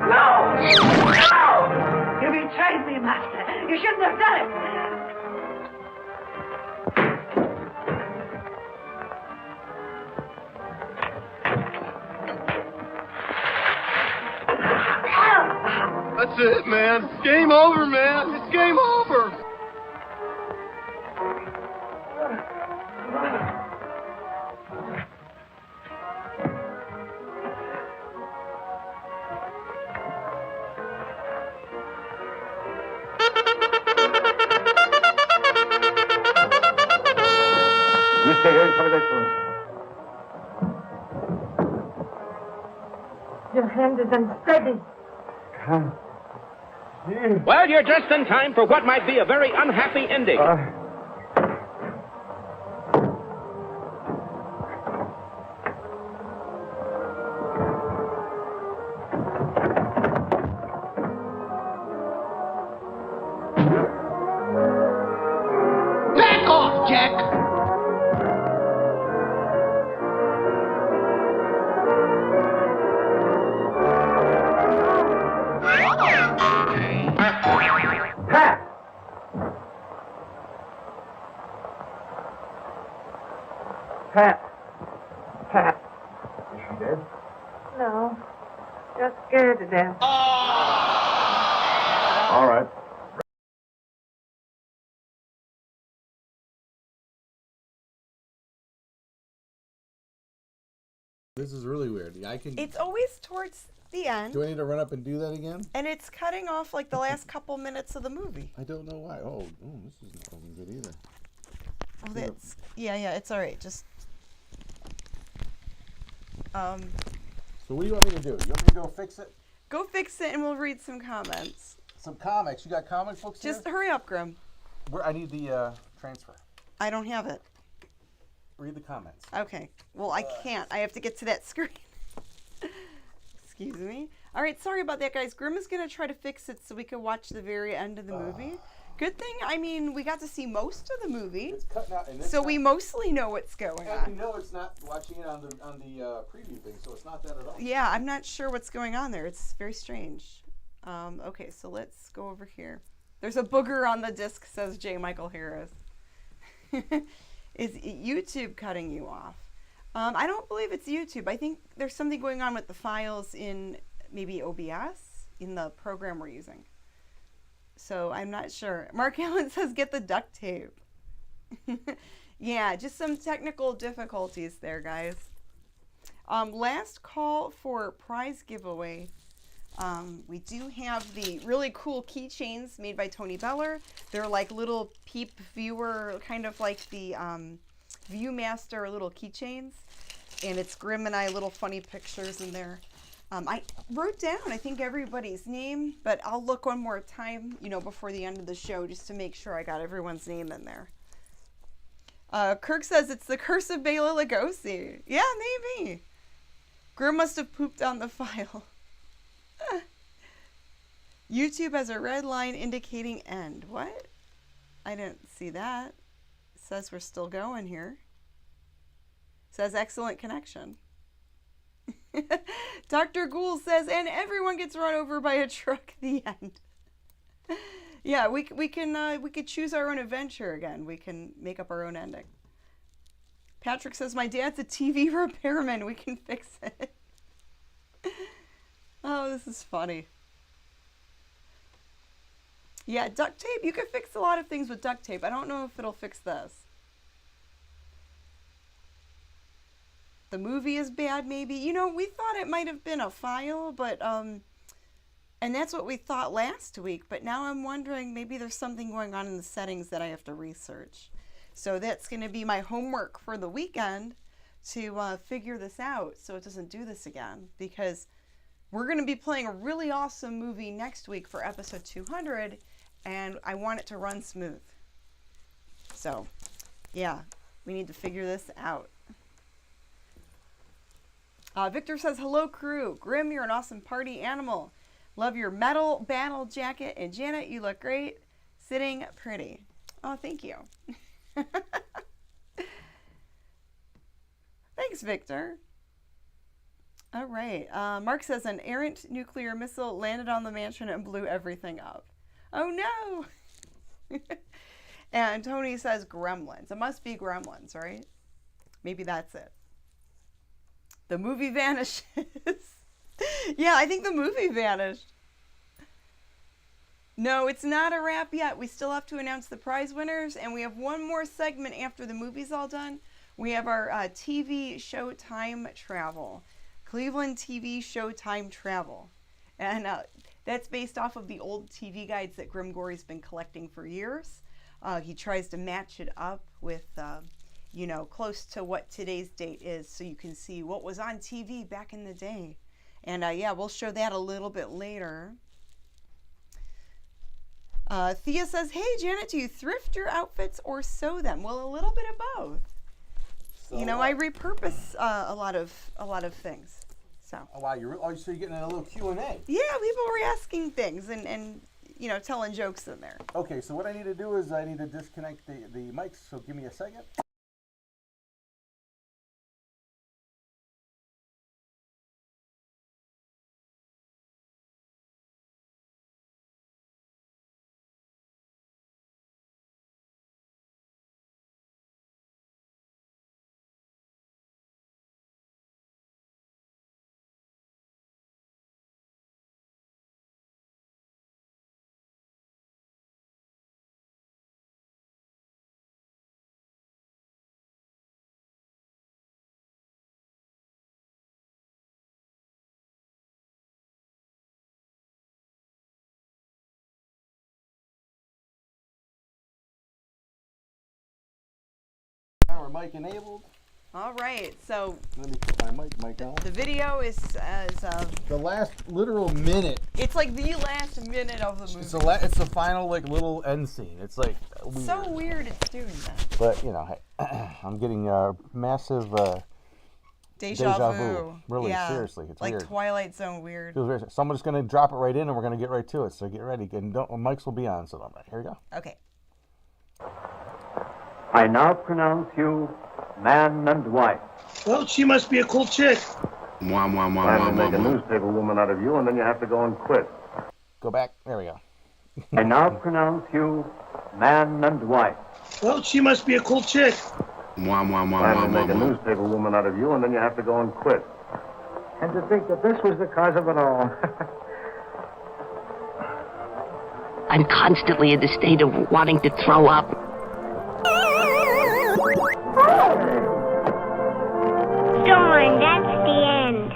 No! No! You betrayed me, Master. You shouldn't have done it. That's it, man. It's game over, man. It's game over. Mr. Hayes, for this one. Your hand is unsteady. Well, you're just in time for what might be a very unhappy ending. Back off, Jack. Pat! Pat! Pat! Is she dead? No. Just scared to death. All right. This is really weird. It's always towards the end. Do I need to run up and do that again? And it's cutting off like the last couple minutes of the movie. I don't know why. Oh, this is not looking good either. Oh, that's yeah. It's all right. Just So what do you want me to do? You want me to go fix it? go fix it, and we'll read some comments. Some comics. You got comic books here? Just hurry up, Grim. I need the transfer. I don't have it. Read the comments. Okay. Well, I can't. I have to get to that screen. Excuse me. All right. Sorry about that, guys. Grim is going to try to fix it so we can watch the very end of the movie. Good thing, I mean, we got to see most of the movie. It's cutting out. And So we mostly know what's going and on. we know it's not watching it on the preview thing, so it's not that at all. Yeah, I'm not sure what's going on there. It's very strange. Okay, so let's go over here. There's a booger on the disc, says J. Michael Harris. Is YouTube cutting you off? I don't believe it's YouTube. I think there's something going on with the files in maybe OBS, in the program we're using. So I'm not sure. Mark Allen says get the duct tape. Yeah, just some technical difficulties there, guys. Last call for prize giveaway. We do have the really cool keychains made by Tony Beller. They're like little peep viewer, kind of like the Viewmaster little keychains. And it's Grim and I, little funny pictures in there. I wrote down, I think, everybody's name, but I'll look one more time, before the end of the show, just to make sure I got everyone's name in there. Kirk says it's the curse of Bela Lugosi. Yeah, maybe. Grim must have pooped on the file. YouTube has a red line indicating end. What? I didn't see that. It says we're still going here. It says excellent connection. Dr. Ghoul says, and everyone gets run over by a truck. The end. Yeah, we could choose our own adventure again. We can make up our own ending. Patrick says, my dad's a TV repairman. We can fix it. Oh, this is funny. Yeah, duct tape. You can fix a lot of things with duct tape. I don't know if it'll fix this. The movie is bad, maybe. We thought it might have been a file, but, and that's what we thought last week, but now I'm wondering maybe there's something going on in the settings that I have to research. So that's going to be my homework for the weekend to figure this out so it doesn't do this again, because we're going to be playing a really awesome movie next week for episode 200, and I want it to run smooth. So, yeah, we need to figure this out. Victor says, hello, crew. Grim, you're an awesome party animal. Love your metal battle jacket. And Janet, you look great. Sitting pretty. Oh, thank you. Thanks, Victor. All right. Mark says, an errant nuclear missile landed on the mansion and blew everything up. Oh, no. And Tony says, gremlins. It must be gremlins, right? Maybe that's it. The movie vanishes. Yeah, I think the movie vanished. No, it's not a wrap yet. We still have to announce the prize winners, and we have one more segment after the movie's all done. We have our TV show time travel. Cleveland TV show time travel. And that's based off of the old TV guides that Grim Gory's been collecting for years. He tries to match it up with close to what today's date is, so you can see what was on TV back in the day. And yeah, we'll show that a little bit later. Thea says, hey, Janet, do you thrift your outfits or sew them? Well, a little bit of both. So I repurpose a lot of things. So. Oh, wow, so you're getting a little Q&A. Yeah, people were asking things and telling jokes in there. Okay, so what I need to do is I need to disconnect the mics, so give me a second. our mic enabled. All right, so Let me put my mic on. the video is The last literal minute. it's like the last minute of the movie. It's the final like little end scene. It's like weird. So weird it's doing that. But you know, hey, I'm getting massive Deja vu. Really, Yeah, seriously, it's like weird. Twilight Zone weird. Feels weird. Someone's gonna drop it right in, and we're gonna get right to it. So get ready. And mics will be on. So here we go. Okay. I now pronounce you man and wife. Well, she must be a cool chick. Trying to make a newspaper woman out of you, and then you have to go and quit. Go back. There we go. I now pronounce you man and wife. Well, she must be a cool chick. Trying to make a newspaper woman out of you, and then you have to go and quit. And to think that this was the cause of it all. I'm constantly in the state of wanting to throw up. Darn, that's the end.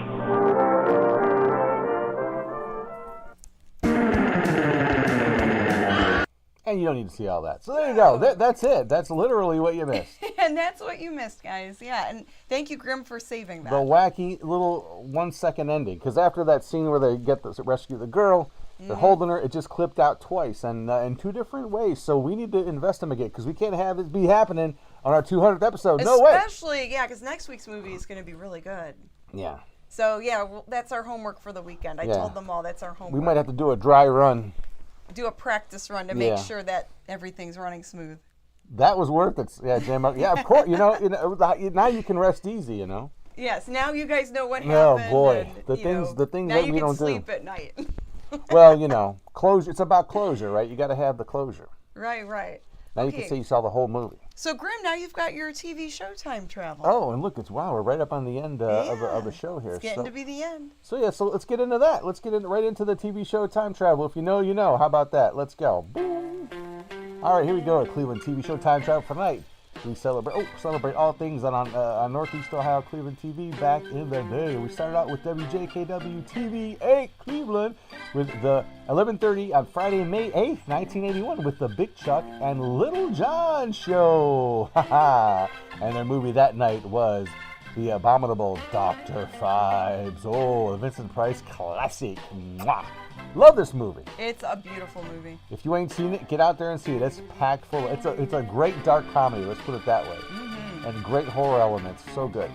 And you don't need to see all that. So there you go. That's it. That's literally what you missed. And that's what you missed, guys. Yeah, and thank you, Grim, for saving that. The wacky little 1 second ending. Because after that scene where they get to rescue the girl, they're holding her, it just clipped out twice and in two different ways. So we need to investigate because we can't have this be happening on our 200th episode. No way. Especially, yeah, because next week's movie is going to be really good. Yeah. So, yeah, well, that's our homework for the weekend. I Yeah. told them all that's our homework. We might have to do a dry run. Do a practice run to make Yeah. sure that everything's running smooth. That was worth it. Yeah, Jim. Yeah, of course. You know, now you can rest easy. You know. Yes, now you guys know what Oh happened. boy, and, the things now that you we can don't sleep do. at night. Well, you know, closure. It's about closure, right? You got to have the closure. Right, right. Now you can say you saw the whole movie. So, Grim, now you've got your TV Showtime travel. Oh, and look, we're right up on the end of the show here. It's getting to be the end. So yeah, so let's get into that. Let's get right into the TV show time travel. If you know, you know. How about that? Let's go. Boom. All right, here we go. Cleveland TV show time travel for tonight. We celebrate all things on Northeast Ohio Cleveland TV back in the day. We started out with WJKW TV 8 Cleveland with the 11:30 on Friday, May 8th, 1981 with the Big Chuck and Little John show. And their movie that night was The Abominable Dr. Phibes. Oh, the Vincent Price classic. Mwah. Love this movie. It's a beautiful movie. If you ain't seen it, get out there and see it. It's packed full. It's a great dark comedy, let's put it that way. And great horror elements. So good.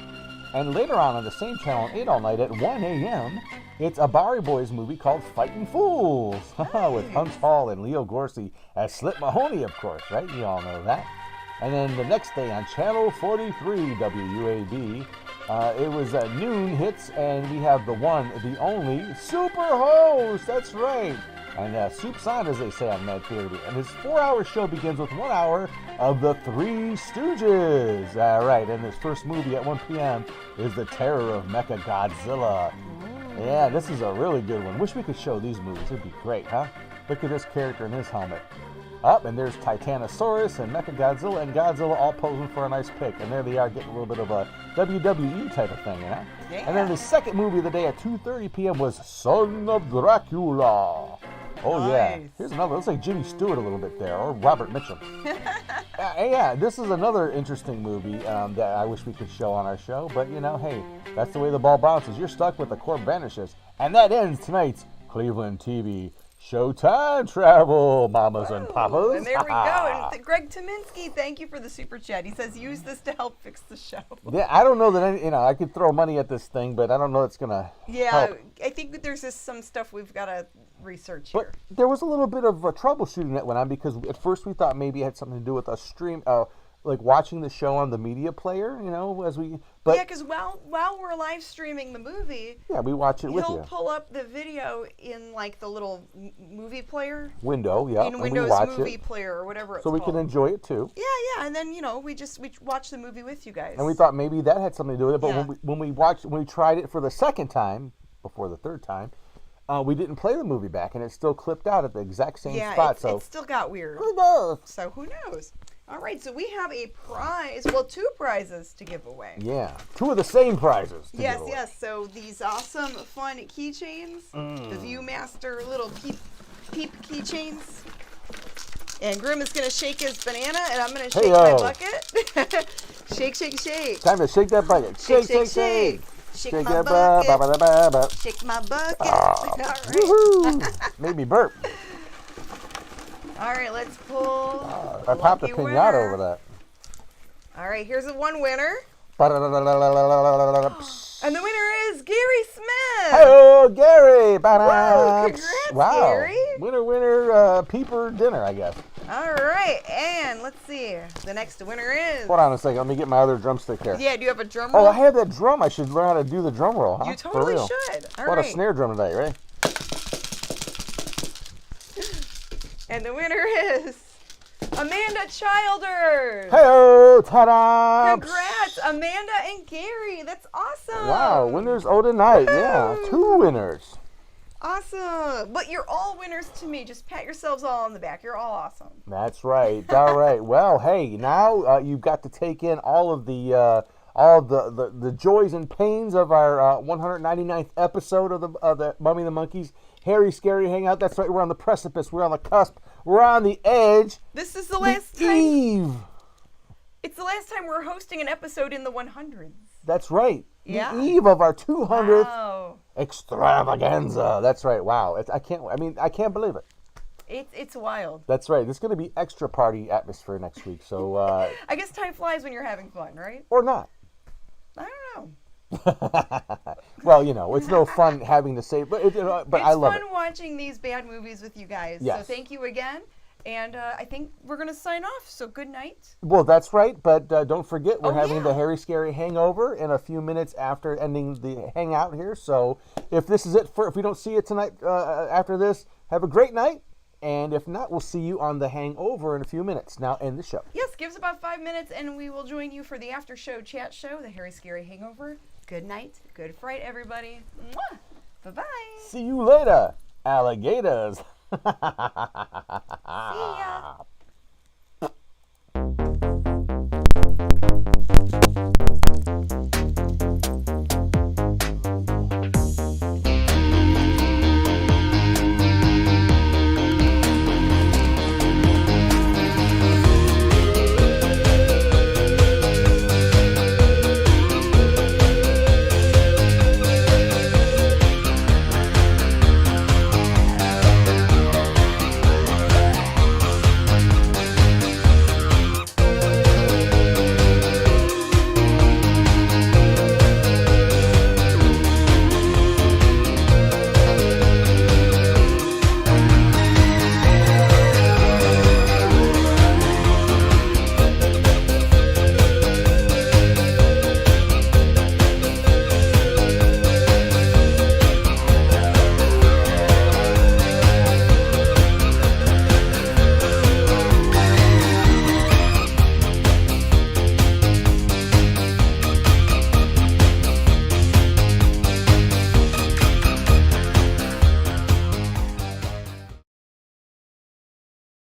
And later on the same channel, 8 all night at 1 a.m., it's a Bowery Boys movie called Fightin' Fools. With Hunts Hall and Leo Gorsey as Slip Mahoney, of course, right? You all know that. And then the next day on Channel 43 WUAB, it was noon hits, and we have the one, the only Super Host. That's right. And Soup's on, as they say on Mad Theater. And his 4-hour show begins with 1 hour of the Three Stooges. Right, and his first movie at 1 p.m. is The Terror of Mechagodzilla. Yeah, this is a really good one. Wish we could show these movies. It'd be great, huh? Look at this character in his helmet. And there's Titanosaurus and Mechagodzilla and Godzilla all posing for a nice pic. And there they are getting a little bit of a WWE type of thing, you know? Yeah. And then the second movie of the day at 2:30 p.m. was Son of Dracula. Oh, nice. Yeah. Here's another. Looks like Jimmy Stewart a little bit there, or Robert Mitchum. Yeah, this is another interesting movie that I wish we could show on our show. But, you know, hey, that's the way the ball bounces. You're stuck with the core Vanishes. And that ends tonight's Cleveland TV Showtime travel, mamas and papas. And there we go. And Greg Tominski, thank you for the super chat. He says, use this to help fix the show. Yeah, I don't know that, I could throw money at this thing, but I don't know it's going to help. I think there's just some stuff we've got to research here. But there was a little bit of troubleshooting that went on because at first we thought maybe it had something to do with us like watching the show on the media player, as we... But, yeah, because while we're live streaming the movie... Yeah, we watch it with you. He'll pull up the video in, like, the little movie player. Window, yeah. In Windows Movie Player or whatever it's called. So we can enjoy it, too. Yeah, and then, we watch the movie with you guys. And we thought maybe that had something to do with it, but when we tried it for the second time, before the third time, we didn't play the movie back, and it still clipped out at the exact same spot. So it still got weird. Who knows? So who knows? All right, so we have a prize. Well, 2 prizes to give away. Yeah, 2 of the same prizes to give away. Yes. So these awesome, fun keychains, the Viewmaster little peep keychains. And Grim is going to shake his banana, and I'm going to shake Hey-o. my bucket. Shake, shake, shake. Time to shake that bucket. Shake, shake, shake. Shake my that bucket. Shake my bucket. All right. Woohoo! Made me burp. All right, let's pull. I popped a lucky pinata winner. over that. All right, here's the one winner. Ba-da-da-da-da-da-da-da-da. And the winner is Gary Smith. Hello, Gary. Ba-da. Woo, congrats, Wow. Gary. Winner, peeper dinner, I guess. All right, and let's see. The next winner is. Hold on a second. Let me get my other drumstick here. Yeah, do you have a drum roll? Oh, I have that drum. I should learn how to do the drum roll, huh? You totally For real. should. All What right. a snare drum today, right? And the winner is Amanda Childers. Hey-o, ta-da! Congrats, Amanda and Gary. That's awesome. Wow, winners oh tonight. Yeah, 2 winners. Awesome. But you're all winners to me. Just pat yourselves all on the back. You're all awesome. That's right. All right. Well, hey, now you've got to take in all of the joys and pains of our 199th episode of the Mummy and the Monkeys Hairy Scary Hangout. That's right. We're on the precipice. We're on the cusp. We're on the edge. This is the last time. Eve. It's the last time we're hosting an episode in the 100s. That's right. Yeah. The eve of our 200th Wow. extravaganza. That's right. Wow. I can't believe it. It's wild. That's right. There's going to be extra party atmosphere next week. So. I guess time flies when you're having fun, right? Or not. I don't know. Well, it's no fun having to say, but I love it. It's fun watching these bad movies with you guys. Yes. So thank you again. And I think we're going to sign off. So good night. Well, that's right, but don't forget, we're having the Hairy Scary Hangover in a few minutes after ending the hangout here. So if this is it, if we don't see you tonight after this, have a great night. And if not, we'll see you on the Hangover in a few minutes. Now end the show. Yes, give us about 5 minutes, and we will join you for the after show chat show, the Hairy Scary Hangover. Good night. Good fright, everybody. Mwah. Bye-bye. See you later, alligators. See ya.